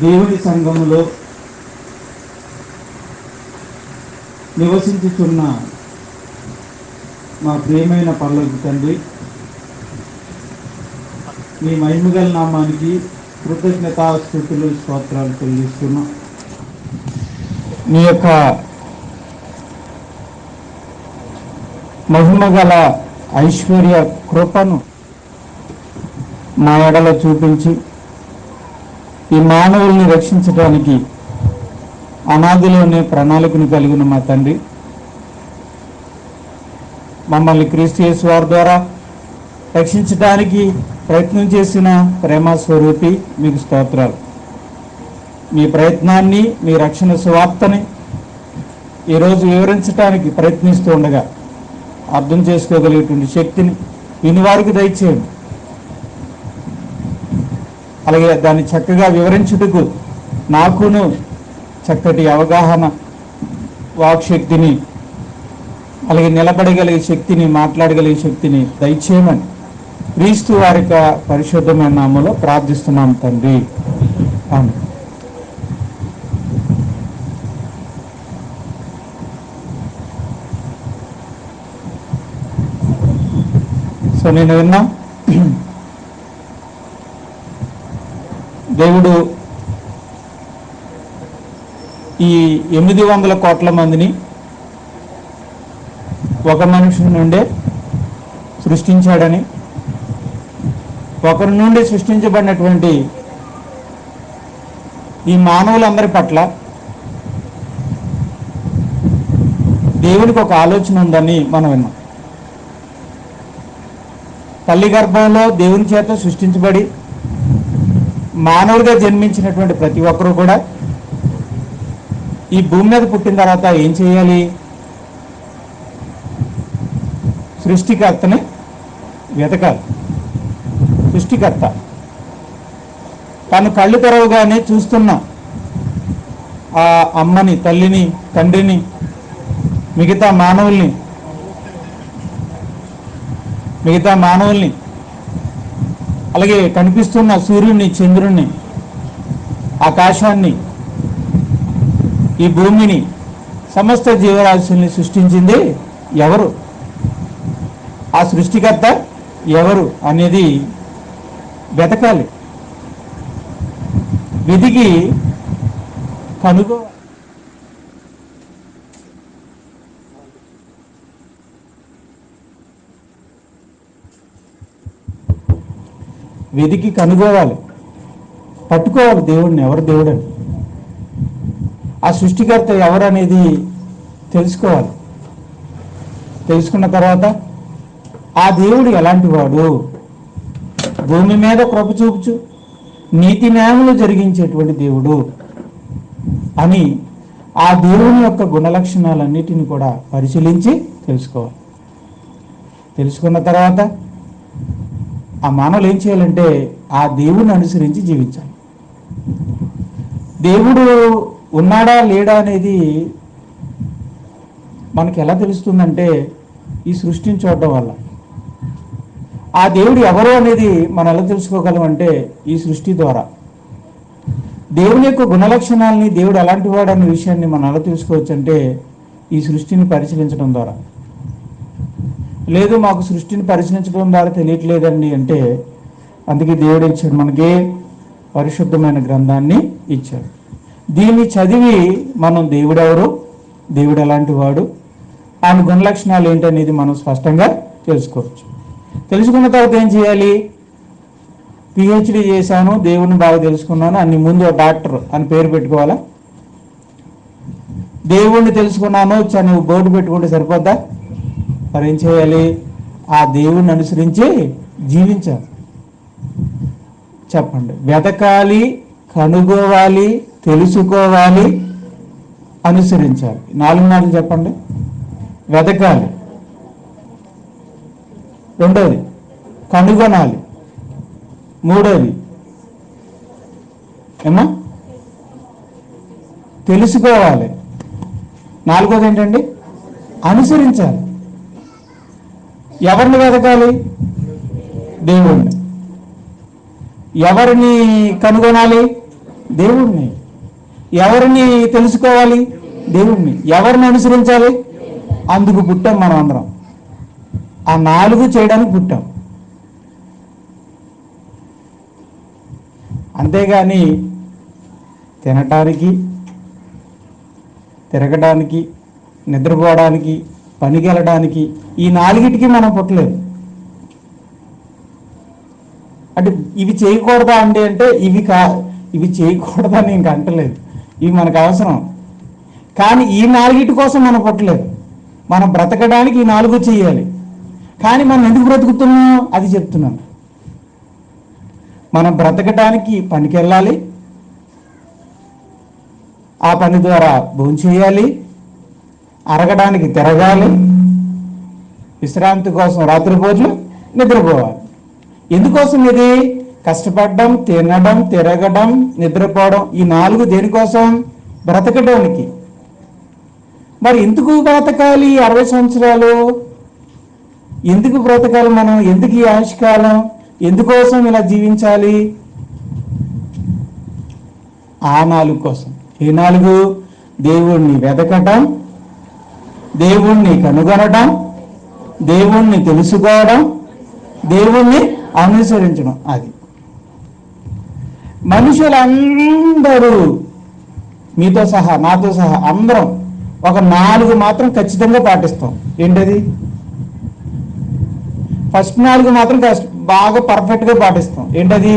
దేవుని సంఘములో నివసించుతున్న మా ప్రియమైన పరలోక తండ్రి, మీ మహిమగల నామానికి కృతజ్ఞతాస్తుతులు స్తోత్రాలు చెల్లిస్తున్నాం. మీ యొక్క మహిమగల ఐశ్వర్య కృపను మా ఎడల చూపించి ఈ మానవుల్ని రక్షించడానికి అనాదిలోనే ప్రణాళికను కలిగిన మా తండ్రి, మమ్మల్ని క్రీస్తు యేసు వారి ద్వారా రక్షించడానికి ప్రయత్నం చేసిన ప్రేమ స్వరూపి మీకు స్తోత్రాలు. మీ ప్రయత్నాన్ని, మీ రక్షణ సువార్తని ఈరోజు వివరించడానికి ప్రయత్నిస్తూ ఉండగా అర్థం చేసుకోగలిగేటువంటి శక్తిని వినివారికి దయచేయండి. అలాగే దాన్ని చక్కగా వివరించుటకు నాకును చక్కటి అవగాహన, వాక్శక్తిని, అలాగే నిలబడగలిగే శక్తిని, మాట్లాడగలిగే శక్తిని దయచేయమని క్రీస్తు వారి పరిశుద్ధమైన నామములో ప్రార్థిస్తున్నాం తండ్రి. ఆమేన్. సో నేను విన్నా, దేవుడు ఈ 800 కోట్ల మందిని ఒక మనిషి నుండే సృష్టించాడని, ఒకరి నుండి సృష్టించబడినటువంటి ఈ మానవులందరి పట్ల దేవునికి ఒక ఆలోచన ఉందని మనం విన్నాం. తల్లి గర్భంలో దేవుని చేత సృష్టించబడి మానవుడిగా జన్మించినటువంటి ప్రతి ఒక్కరూ కూడా ఈ భూమి మీద పుట్టిన తర్వాత ఏం చేయాలి? సృష్టికర్తని వెతకాలి. సృష్టికర్త తను కళ్ళు తెరవగానే చూస్తున్న ఆ అమ్మని, తల్లిని, తండ్రిని, మిగతా మానవుల్ని, అలాగే కనిపిస్తున్న సూర్యుడిని, చంద్రుణ్ణి, ఆకాశాన్ని, ఈ భూమిని, సమస్త జీవరాశుల్ని సృష్టించింది ఎవరు? ఆ సృష్టికర్త ఎవరు అనేది వెతకాలి. వెతికి కనుగోవాలి. వెతికి కనుగోవాలి, పట్టుకోవాలి దేవుడిని, ఎవరు దేవుడని, ఆ సృష్టికర్త ఎవరు అనేది తెలుసుకోవాలి. తెలుసుకున్న తర్వాత ఆ దేవుడు ఎలాంటి వాడు, భూమి మీద కృప చూపుచు నీతి న్యాయములు జరిగించేటువంటి దేవుడు అని ఆ దేవుని యొక్క గుణలక్షణాలన్నిటిని కూడా పరిశీలించి తెలుసుకోవాలి. తెలుసుకున్న తర్వాత ఆ మానవులు ఏం చేయాలంటే ఆ దేవుని అనుసరించి జీవించాలి. దేవుడు ఉన్నాడా లేడా అనేది మనకి ఎలా తెలుస్తుందంటే ఈ సృష్టిని చూడటం వల్ల. ఆ దేవుడు ఎవరు అనేది మనం ఎలా తెలుసుకోగలం అంటే ఈ సృష్టి ద్వారా. దేవుని యొక్క గుణలక్షణాలని, దేవుడు ఎలాంటి వాడు అనే విషయాన్ని మనం ఎలా తెలుసుకోవచ్చు అంటే ఈ సృష్టిని పరిశీలించడం ద్వారా. లేదు, మాకు సృష్టిని పరిశీలించడం ద్వారా తెలియట్లేదండి అంటే అందుకే దేవుడు ఇచ్చాడు, మనకి పరిశుద్ధమైన గ్రంథాన్ని ఇచ్చాడు. దీన్ని చదివి మనం దేవుడెవరు, దేవుడు ఎలాంటి వాడు, ఆయన గుణలక్షణాలు ఏంటనేది మనం స్పష్టంగా తెలుసుకోవచ్చు. తెలుసుకున్న తర్వాత ఏం చేయాలి? పిహెచ్డి చేశాను, దేవుడిని బాగా తెలుసుకున్నాను అని ముందు డాక్టర్ అని పేరు పెట్టుకోవాలా? దేవుణ్ణి తెలుసుకున్నాను నువ్వు బోర్డు పెట్టుకుంటే సరిపోద్దా? మరి ఏం చేయాలి? ఆ దేవుణ్ణి అనుసరించి జీవించాలి. చెప్పండి. వెతకాలి, కనుగోవాలి, తెలుసుకోవాలి, అనుసరించాలి. 4 మాటలు చెప్పండి. వెతకాలి, రెండోది కనుగొనాలి, మూడోది ఏమో తెలుసుకోవాలి, నాలుగోది ఏంటండి? అనుసరించాలి. ఎవరిని వెతకాలి? దేవుణ్ణి. ఎవరిని కనుగొనాలి? దేవుణ్ణి. ఎవరిని తెలుసుకోవాలి? దేవుణ్ణి. ఎవరిని అనుసరించాలి? అందుకు పుట్టాం మనం అందరం. ఆ 4 చేయడానికి పుట్టాం. అంతేగాని తినటానికి, తిరగడానికి, నిద్రపోవడానికి, పనికి వెళ్ళడానికి ఈ 4టికి మనం పుట్టలేదు. అంటే ఇవి చేయకూడదా అంటే ఇవి చేయకూడదని ఇంక అంటలేదు. ఇవి మనకు అవసరం. కానీ ఈ 4 కోసం మనం పుట్టలేదు. మనం బ్రతకడానికి ఈ 4 చేయాలి. కానీ మనం ఎందుకు బ్రతుకుతున్నాం అది చెప్తున్నాను. మనం బ్రతకడానికి పనికి వెళ్ళాలి, ఆ పని ద్వారా భోంచేయాలి, అరగడానికి తిరగాలి, విశ్రాంతి కోసం రాత్రిపూటలు నిద్రపోవాలి. ఎందుకోసం ఇది? కష్టపడడం, తినడం, తిరగడం, నిద్రపోవడం. ఈ 4 దేనికోసం? బ్రతకడానికి. మరి ఎందుకు బ్రతకాలి 60 సంవత్సరాలు? ఎందుకు బ్రతకాలి మనం? ఎందుకు ఈ ఆయుష్కాలం? ఎందుకోసం ఇలా జీవించాలి? ఆ 4 కోసం. ఈ 4 దేవుణ్ణి వెతకటం, దేవుణ్ణి కనుగొనడం, దేవుణ్ణి తెలుసుకోవడం, దేవుణ్ణి అనుసరించడం. అది మనుషులందరూ మీతో సహా, నాతో సహా అందరం ఒక 4 మాత్రం ఖచ్చితంగా పాటిస్తాం. ఏంటది? ఫస్ట్ 4 మాత్రం బాగా పర్ఫెక్ట్గా పాటిస్తాం. ఏంటది?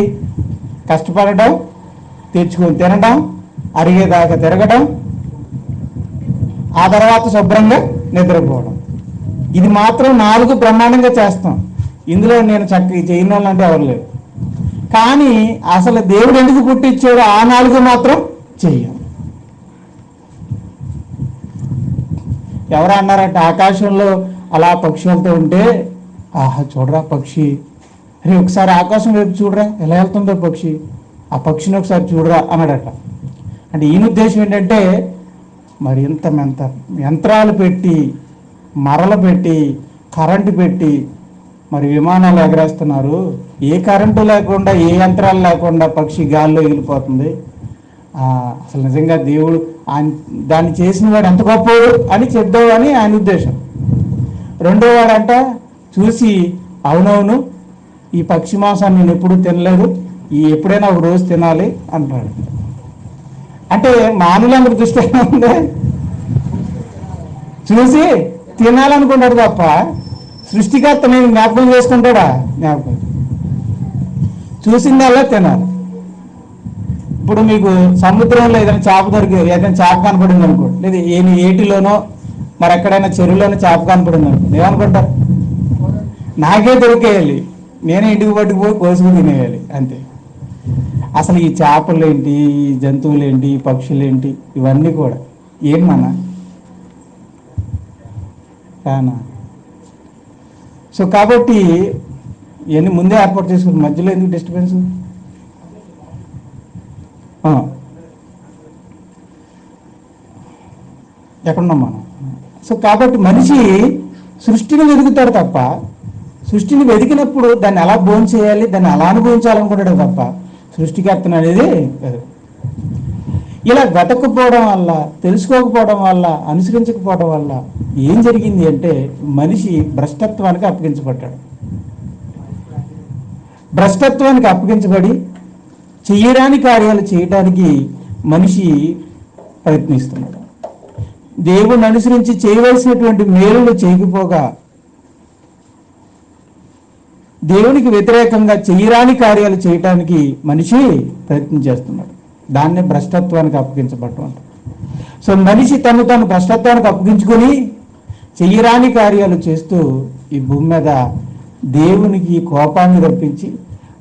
కష్టపడటం, తెచ్చుకొని తినడం, అరిగేదాకా తిరగడం, ఆ తర్వాత శుభ్రంగా నిద్రపోవడం. ఇది మాత్రం 4 బ్రహ్మాండంగా చేస్తాం. ఇందులో నేను చక్కగా చేయని వాళ్ళంటే ఎవరు లేరు. కానీ అసలు దేవుడు ఎందుకు పుట్టించాడో ఆ 4 మాత్రం చెయ్యం. ఎవరు అన్నారంటే ఆకాశంలో అలా పక్షులతో ఉంటే, ఆహా చూడరా పక్షి, అరే ఒకసారి ఆకాశం వైపు చూడరా ఎలా వెళ్తుందో పక్షి, ఆ పక్షిని ఒకసారి చూడరా అన్నాడట. అంటే ఈయన ఉద్దేశం ఏంటంటే మరి ఇంత యంత్రాలు పెట్టి, మరలు పెట్టి, కరెంటు పెట్టి మరి విమానాలు ఎగరేస్తున్నారు. ఏ కరెంటు లేకుండా, ఏ యంత్రాలు లేకుండా పక్షి గాల్లో ఎగిరిపోతుంది. అసలు నిజంగా దేవుడు దాన్ని చేసిన వాడు ఎంత గొప్పవాడు అని చెప్దామని ఆయన ఉద్దేశం. రెండో వాడంట చూసి, అవునవును ఈ పక్షి మాంసాన్ని నేను ఎప్పుడూ తినలేదు, ఎప్పుడైనా ఒక రోజు తినాలి అంటాడు. అంటే మానవులందరి దృష్టి ఉంది, చూసి తినాలనుకుంటాడు తప్ప సృష్టికర్త నేను జ్ఞాపకం చేసుకుంటాడా? జ్ఞాపకం చూసిందల్లా తినాలి. ఇప్పుడు మీకు సముద్రంలో ఏదైనా చేప ఏదైనా చేప కనపడింది అనుకోండి, లేదా ఏటిలోనో మరి ఎక్కడైనా చెరువులోనో చేప కనపడింది అనుకోండి, ఏమనుకుంటారు? నాకే దొరికేయాలి, నేనే ఇంటికి పట్టుకుపోయి కోసుకుని తినేయాలి అంతే. అసలు ఈ చేపలు ఏంటి, ఈ జంతువులు ఏంటి, ఈ పక్షులు ఏంటి, ఇవన్నీ కూడా ఏం కానా? సో కాబట్టి ఇవన్నీ ముందే ఏర్పాటు చేసుకుని మధ్యలో ఎందుకు డిస్టర్బెన్స్? ఎక్కడున్నాం మనం? సో కాబట్టి మనిషి సృష్టిని వెతుకుతాడు తప్ప, సృష్టిని వెతికినప్పుడు దాన్ని ఎలా భోజనం చేయాలి, దాన్ని ఎలా అనుభవించాలనుకుంటాడు తప్ప సృష్టికర్తను అనేది ఇలా వెతకపోవడం వల్ల, తెలుసుకోకపోవడం వల్ల, అనుసరించకపోవడం వల్ల ఏం జరిగింది అంటే మనిషి భ్రష్టత్వానికి అప్పగించబడ్డాడు. భ్రష్టత్వానికి అప్పగించబడి చెయ్యరాని కార్యాలు చేయడానికి మనిషి ప్రయత్నిస్తున్నాడు. దేవుణ్ణి అనుసరించి చేయవలసినటువంటి మేలులు చేయకపోగా దేవునికి వ్యతిరేకంగా చెయ్యరాని కార్యాలు చేయటానికి మనిషి ప్రయత్నం చేస్తున్నాడు. దాన్నే భ్రష్టత్వానికి అప్పగించబడటం అంట. సో మనిషి తను భ్రష్టత్వానికి అప్పగించుకొని చెయ్యరాని కార్యాలు చేస్తూ ఈ భూమి మీద దేవునికి కోపాన్ని రప్పించి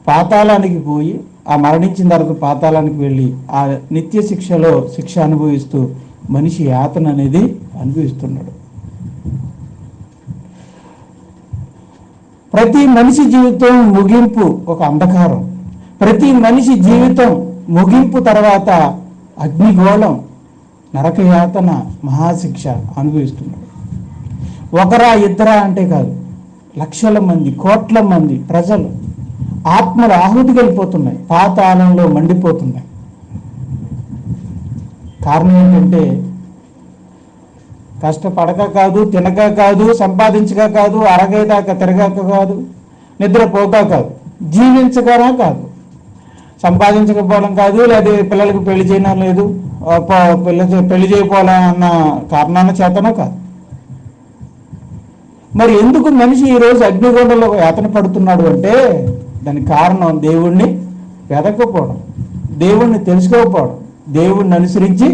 పాతాళానికి పోయి, ఆ మరణించిన తర్వాత పాతాళానికి వెళ్ళి ఆ నిత్య శిక్షలో శిక్ష అనుభవిస్తూ మనిషి యాతన అనేది అనుభవిస్తున్నాడు. ప్రతి మనిషి జీవితం ముగింపు ఒక అంధకారం. ప్రతి మనిషి జీవితం ముగింపు తర్వాత అగ్నిగోళం, నరకయాతన, మహాశిక్ష అనుభవిస్తున్నాడు. ఒకరా ఇద్దరా అంటే కాదు, లక్షల మంది, కోట్ల మంది ప్రజలు ఆత్మలు ఆహుతికి వెళ్ళిపోతున్నాయి, పాతాళంలో మండిపోతున్నాయి. కారణం ఏంటంటే కష్టపడక కాదు, తినక కాదు, సంపాదించక కాదు, అరగేదాకా తిరగాక కాదు, నిద్రపోక కాదు, జీవించకరా కాదు, సంపాదించకపోవడం కాదు, లేదా పిల్లలకు పెళ్లి చేయడం లేదు, పెళ్లి చేయకపోవాలన్న కారణాల చేతనో కాదు. మరి ఎందుకు మనిషి ఈరోజు అగ్నిగుండంలో యాతన పడుతున్నాడు అంటే దానికి కారణం దేవుణ్ణి వెదకపోవడం, దేవుణ్ణి తెలుసుకోకపోవడం, దేవుణ్ణి అనుసరించి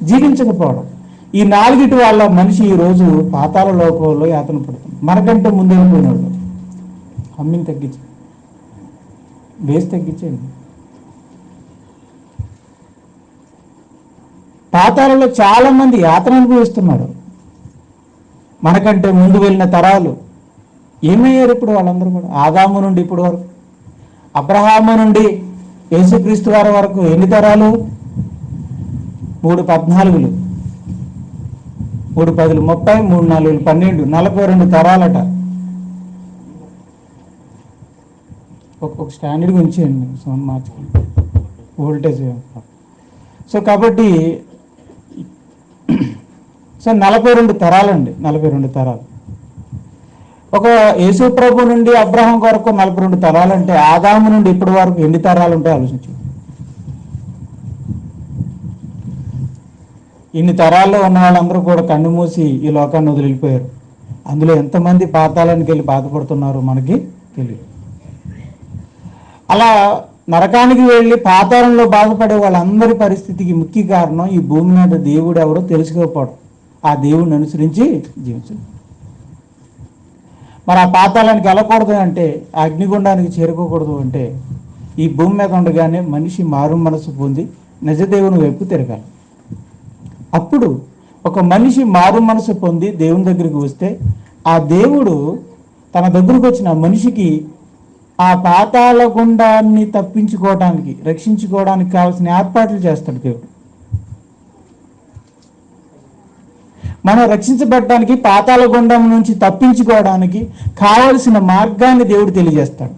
జీవించకపోవడం. ఈ నాలుగిటి వల్ల మనిషి ఈరోజు పాతాళ లోకంలో యాతన పడుతుంది. మనకంటే ముందు వెళ్ళిపోయినాడు. హమ్మిని తగ్గించి, బేస్ తగ్గించండి. పాతాళంలో చాలా మంది యాతన అనుభవిస్తున్నారు. మనకంటే ముందు వెళ్ళిన తరాలు ఏమయ్యారు ఇప్పుడు? వాళ్ళందరూ కూడా ఆదాము నుండి ఇప్పుడు వరకు, అబ్రహాము నుండి యేసుక్రీస్తు వారి వరకు ఎన్ని తరాలు? 3 14 3 10 30 3 4 12 42 తరాలట. ఒక స్టాండర్డ్ గురించి సౌండ్ మార్చుకోండి, వోల్టేజ్. సో కాబట్టి 42 తరాలండి, 42 తరాలు. ఒక యేసు ప్రభు నుండి అబ్రహాం వరకు 42 తరాలంటే ఆదాము నుండి ఇప్పటి వరకు ఎన్ని తరాలు ఉంటాయి ఆలోచించు. ఇన్ని తరాల్లో ఉన్న వాళ్ళందరూ కూడా కన్ను మూసి ఈ లోకాన్ని వదిలిపోయారు. అందులో ఎంతమంది పాతాళానికి వెళ్ళి బాధపడుతున్నారో మనకి తెలియదు. అలా నరకానికి వెళ్ళి పాతాళంలో బాధపడే వాళ్ళందరి పరిస్థితికి ముఖ్య కారణం ఈ భూమి మీద దేవుడు ఎవరో తెలుసుకోకపోవడం, ఆ దేవుడిని అనుసరించి జీవించడం. మరి ఆ పాతాళానికి వెళ్ళకూడదు అంటే, ఆ అగ్నిగుండానికి చేరుకోకూడదు అంటే, ఈ భూమి మీద ఉండగానే మనిషి మారు మనసు పొంది నిజదేవుని వైపు తిరగాలి. అప్పుడు ఒక మనిషి మారు మనసు పొంది దేవుని దగ్గరికి వస్తే ఆ దేవుడు తన దగ్గరకు వచ్చిన మనిషికి ఆ పాతాళ గుండాన్ని తప్పించుకోవడానికి, రక్షించుకోవడానికి కావాల్సిన ఏర్పాట్లు చేస్తాడు దేవుడు. మనం రక్షించబడడానికి, పాతాళ గుండం నుంచి తప్పించుకోవడానికి కావలసిన మార్గాన్ని దేవుడు తెలియజేస్తాడు.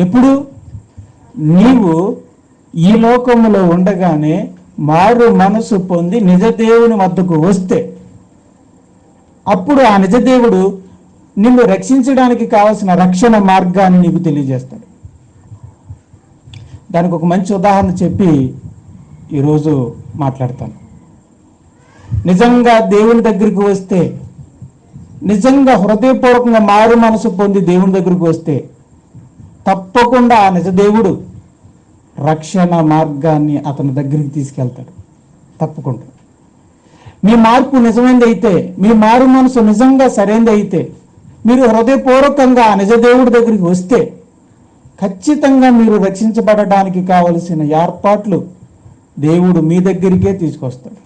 ఎప్పుడు? నీవు ఈ లోకములో ఉండగానే మారు మనసు పొంది నిజదేవుని వద్దకు వస్తే అప్పుడు ఆ నిజదేవుడు నిన్ను రక్షించడానికి కావలసిన రక్షణ మార్గాన్ని నీకు తెలియజేస్తాడు. దానికి ఒక మంచి ఉదాహరణ చెప్పి ఈరోజు మాట్లాడతాను. నిజంగా దేవుని దగ్గరికి వస్తే, నిజంగా హృదయపూర్వకంగా మారు మనసు పొంది దేవుని దగ్గరికి వస్తే తప్పకుండా ఆ నిజదేవుడు రక్షణ మార్గాన్ని అతని దగ్గరికి తీసుకెళ్తాడు. తప్పకుండా మీ మార్పు నిజమైనది అయితే, మీ మారు మనసు నిజంగా సరైనది అయితే, మీరు హృదయపూర్వకంగా ఆ నిజదేవుడి దగ్గరికి వస్తే ఖచ్చితంగా మీరు రక్షించబడడానికి కావలసిన ఏర్పాట్లు దేవుడు మీ దగ్గరికే తీసుకొస్తాడు.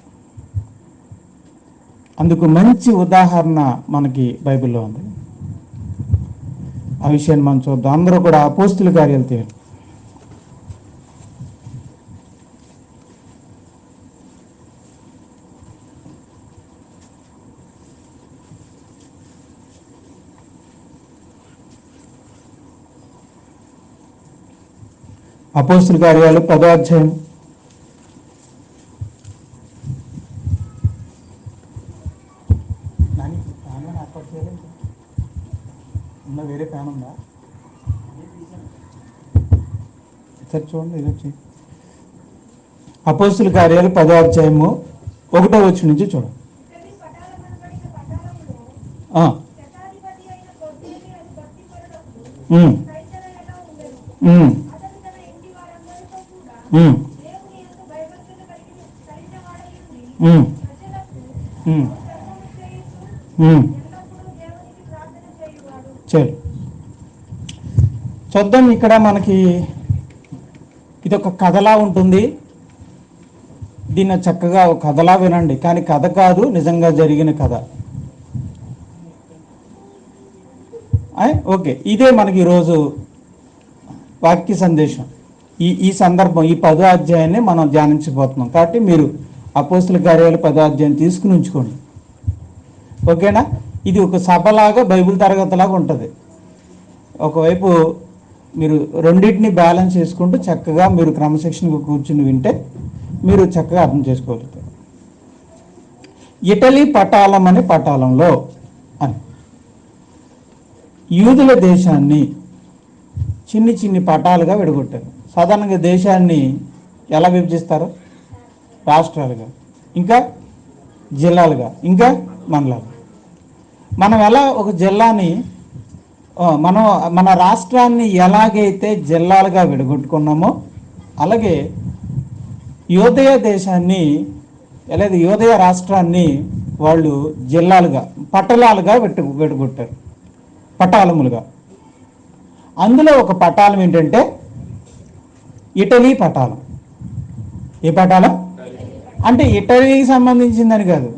అందుకు మంచి ఉదాహరణ మనకి బైబిల్లో ఉంది. ఆ విషయాన్ని మనం చూద్దాం. అందరూ కూడా అపోస్తుల కార్యాలు తీయండి. అపోస్తుల కార్యాలు 10వ అధ్యాయం. వేరే ఫ్యాన్ ఉందా? సరే చూడండి, ఇది వచ్చి అపోస్తుల కార్యాలు 10వ అధ్యాయము 1వ వచనం నుంచి చూడండి. చూద్దాం. ఇక్కడ మనకి ఇది ఒక కథలా ఉంటుంది. దీన్ని చక్కగా ఒక కథలా వినండి, కానీ కథ కాదు, నిజంగా జరిగిన కథ. ఓకే, ఇదే మనకి ఈరోజు వాక్య సందేశం. ఈ సందర్భం, ఈ 10వ అధ్యాయాన్ని మనం ధ్యానించబోతున్నాం. కాబట్టి మీరు అపోస్తుల కార్యాలు 10వ అధ్యాయం తీసుకుని ఉంచుకోండి. ఓకేనా? ఇది ఒక సభలాగా, బైబిల్ తరగతిలాగా ఉంటుంది. ఒకవైపు మీరు రెండింటిని బ్యాలెన్స్ చేసుకుంటూ చక్కగా మీరు క్రమశిక్షణగా కూర్చుని వింటే మీరు చక్కగా అర్థం చేసుకోగలుగుతారు. ఇటలీ పటాలం అనే పటాలంలో అని యూదుల దేశాన్ని చిన్ని చిన్ని పటాలుగా విడగొట్టారు. సాధారణంగా దేశాన్ని ఎలా విభజిస్తారు? రాష్ట్రాలుగా, ఇంకా జిల్లాలుగా, ఇంకా మండలాలు. మనం ఎలా ఒక జిల్లాని మన రాష్ట్రాన్ని ఎలాగైతే జిల్లాలుగా విడగొట్టుకున్నామో అలాగే యోదయ దేశాన్ని లేదా యోదయ రాష్ట్రాన్ని వాళ్ళు జిల్లాలుగా పట్టణాలుగా విడగొట్టారు, పటాలములుగా. అందులో ఒక పటాలం ఏంటంటే ఇటలీ పటాలం. ఏ పటాలం అంటే ఇటలీకి సంబంధించిందని కాదు,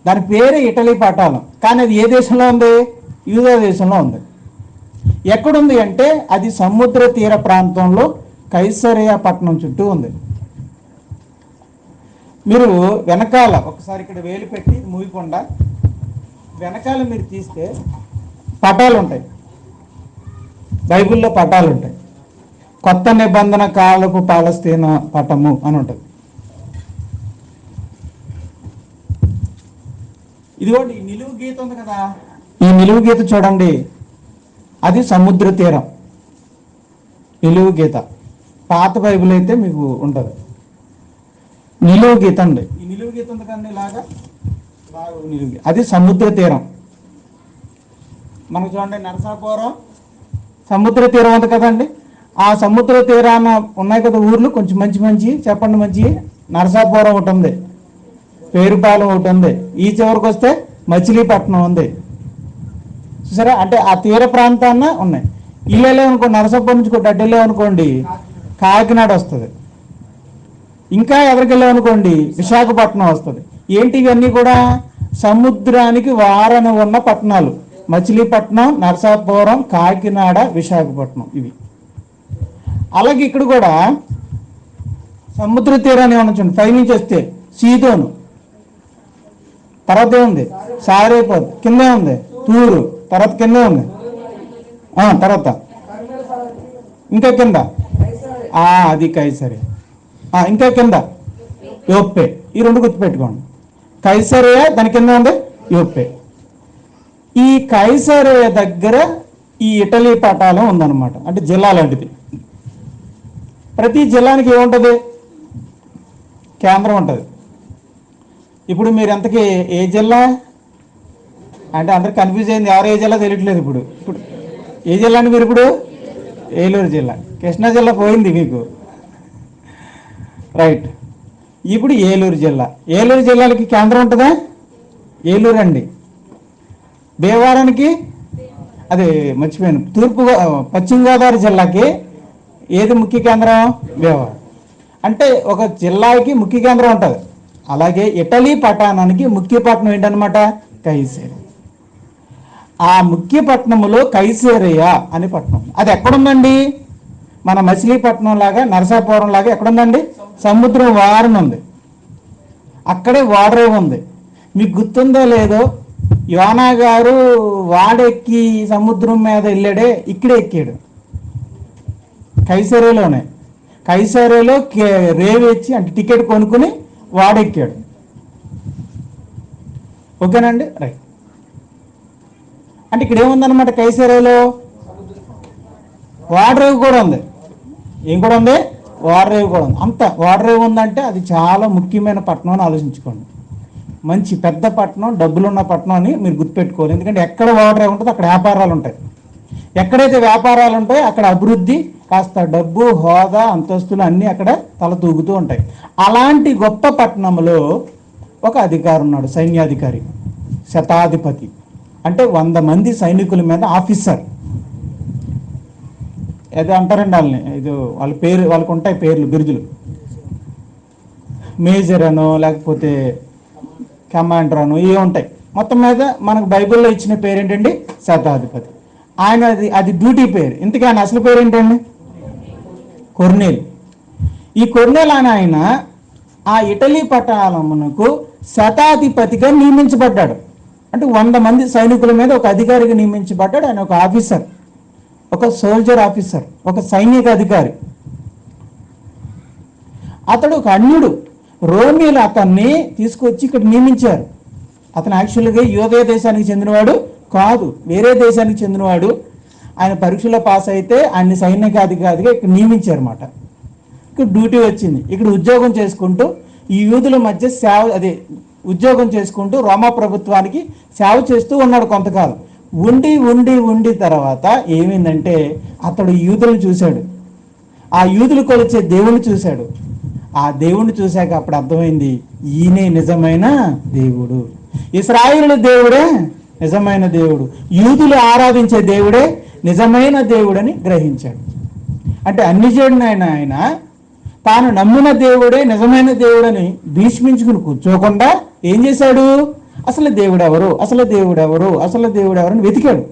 దాని పేరే ఇటలీ పటాలం. కానీ అది ఏ దేశంలో ఉంది? యూదా దేశంలో ఉంది. ఎక్కడుంది అంటే అది సముద్ర తీర ప్రాంతంలో కైసరియా పట్టణం చుట్టూ ఉంది. మీరు వెనకాల ఒకసారి ఇక్కడ వేలు పెట్టి మూయకుండా వెనకాల మీరు తీస్తే పటాలు ఉంటాయి, బైబిల్లో పటాలు ఉంటాయి. కొత్త నిబంధన కాలపు పాలస్తీనా పటము అని ఉంటుంది. ఇదిగోండి ఈ నిలువు గీత ఉంది కదా, ఈ నిలువు గీత చూడండి, అది సముద్ర తీరం నిలువు గీత. పాత బైబిల్ అయితే మీకు ఉంటుంది. నిలువు గీత అండి, ఈ నిలువు గీత ఉంది కానీ ఇలాగా నిలువు గీత, అది సముద్ర తీరం. మనకు చూడండి నరసాపురం సముద్ర తీరం ఉంది కదండి. ఆ సముద్ర తీరాన ఉన్నాయి కదా ఊర్లు, కొంచెం మంచి మంచి చెప్పండి. మంచి నరసాపురం ఒకటి ఉంది, పేరుపాలెం ఒకటి ఉంది, ఈ చివరికి వస్తే మచిలీపట్నం ఉంది. చూసారా? అంటే ఆ తీర ప్రాంతాన్న ఉన్నాయి. ఇల్లు అనుకోండి, నరసాపురం నుంచి అడ్డు వెళ్ళామనుకోండి కాకినాడ వస్తుంది. ఇంకా ఎదరికెళ్ళామనుకోండి విశాఖపట్నం వస్తుంది. ఏంటి ఇవన్నీ కూడా సముద్రానికి వారన ఉన్న పట్టణాలు. మచిలీపట్నం, నరసాపురం, కాకినాడ, విశాఖపట్నం ఇవి. అలాగే ఇక్కడ కూడా సముద్ర తీరాన్ని ఏమన్నా చూడండి, పైనుంచి వస్తే సీదోను, తర్వాత ఏముంది సారేపోదు, కిందే ఉంది తూరు, తర్వాత కిందే ఉంది తర్వాత ఇంకా కింద అది కైసరే, ఇంకా కింద యోప్పే. ఈ రెండు గుర్తుపెట్టుకోండి. కైసరే దాని కింద ఉంది యోప్పే. ఈ కైసరే దగ్గర ఈ ఇటలీ పటాలం ఉందన్నమాట. అంటే జిల్లా లాంటిది. ప్రతి జిల్లానికి ఏముంటుంది? కేంద్రం ఉంటుంది. ఇప్పుడు మీరు ఎంతకి ఏ జిల్లా అంటే అందరికి కన్ఫ్యూజ్ అయింది, ఎవరు ఏ జిల్లా తెలియట్లేదు. ఇప్పుడు ఏ జిల్లా అండి మీరు? ఇప్పుడు ఏలూరు జిల్లా. కృష్ణా జిల్లా పోయింది మీకు, రైట్. ఇప్పుడు ఏలూరు జిల్లా. ఏలూరు జిల్లాలకి కేంద్రం ఉంటుందా? ఏలూరు అండి. భీమవరానికి అదే మర్చిపోయాను, పశ్చిమ గోదావరి జిల్లాకి ఏది ముఖ్య కేంద్రం? భీమవరం. అంటే ఒక జిల్లాకి ముఖ్య కేంద్రం ఉంటుంది. అలాగే ఇటలీ పట్టణానికి ముఖ్య పట్టణం ఏంటనమాట? కైసేరియా. ఆ ముఖ్య పట్టణంలో కైసేరియా అనే పట్టణం. అది ఎక్కడుందండి? మన మచిలీపట్నం లాగా, నరసాపురం లాగా ఎక్కడుందండి? సముద్రం వారన ఉంది. అక్కడే వాటర్ ఉంది. మీకు గుర్తుందో లేదో, యోనా గారు వాడెక్కి సముద్రం మీద వెళ్ళాడే, ఇక్కడే ఎక్కాడు, కైసరేలోనే. కైసరేలో రేవేచ్చి అంటే టికెట్ కొనుక్కుని వాడెక్కాడు. ఓకేనండి, రైట్. అంటే ఇక్కడ ఏముందన్నమాట? కైసరేలో వాటర్ కూడా ఉంది. ఏం కూడా ఉంది? వాటర్ కూడా ఉంది. అంత వాటర్ ఉందంటే అది చాలా ముఖ్యమైన పట్టణం అని ఆలోచించుకోండి. మంచి పెద్ద పట్టణం, డబ్బులున్న పట్టణం అని మీరు గుర్తుపెట్టుకోవాలి. ఎందుకంటే ఎక్కడ వాటర్ ఉంటుందో అక్కడ వ్యాపారాలు ఉంటాయి. ఎక్కడైతే వ్యాపారాలు ఉంటాయో అక్కడ అభివృద్ధి, కాస్త డబ్బు, హోదా, అంతస్తులు అన్నీ అక్కడ తల తూగుతూ ఉంటాయి. అలాంటి గొప్ప పట్టణంలో ఒక అధికారి ఉన్నాడు, సైన్యాధికారి, శతాధిపతి. అంటే 100 మంది సైనికుల మీద ఆఫీసర్. ఏదో అంటారండి వాళ్ళని, ఇది వాళ్ళ పేరు, వాళ్ళకు ఉంటాయి పేర్లు, బిరుదులు. మేజర్ అనో లేకపోతే కమాండర్ అనో ఇవి ఉంటాయి. మొత్తం మీద మనకు బైబిల్లో ఇచ్చిన పేరు ఏంటండి? శతాధిపతి. ఆయన అది డ్యూటీ పేరు. ఇంతకీ ఆయన అసలు పేరు ఏంటండి? కొర్నేల్. ఈ కొర్నేల్ అని ఆయన ఆ ఇటలీ పట్టణమునకు శతాధిపతిగా నియమించబడ్డాడు. అంటే 100 మంది సైనికుల మీద ఒక అధికారిగా నియమించబడ్డాడు. ఆయన ఒక ఆఫీసర్. ఒక సోల్జర్ ఆఫీసర్, ఒక సైనిక అధికారి. అతడు ఒక అన్యుడు. రోమీలు అతన్ని తీసుకొచ్చి ఇక్కడ నియమించారు. అతను యాక్చువల్గా యూదయ దేశానికి చెందినవాడు కాదు, వేరే దేశానికి చెందినవాడు. ఆయన పరీక్షలో పాస్ అయితే ఆయన సైనికాధికారిగా ఇక్కడ నియమించారన్నమాట. ఇక్కడ డ్యూటీ వచ్చింది. ఇక్కడ ఉద్యోగం చేసుకుంటూ ఈ యూదుల మధ్య ఉద్యోగం చేసుకుంటూ రోమా ప్రభుత్వానికి సేవ చేస్తూ ఉన్నాడు కొంతకాలం. ఉండి తర్వాత ఏమైందంటే అతడు యూదులను చూశాడు. ఆ యూదులు కొలిచే దేవుని చూశాడు. ఆ దేవుణ్ణి చూశాక అప్పుడు అర్థమైంది, ఈయనే నిజమైన దేవుడు, ఇశ్రాయేలు దేవుడే నిజమైన దేవుడు, యూదులు ఆరాధించే దేవుడే నిజమైన దేవుడని గ్రహించాడు. అంటే అన్ని చేయడిన ఆయన తాను నమ్మిన దేవుడే నిజమైన దేవుడని భీష్మించుకుని కూర్చోకుండా ఏం చేశాడు, అసలు దేవుడెవరు అని వెతికాడు.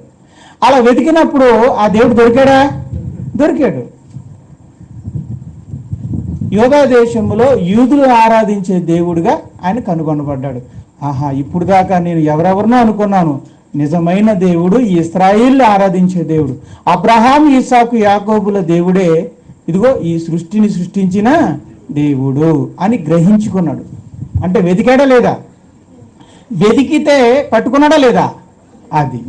అలా వెతికినప్పుడు ఆ దేవుడు దొరికాడు. యోధా దేశంలో యూదులు ఆరాధించే దేవుడిగా ఆయన కనుగొనబడ్డాడు. ఆహా, ఇప్పుడు దాకా నేను ఎవరెవరినో అనుకున్నాను, నిజమైన దేవుడు ఇశ్రాయేలు ఆరాధించే దేవుడు, అబ్రహాం, ఇస్సాకు, యాకోబుల దేవుడే ఇదిగో ఈ సృష్టిని సృష్టించిన దేవుడు అని గ్రహించుకున్నాడు. అంటే వెతికాడా లేదా? వెతికితే పట్టుకున్నాడా లేదా? అది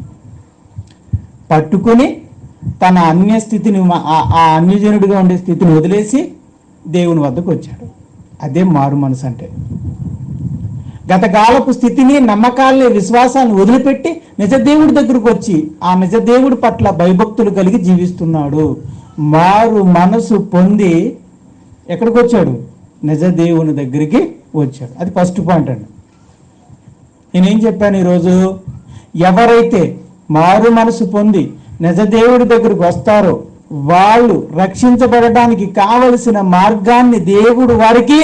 పట్టుకుని తన అన్య స్థితిని, ఆ అన్యజనుడిగా ఉండే స్థితిని వదిలేసి దేవుని వద్దకు వచ్చాడు. అదే మారు మనసు అంటే. గతకాలపు స్థితిని, నమ్మకాలని, విశ్వాసాన్ని వదిలిపెట్టి నిజ దేవుడి దగ్గరకు వచ్చి ఆ నిజ దేవుడి పట్ల భయభక్తులు కలిగి జీవిస్తున్నాడు. మారు మనసు పొంది ఎక్కడికి వచ్చాడు? నిజ దేవుని దగ్గరికి వచ్చాడు. అది ఫస్ట్ పాయింట్ అండి. నేనేం చెప్పాను ఈరోజు? ఎవరైతే మారు మనసు పొంది నిజ దేవుడి దగ్గరికి వస్తారో వాళ్ళు రక్షించబడటానికి కావలసిన మార్గాన్ని దేవుడు వారికి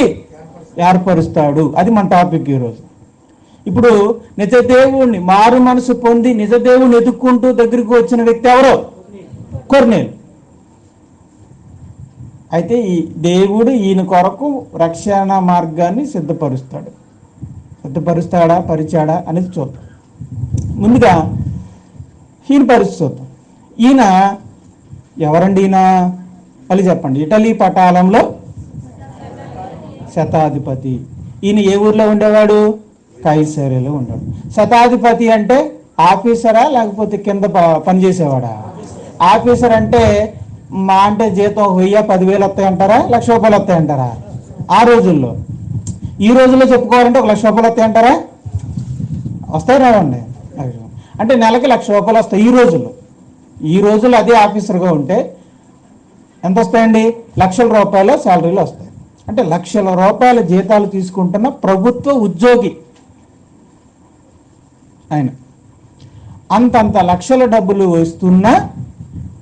ఏర్పరుస్తాడు. అది మన టాపిక్ ఈరోజు. ఇప్పుడు నిజ దేవుణ్ణి మారు మనసు పొంది నిజ దేవుణ్ణి ఎదుక్కుంటూ దగ్గరికి వచ్చిన వ్యక్తి ఎవరో? కొర్నేలు. అయితే ఈ దేవుడు ఈయన కొరకు రక్షణ మార్గాన్ని సిద్ధపరుస్తాడా పరిచాడా అనేది చూద్దాం. ముందుగా ఈయన పరిస్థితి చూద్దాం. ఈయన ఎవరండి? ఈయన మళ్ళీ చెప్పండి. ఇటలీ పటాలంలో శతాధిపతి. ఈయన ఏ ఊర్లో ఉండేవాడు? కైసరేలో ఉండేవాడు. శతాధిపతి అంటే ఆఫీసరా లేకపోతే కింద పనిచేసేవాడా? ఆఫీసర్ అంటే మా అంటే జీతం 1000-10,000 వస్తాయంటారా, ₹1,00,000 వస్తాయంటారా? ఆ రోజుల్లో. ఈ రోజుల్లో చెప్పుకోవాలంటే ₹1,00,000 వస్తాయంటారా? వస్తాయి రావండి. అంటే నెలకి ₹1,00,000 వస్తాయి ఈ రోజుల్లో. అదే ఆఫీసర్గా ఉంటే ఎంత వస్తాయండి? ₹1,00,000 శాలరీలు వస్తాయి. అంటే ₹1,00,000 జీతాలు తీసుకుంటున్న ప్రభుత్వ ఉద్యోగి ఆయన. అంతంత లక్షల డబ్బులు వస్తున్నా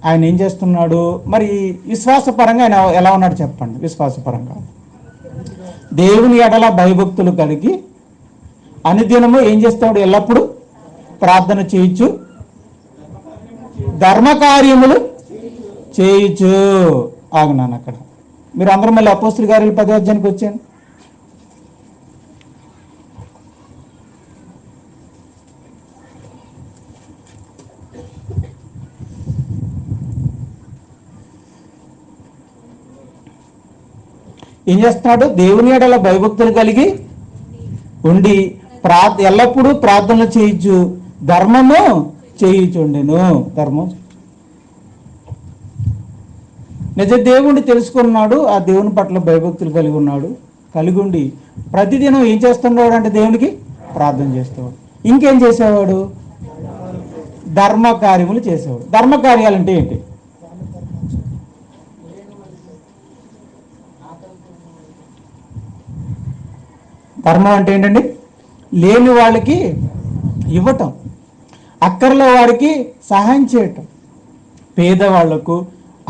ఆయన ఏం చేస్తున్నాడు? మరి విశ్వాసపరంగా ఆయన ఎలా ఉన్నాడు చెప్పండి? విశ్వాసపరంగా దేవుని ఎడల భయభక్తులు కలిగి అనుదినము ఏం చేస్తాడు? ఎల్లప్పుడూ ప్రార్థన చేయొచ్చు, ధర్మకార్యములు చేయొచ్చు. ఆగున్నాను అక్కడ. మీరు అందరూ మళ్ళీ అపోస్తుల కార్యాలు 10వ అధ్యాయానికి వచ్చాను. ఏం చేస్తున్నాడు? దేవుని ఎడల భయభక్తులు కలిగి ఉండి ఎల్లప్పుడూ ప్రార్థనలు చేయొచ్చు, ధర్మము చేయుచుండెను. ధర్మం నిజ దేవుణ్ణి తెలుసుకున్నాడు. ఆ దేవుని పట్ల భయభక్తులు కలిగి ఉన్నాడు. కలిగి ఉండి ప్రతిదినం ఏం చేస్తున్నాడు అంటే దేవునికి ప్రార్థన చేసేవాడు. ఇంకేం చేసేవాడు? ధర్మ కార్యములు చేసేవాడు. ధర్మ కార్యాలు అంటే ఏంటి? ధర్మం అంటే ఏంటండి? లేని వాళ్ళకి ఇవ్వటం, అక్కర్లో వారికి సహాయం చేయటం, పేదవాళ్లకు,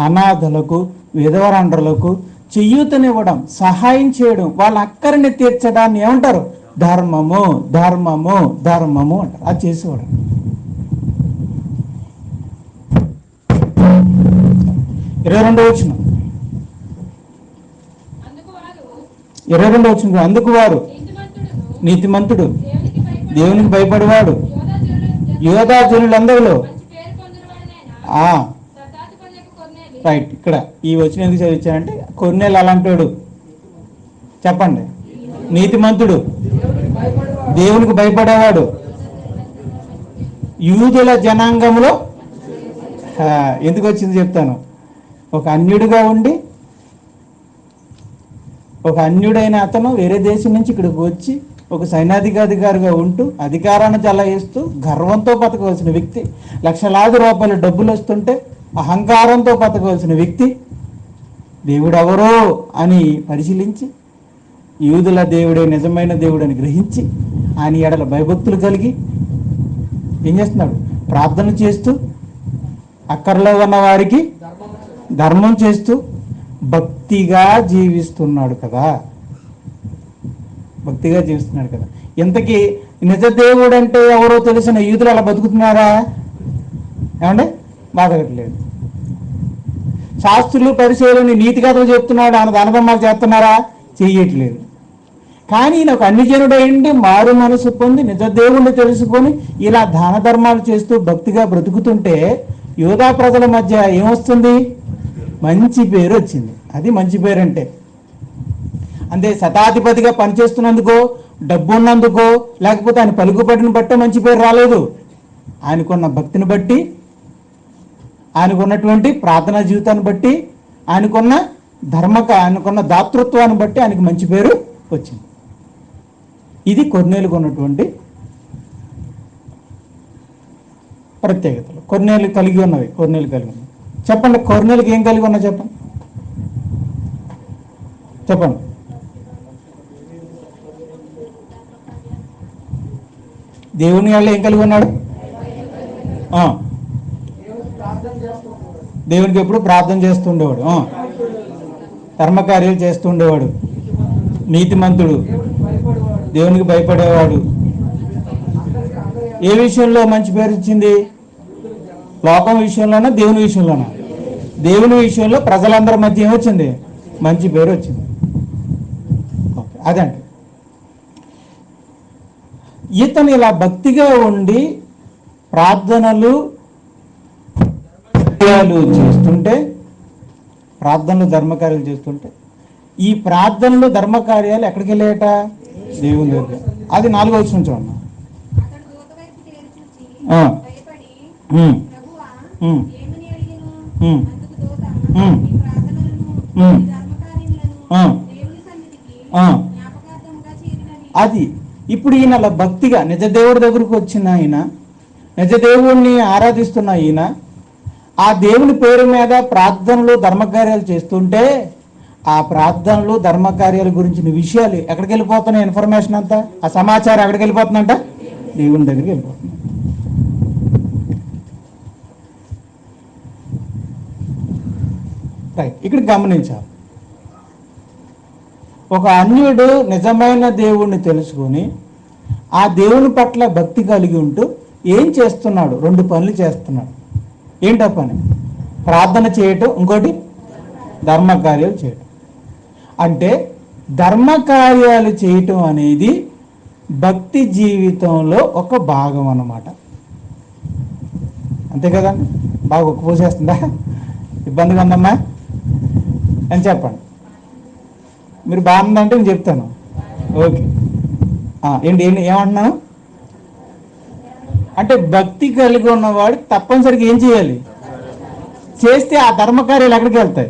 అనాథలకు, విధవరాండ్రులకు చెయ్యూతనివ్వడం, సహాయం చేయడం, వాళ్ళ అక్కరిని తీర్చడాన్ని ఏమంటారు? ధర్మము అంటారు. అది చేసేవాడు. ఇరవై రెండవ వచనం. అందుకు వారు నీతిమంతుడు, దేవునికి భయపడేవాడు, యోధా జనులందరిలో రైట్. ఇక్కడ ఈ వచ్చిన ఎందుకు చదివించానంటే కొర్నేలు అలాంటోడు చెప్పండి. నీతిమంతుడు, దేవునికి భయపడేవాడు, యూదుల జనాంగంలో ఎందుకు వచ్చింది చెప్తాను. ఒక అన్యుడిగా ఉండి, ఒక అన్యుడైన అతను వేరే దేశం నుంచి ఇక్కడికి వచ్చి ఒక సైన్యాధికారిగా ఉంటూ అధికారాన్ని చలాయిస్తూ గర్వంతో బతకవలసిన వ్యక్తి, లక్షలాది రూపాయల డబ్బులు వస్తుంటే అహంకారంతో బతకవలసిన వ్యక్తి దేవుడు ఎవరో అని పరిశీలించి యూదుల దేవుడే నిజమైన దేవుడని గ్రహించి ఆయన ఎడల భయభక్తులు కలిగి ఏం చేస్తున్నాడు? ప్రార్థన చేస్తూ, అక్కర్లో ఉన్న వారికి ధర్మం చేస్తూ భక్తిగా జీవిస్తున్నాడు కదా. భక్తిగా జీవిస్తున్నాడు కదా. ఇంతకీ నిజ దేవుడు అంటే ఎవరో తెలిసిన యూదులు అలా బతుకుతున్నారా? ఏమంటే బాధగట్లేదు. శాస్త్రులు పరిశీలన నీతి కథలు చెప్తున్నాడు, ఆయన దానధర్మాలు చేస్తున్నారా? చెయ్యట్లేదు. కానీ ఈయన ఒక అన్యజనుడు అయింది, మారు మనసు పొంది నిజ దేవుణ్ణి తెలుసుకొని ఇలా దాన ధర్మాలు చేస్తూ భక్తిగా బ్రతుకుతుంటే యూదా ప్రజల మధ్య ఏమొస్తుంది? మంచి పేరు వచ్చింది. అది మంచి పేరు అంటే అంతే. శతాధిపతిగా పనిచేస్తున్నందుకో, డబ్బు ఉన్నందుకో, లేకపోతే ఆయన పలుకుబడిని బట్టే మంచి పేరు రాలేదు. ఆయనకున్న భక్తిని బట్టి, ఆయనకున్నటువంటి ప్రార్థనా జీవితాన్ని బట్టి, ఆయనకున్న దాతృత్వాన్ని బట్టి ఆయనకు మంచి పేరు వచ్చింది. ఇది కొర్నేలుకు ఉన్నటువంటి ప్రత్యేకతలు. కొర్నేలు కలిగి ఉన్నవి. చెప్పండి, కొర్నేలుకి ఏం కలిగి ఉన్నా చెప్పండి. దేవుని వల్ల ఏం కలిగి ఉన్నాడు? దేవునికి ఎప్పుడు ప్రార్థన చేస్తుండేవాడు, ధర్మకార్యాలు చేస్తుండేవాడు, నీతిమంతుడు, దేవునికి భయపడేవాడు. ఏ విషయంలో మంచి పేరు ఇచ్చింది? లోకం విషయంలోనా, దేవుని విషయంలోనా? దేవుని విషయంలో ప్రజలందరి మధ్య ఏమొచ్చింది? మంచి పేరు వచ్చింది. ఓకే, అదండి. ఇతను ఇలా భక్తిగా ఉండి ప్రార్థనలు చేస్తుంటే, ధర్మకార్యాలు చేస్తుంటే, ఈ ప్రార్థనలు ధర్మకార్యాలు ఎక్కడికి వెళ్ళాయట? దేవుని దగ్గర. అది 4వ వచనం చూడండి. అది ఇప్పుడు ఈయన అలా భక్తిగా నిజ దేవుడి దగ్గరకు వచ్చిన ఆయన, నిజ దేవుణ్ణి ఆరాధిస్తున్న ఈయన ఆ దేవుని పేరు మీద ప్రార్థనలు ధర్మకార్యాలు చేస్తుంటే ఆ ప్రార్థనలు ధర్మకార్యాల గురించిన విషయాలు ఎక్కడికి వెళ్ళిపోతున్నాయి? ఇన్ఫర్మేషన్ అంతా, ఆ సమాచారం ఎక్కడికి వెళ్ళిపోతుందంట? దేవుని దగ్గరికి వెళ్ళిపోతుంది. రైట్. ఇక్కడ గమనించాలి, ఒక అన్యుడు నిజమైన దేవుణ్ణి తెలుసుకొని ఆ దేవుని పట్ల భక్తి కలిగి ఉంటూ ఏం చేస్తున్నాడు? 2 పనులు చేస్తున్నాడు. ఏంటా పని? ప్రార్థన చేయటం, ఇంకోటి ధర్మకార్యాలు చేయటం. అంటే ధర్మకార్యాలు చేయటం అనేది భక్తి జీవితంలో ఒక భాగం అన్నమాట. అంతే కదండి? బాగా ఉక్కుపోసేస్తుందా? ఇబ్బందిగా ఉందమ్మా అని చెప్పండి. మీరు బాగుందంటే నేను చెప్తాను. ఓకే, ఏంటి ఏమంటున్నాను అంటే భక్తి కలిగి ఉన్నవాడు తప్పనిసరిగా ఏం చేయాలి? చేస్తే ఆ ధర్మకార్యాలు ఎక్కడికి వెళ్తాయి?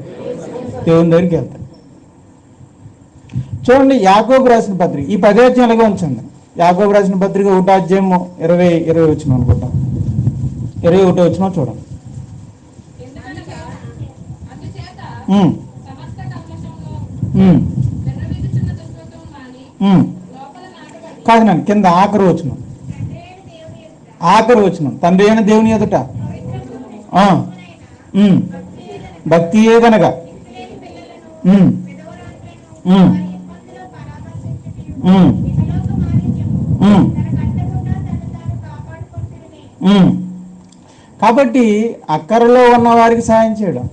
దేవుని దగ్గరికి వెళ్తాయి. చూడండి, యాకోబు రాసిన పత్రిక ఈ 10వ అధ్యాయంలో ఉంచండి. యాకోబు రాసిన పత్రిక 1వ అధ్యాయం 20 వచనం అనుకుంటాం. 21వ వచనం చూడండి. కాదు నన్ను కింద ఆఖరు వచనం తండ్రి అయిన దేవుని ఎదుట భక్తియే గనక కాబట్టి అక్కరలో ఉన్న వారికి సాయం చేయడం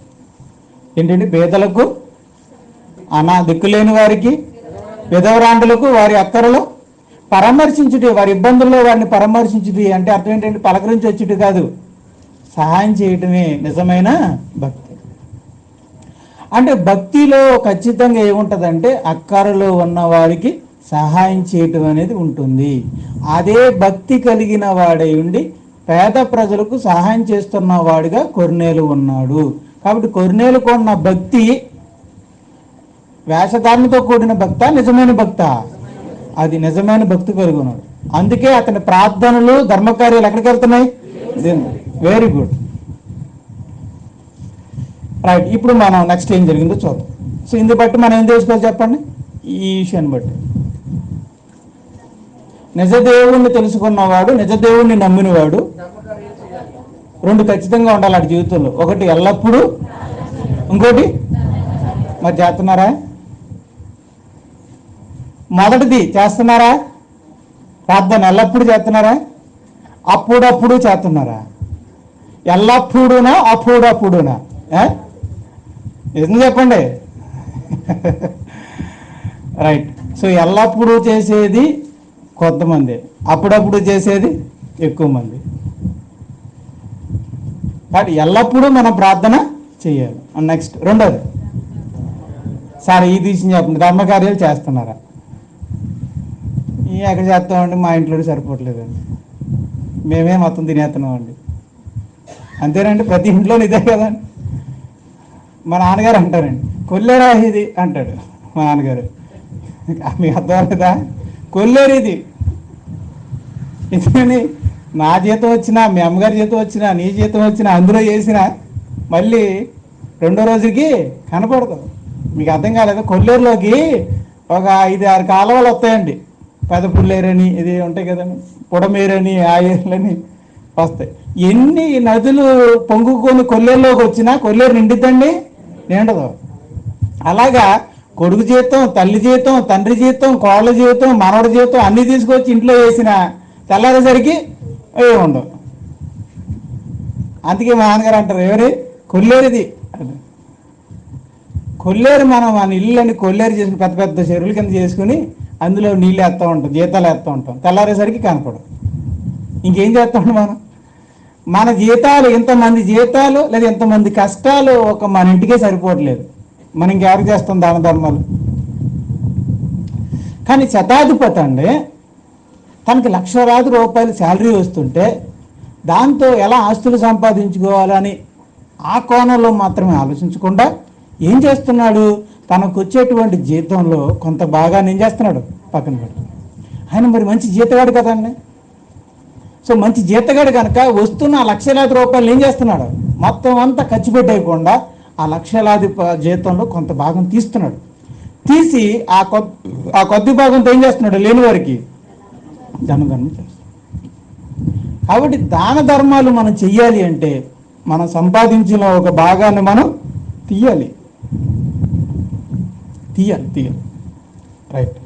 ఏంటంటే పేదలకు, దిక్కులేని వారికి, విధవరాండులకు వారి అక్కరలో పరామర్శించుటి, వారి ఇబ్బందుల్లో వారిని పరామర్శించుటి. అంటే అర్థం ఏంటంటే పలకరించి వచ్చుటి కాదు, సహాయం చేయటమే నిజమైన భక్తి. అంటే భక్తిలో ఖచ్చితంగా ఏముంటుందంటే అక్కరలో ఉన్న వారికి సహాయం చేయటం అనేది ఉంటుంది. అదే భక్తి కలిగిన వాడై ఉండి పేద ప్రజలకు సహాయం చేస్తున్న వాడిగా కొర్నేలు ఉన్నాడు. కాబట్టి కొర్నేలుకు ఉన్న భక్తి వేషధారణతో కూడిన భక్త, నిజమైన భక్త? అది నిజమైన భక్తి కలిగి ఉన్నాడు. అందుకే అతని ప్రార్థనలు ధర్మకార్యాలు ఎక్కడికి వెళ్తున్నాయి? Very good, right. ఇప్పుడు మనం నెక్స్ట్ ఏం జరిగిందో చూద్దాం. సో ఇందుని బట్టి మనం ఏం తెలుసుకోవాలి చెప్పండి? ఈ విషయాన్ని బట్టి నిజ దేవుణ్ణి తెలుసుకున్నవాడు, నిజ దేవుణ్ణి నమ్మినవాడు రెండు ఖచ్చితంగా ఉండాలి అటు జీవితంలో. ఒకటి ఎల్లప్పుడూ, ఇంకోటి మరి చేస్తున్నారా? మొదటిది చేస్తున్నారా? ప్రార్థన ఎల్లప్పుడూ చేస్తున్నారా? అప్పుడప్పుడు చేస్తున్నారా? ఎల్లప్పుడూనా అప్పుడప్పుడునా? ఎందుకు చెప్పండి? రైట్. సో ఎల్లప్పుడూ చేసేది కొంతమంది, అప్పుడప్పుడు చేసేది ఎక్కువ మంది. కాబట్టి ఎల్లప్పుడూ మనం ప్రార్థన చేయాలి. నెక్స్ట్ రెండోది, సార్ ఈ విషయం చెప్పండి, ధర్మకార్యాలు చేస్తున్నారా? ఎక్కడ చేస్తామండి? మా ఇంట్లో సరిపోవట్లేదండి, మేమే మొత్తం తినేస్తున్నామండి. అంతేనండి, ప్రతి ఇంట్లోనే ఇదే కదండి. మా నాన్నగారు అంటారండి, కొల్లేరా ఇది అంటాడు మా నాన్నగారు. మీకు అర్థం కదా, కొల్లేరు ఇది. ఎందుకని నా జీతం వచ్చినా, మీ అమ్మగారి జీతం వచ్చినా, నీ జీతం వచ్చినా అందులో చేసినా మళ్ళీ రెండో రోజుకి కనపడదు. మీకు అర్థం కాలేదు? కొల్లేరులోకి ఒక 5-6 కాలువలు వస్తాయండి. పెద్ద పుల్లేరని ఇది ఉంటాయి కదండి, పొడమేరని, ఆయేర్లని వస్తాయి. ఎన్ని నదులు పొంగుకొని కొల్లేరులోకి వచ్చినా కొల్లేరు నిండిద్దండి? నిండదు. అలాగా కొడుకు జీతం, తల్లి జీతం, తండ్రి జీతం, కోళ్ళ జీతం, మనవడి జీతం అన్నీ తీసుకొచ్చి ఇంట్లో వేసిన తెల్లారేసరికి అవి ఉండవు. అందుకే మా నాన్నగారు అంటారు, ఎవరి కొల్లేరుది. కొల్లేరు మనం మన ఇల్లుని కొల్లేరు చేసుకుని పెద్ద పెద్ద చెరువుల కింద చేసుకుని అందులో నీళ్ళు వేస్తూ ఉంటాం, జీతాలు వేస్తూ ఉంటాం. తెల్లారేసరికి కనపడవు. ఇంకేం చేస్తూ ఉంటాం మనం? మన జీతాలు, ఇంతమంది జీతాలు లేదా ఇంతమంది కష్టాలు ఒక మన ఇంటికే సరిపోవట్లేదు. మనం ఇంకెవరికి చేస్తాం దాన ధర్మాలు? కానీ శతాధిపతి అండి, తనకి ₹1,00,000 శాలరీ వస్తుంటే దాంతో ఎలా ఆస్తులు సంపాదించుకోవాలని ఆ కోణంలో మాత్రమే ఆలోచించకుండా ఏం చేస్తున్నాడు? తనకు వచ్చేటువంటి జీతంలో కొంత భాగాన్ని ఏం చేస్తున్నాడు? పక్కన పెట్టి. ఆయన మరి మంచి జీతగాడు కదండి. సో మంచి జీతగాడు కనుక వస్తున్న ₹1,00,000 ఏం చేస్తున్నాడు? మొత్తం అంతా ఖర్చు పెట్టేయకుండా ఆ ₹1,00,000 జీతంలో కొంత భాగం తీస్తున్నాడు. తీసి ఆ కొద్ది భాగంతో ఏం చేస్తున్నాడు? లేని వారికి దాన ధర్మం చేస్తాడు. కాబట్టి దాన ధర్మాలు మనం చెయ్యాలి అంటే మనం సంపాదించిన ఒక భాగాన్ని మనం తీయాలి. రైట్.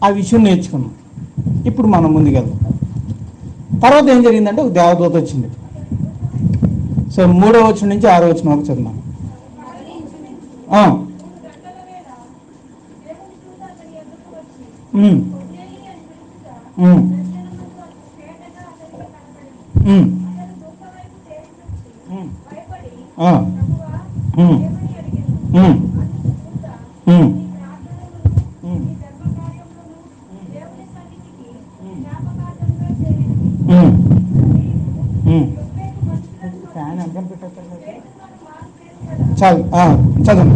ఆ విషయం నేర్చుకున్నాం. ఇప్పుడు మనం ముందుకెళ్దాం. తర్వాత ఏం జరిగిందంటే ఒక దేవదూత వచ్చింది. సో 3వ వచనం నుంచి 6వ వచనం వరకు చదివాం. చదువు.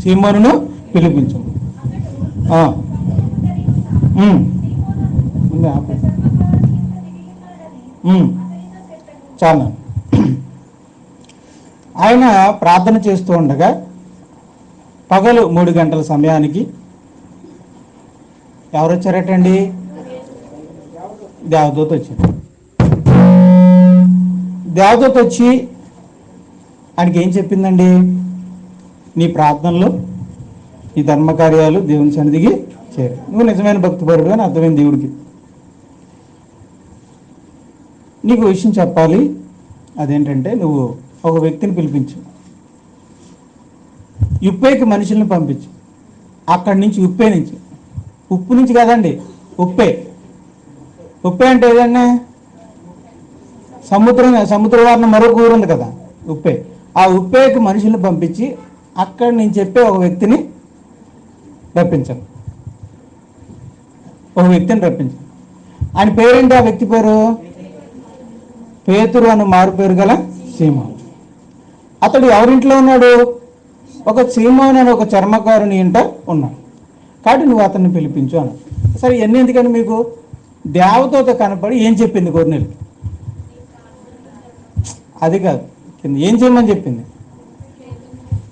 సీమోనును పిలిపించు. చాలా ఆయన ప్రార్థన చేస్తూ ఉండగా పగలు 3 గంటల సమయానికి ఎవరు వచ్చారటండి? దేవదూత వచ్చింది. దేవదూత వచ్చి ఆయనకి ఏం చెప్పిందండి? నీ ప్రార్థనలు, నీ ధర్మకార్యాలు దేవుని సన్నిధికి చేరు. నువ్వు నిజమైన భక్తిపరుడు అని అర్థమైంది దేవుడికి. నీకు విషయం చెప్పాలి. అదేంటంటే నువ్వు ఒక వ్యక్తిని పిలిపించు, ఉప్పేకి మనుషుల్ని పంపించు. అక్కడి నుంచి ఉప్పు నుంచి కాదండి, ఉప్పే అంటే ఏదన్నా సముద్రం వారిన మరొక ఊరు ఉంది కదా, ఉప్పే. ఆ ఉప్పేకి మనుషుల్ని పంపించి అక్కడ నేను చెప్పే ఒక వ్యక్తిని రప్పించాను. ఒక వ్యక్తిని రప్పించాను. ఆయన పేరేంటి? ఆ వ్యక్తి పేరు పేతురు అని మారు పేరు గల సీమోను. అతడు ఎవరింట్లో ఉన్నాడు? ఒక సీమోను అని ఒక చర్మకారుని ఇంట ఉన్నాడు. కాబట్టి నువ్వు అతన్ని పిలిపించు అన్నాడు. సరే, ఇవన్నీ ఎందుకని మీకు? దేవదూత కనపడి ఏం చెప్పింది కొర్నేలికి? అది కాదు, ఏం చేయమని చెప్పింది?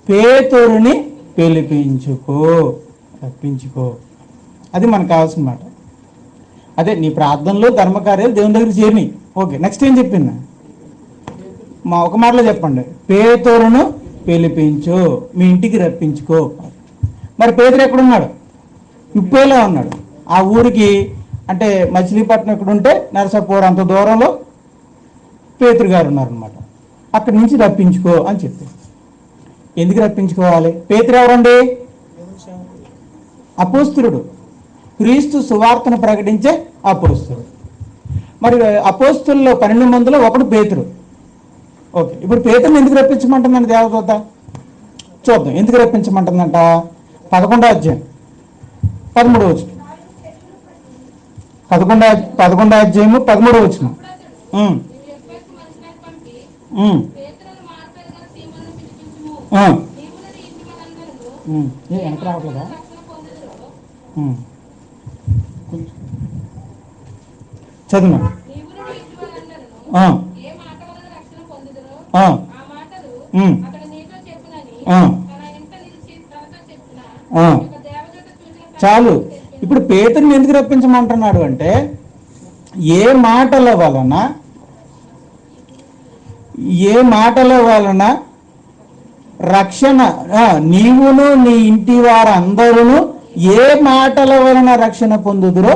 పేతురుని పిలిపించుకో, రప్పించుకో. అది మనకు కావాల్సిన మాట. అదే నీ ప్రార్థనలో ధర్మకార్యాలు దేవుని దగ్గర చేరినాయి. ఓకే, నెక్స్ట్ ఏం చెప్పింది? మా ఒక మాటలో చెప్పండి. పేతురును పిలిపించు, మీ ఇంటికి రప్పించుకో. మరి పేతురు ఎక్కడున్నాడు? ఉప్పేలో ఉన్నాడు. ఆ ఊరికి అంటే మచిలీపట్నం ఎక్కడుంటే నరసాపూర్ అంత దూరంలో పేతురు గారు ఉన్నారనమాట. అక్కడి నుంచి రప్పించుకో అని చెప్పి. ఎందుకు రప్పించుకోవాలి? పేతురు ఎవరండి? అపోస్తులుడు, క్రీస్తు సువార్తను ప్రకటించే అపోస్తులుడు. మరి అపోస్తుల్లో 12 మందిలో ఒకడు పేతురు. ఓకే, ఇప్పుడు పేతురుని ఎందుకు రప్పించమంటుందండి దేవదూత? చూద్దాం ఎందుకు రప్పించమంటుందంట. 11వ అధ్యాయం 13వ వచనం. 11వ అధ్యాయము 13వ వచనం. వెనక రావట్లేదా? చదువు. చాలు. ఇప్పుడు పేతురుని ఎందుకు రప్పించమంటున్నాడు అంటే, ఏ మాటల వలన రక్షణ, నీవును నీ ఇంటి వారందరూ ఏ మాటల వలన రక్షణ పొందుదురో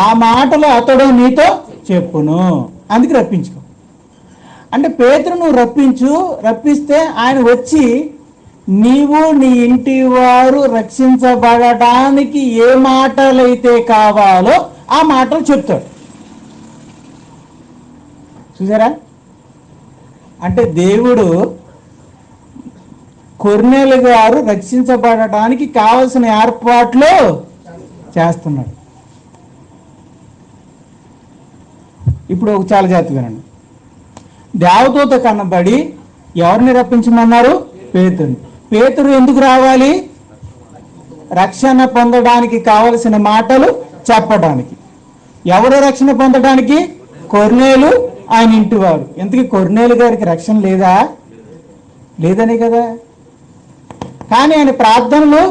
ఆ మాటలు అతడు నీతో చెప్పును. అందుకు రప్పించుకో అంటే పేతురు నువ్వు రప్పిస్తే ఆయన వచ్చి నీవు నీ ఇంటి వారు రక్షించబడటానికి ఏ మాటలైతే కావాలో ఆ మాటలు చెప్తాడు. చూసారా? అంటే దేవుడు కొర్నేలు గారు రక్షించబడటానికి కావలసిన ఏర్పాట్లు చేస్తున్నాడు. ఇప్పుడు ఒక చాలా జాతి వినండి. దేవదూత కనబడి ఎవరిని రప్పించమన్నారు? పేతురుని. పేతురు ఎందుకు రావాలి? రక్షణ పొందడానికి కావలసిన మాటలు చెప్పడానికి. ఎవరు రక్షణ పొందడానికి? కొర్నేలు, ఆయన ఇంటి వారు. ఎందుకు కొర్నేలు గారికి రక్షణ లేదా? లేదనే కదా. కానీ ఆయన ప్రార్థనలు,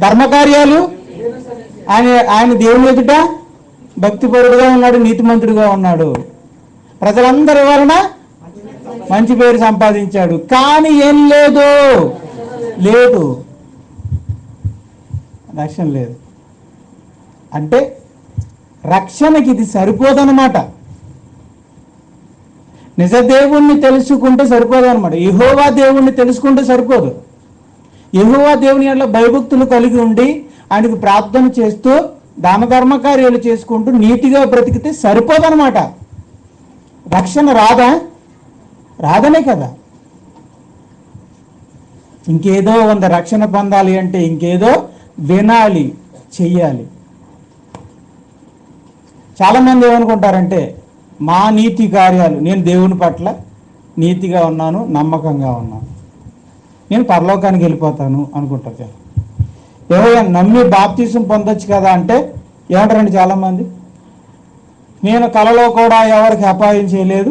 ధర్మకార్యాలు, ఆయన దేవుని ఎదుట భక్తిపరుడుగా ఉన్నాడు, నీతిమంతుడుగా ఉన్నాడు, ప్రజలందరి వలన మంచి పేరు సంపాదించాడు. కానీ ఏం లేదు, రక్షణ లేదు. అంటే రక్షణకి ఇది సరిపోదన్నమాట. నిజ దేవుణ్ణి తెలుసుకుంటే సరిపోదు అనమాట. యెహోవా దేవుణ్ణి తెలుసుకుంటే సరిపోదు. యెహోవా దేవుని అట్లా భయభక్తులు కలిగి ఉండి ఆయనకు ప్రార్థన చేస్తూ దాన ధర్మ కార్యాలు చేసుకుంటూ నీతిగా బ్రతికితే సరిపోదన్నమాట. రక్షణ రాదనే కదా. ఇంకేదో రక్షణ పొందాలి అంటే ఇంకేదో వినాలి, చెయ్యాలి. చాలామంది ఏమనుకుంటారంటే మా నీతి కార్యాలు, నేను దేవుని పట్ల నీతిగా ఉన్నాను, నమ్మకంగా ఉన్నాను, నేను పరలోకానికి వెళ్ళిపోతాను అనుకుంటారు. ఎవరైనా నమ్మి బాప్తీసం పొందొచ్చు కదా అంటే ఏమంటారండి చాలామంది, నేను కలలో కూడా ఎవరికి అపాయం చేయలేదు,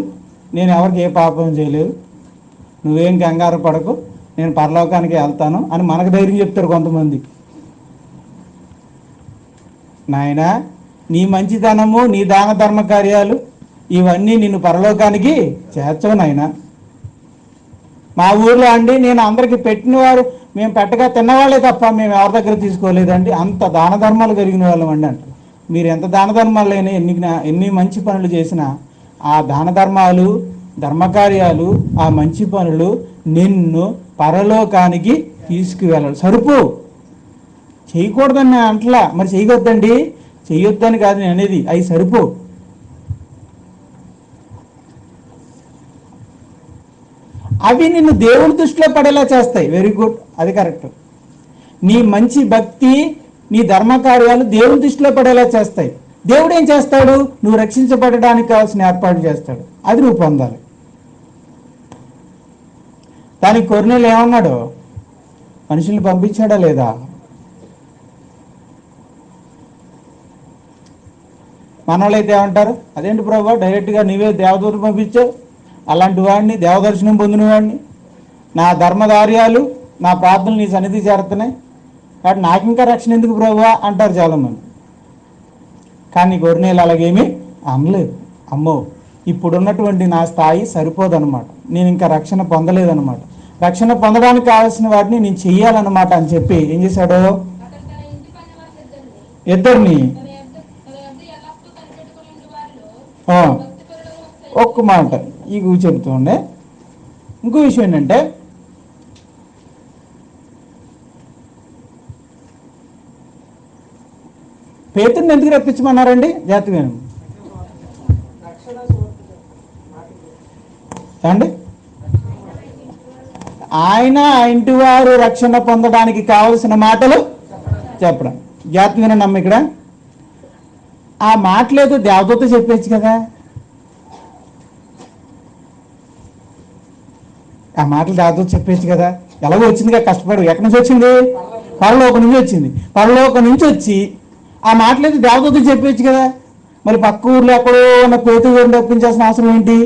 నేను ఎవరికి ఏ పాపం చేయలేదు, నువ్వేం కంగారు పడకు, నేను పరలోకానికి వెళ్తాను అని మనకు ధైర్యం చెప్తారు కొంతమంది. నాయనా, నీ మంచితనము, నీ దాన ధర్మ కార్యాలు ఇవన్నీ నిన్ను పరలోకానికి చేర్చవు నాయనా. మా ఊర్లో అండి నేను అందరికి పెట్టినవారు, మేము పెట్టగా తిన్నవాళ్ళే తప్ప మేము ఎవరి దగ్గర తీసుకోలేదండి, అంత దాన ధర్మాలు కలిగిన వాళ్ళం అండి అంటారు. మీరు ఎంత దాన ధర్మాలైనా ఎన్ని మంచి పనులు చేసినా ఆ దాన ధర్మాలు, ధర్మకార్యాలు, ఆ మంచి పనులు నిన్ను పరలోకానికి తీసుకువెళ్ళాలి. సరుపు చేయకూడదని అంటలా, మరి చేయవద్దండి, చేయొద్దని కాదు నేను అనేది, అవి సరుపు. అవి నిన్ను దేవుని దృష్టిలో పడేలా చేస్తాయి. వెరీ గుడ్, అది కరెక్ట్. నీ మంచి భక్తి, నీ ధర్మకార్యాలు దేవుని దృష్టిలో పడేలా చేస్తాయి. దేవుడు ఏం చేస్తాడు? నువ్వు రక్షించబడడానికి కావాల్సిన ఏర్పాటు చేస్తాడు. అది నువ్వు పొందాలి. దానికి కొర్నేలు ఏమన్నాడు? మనుషుల్ని పంపించాడా లేదా? మనోళ్ళైతే ఏమంటారు? అదేంటి ప్రభు, డైరెక్ట్గా నీవే దేవదూతను పంపించావు, అలాంటి వాడిని, దేవదర్శనం పొందిన వాడిని, నా ధర్మదార్యాలు, నా ప్రార్థనలు నీ సన్నిధి చేరుతున్నాయి కాబట్టి నాకు ఇంకా రక్షణ ఎందుకు ప్రభు అంటారు చాలామంది. కానీ కొర్నేలు అలాగేమీ అనలేదు. అమ్మో, ఇప్పుడున్నటువంటి నా స్థాయి సరిపోదన్నమాట, నేను ఇంకా రక్షణ పొందలేదన్నమాట, రక్షణ పొందడానికి కావాల్సిన వాటిని నేను చెయ్యాలన్నమాట అని చెప్పి ఏం చేశాడు? ఇద్దరిని ఒక్క మాట ఈ చెబుతుండే. ఇంకో విషయం ఏంటంటే, పేతురుని ఎందుకు రప్పించమన్నారండి? జాగ్రత్తగా అండి. ఆయన ఇంటి వారు రక్షణ పొందడానికి కావలసిన మాటలు చెప్పడం. జాగ్రత్తగా నమ్మ. ఇక్కడ ఆ మాటలేదు దేవదూత చెప్పేచ్చు కదా. ఆ మాటలు దేవదూత చెప్పేచ్చు కదా. ఎలాగో వచ్చిందిగా, కష్టపడు. ఎక్కడి నుంచి వచ్చింది? పరలోకం నుంచి వచ్చింది. పరలోకం నుంచి వచ్చి ఆ మాటలేదు దేవదూత చెప్పేచ్చు కదా. మరి పక్క ఊర్లో ఎక్కడో ఉన్న పేతురు రప్పించాల్సిన అవసరం ఏంటి?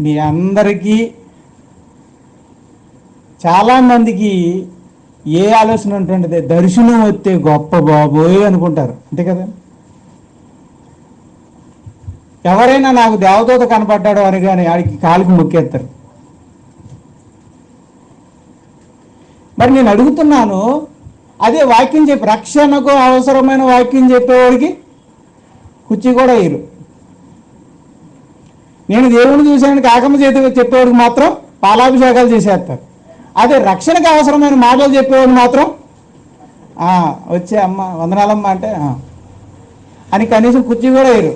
మీ అందరికీ చాలామందికి ఏ ఆలోచన ఉంటుంటుంది? దర్శనం వస్తే గొప్ప బాబోయ్ అనుకుంటారు, అంతే కదా. ఎవరైనా నాకు దేవదూత కనపడ్డాడు అని కానీ ఆడికి కాలికి మొక్కేస్తారు. మరి నేను అడుగుతున్నాను, అదే వాక్యం చెప్పి రక్షణకు అవసరమైన వాక్యం చెప్పేవాడికి కుర్చీ కూడా వేయరు. నేను దేవుని చూశాను కాకమ్మ చేతి చెప్పేవాడికి మాత్రం పాలాభిషేకాలు చేసేస్తారు. అదే రక్షణకు అవసరమైన మాటలు చెప్పేవాడు మాత్రం వచ్చే అమ్మ వందనాలమ్మ అంటే అని కనీసం కుర్చీ కూడా వేయరు.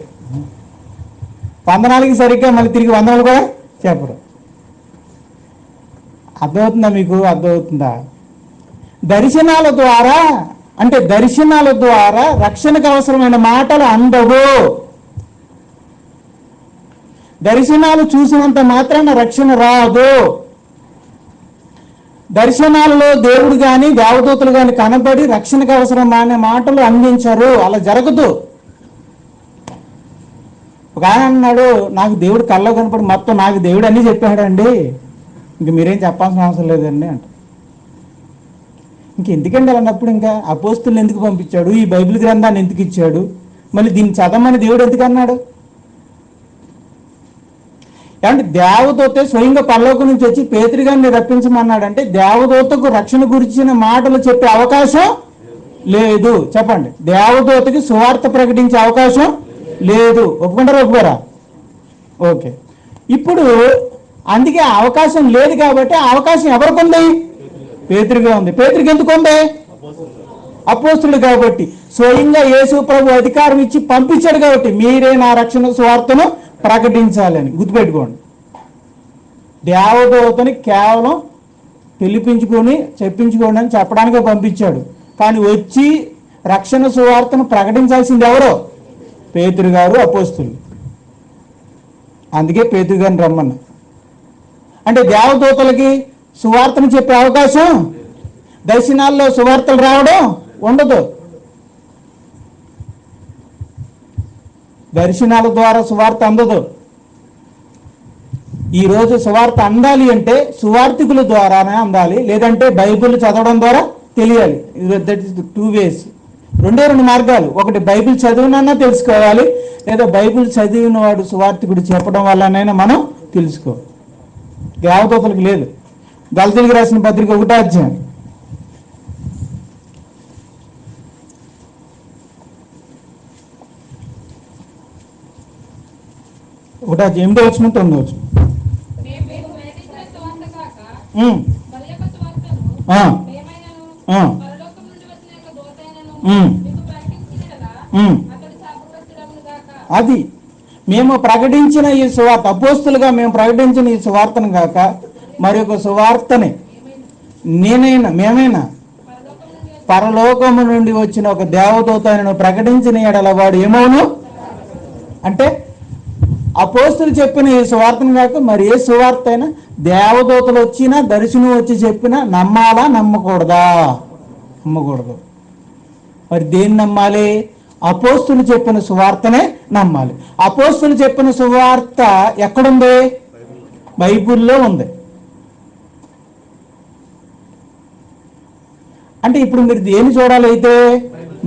వందనాలకి సరిగ్గా మళ్ళీ తిరిగి వందనాలు కూడా చెప్పరు. అర్థమవుతుందా మీకు? అర్థమవుతుందా? దర్శనాల ద్వారా, అంటే దర్శనాల ద్వారా రక్షణకు అవసరమైన మాటలు అందవు. దర్శనాలు చూసినంత మాత్రాన రక్షణ రాదు. దర్శనాలలో దేవుడు కానీ దేవదూతలు కానీ కనబడి రక్షణకు అవసరమైన మాటలు అందించరు. అలా జరగదు. ఒక ఆయన అన్నాడు, నాకు దేవుడు కళ్ళలో కనపడి మొత్తం నాకు దేవుడు అన్నీ చెప్పాడండి, ఇంక మీరేం చెప్పాల్సిన అవసరం లేదండి అంట. ఇంకెందుకండి అలా అన్నప్పుడు? ఇంకా అపోస్తుల్ని ఎందుకు పంపించాడు? ఈ బైబిల్ గ్రంథాన్ని ఎందుకు ఇచ్చాడు? మళ్ళీ దీన్ని చదవమని దేవుడు ఎందుకు అన్నాడు? అంటే దేవదూత స్వయంగా పరలోకం నుంచి వచ్చి పేతురు గారిని రప్పించమన్నాడంటే దేవదూతకు రక్షణ గురించిన మాటలు చెప్పే అవకాశం లేదు. చెప్పండి, దేవదూతకి సువార్త ప్రకటించే అవకాశం లేదు. ఒప్పుకుంటారా? ఒప్పుకోరా? ఓకే. ఇప్పుడు అందుకే అవకాశం లేదు కాబట్టి ఆ అవకాశం ఎవరికి ఉంది? పేతురుగా ఉంది. పేతురుకి ఎందుకు ఉంది? అపోస్తులు కాబట్టి. స్వయంగా యేసు ప్రభు అధికారం ఇచ్చి పంపించాడు కాబట్టి మీరే నా రక్షణ సువార్తను ప్రకటించాలని గుర్తుపెట్టుకోండి. దేవదూతని కేవలం పిలిపించుకొని చెప్పించుకోండి అని చెప్పడానికే పంపించాడు. కానీ వచ్చి రక్షణ సువార్తను ప్రకటించాల్సింది ఎవరో? పేతురు గారు, అపోస్తులు. అందుకే పేతురు గారిని రమ్మన్నా. అంటే దేవదూతలకి సువార్తను చెప్పే అవకాశం, దర్శనాల్లో సువార్తలు రావడం ఉండదు. దర్శనాల ద్వారా సువార్త అందదు. ఈరోజు సువార్త అందాలి అంటే సువార్థికుల ద్వారానే అందాలి, లేదంటే బైబిల్ చదవడం ద్వారా తెలియాలి. That is 2 ways. 2 మార్గాలు. ఒకటి బైబిల్ చదివినన్నా తెలుసుకోవాలి, లేదా బైబిల్ చదివిన వాడు సువార్థికుడు చెప్పడం వల్లనైనా మనం తెలుసుకోవాలి. దేవదూతలకు లేదు. గలతీయులకు రాసిన పత్రిక 1వ అధ్యాయం 8వ వచనం 9వ వచనం. అది మేము ప్రకటించిన ఈ సువార్త, అపోస్తులుగా మేము ప్రకటించిన ఈ సువార్తను కాక మరి ఒక సువార్తని మేమైనా పరలోకము నుండి వచ్చిన ఒక దేవదూతను ప్రకటించిన ఎడల వాడు ఏమవును అంటే, అపోస్తులు చెప్పిన ఈ సువార్తను కాక మరి ఏ సువార్త అయినా దేవదూతలు వచ్చినా దర్శనం వచ్చి చెప్పినా నమ్మాలా నమ్మకూడదా? నమ్మకూడదు. మరి దేన్ని నమ్మాలి? అపోస్తులు చెప్పిన సువార్తనే నమ్మాలి. అపోస్తులు చెప్పిన సువార్త ఎక్కడుంది? బైబిల్లో ఉంది. అంటే ఇప్పుడు మీరు దేన్ని చూడాలి? అయితే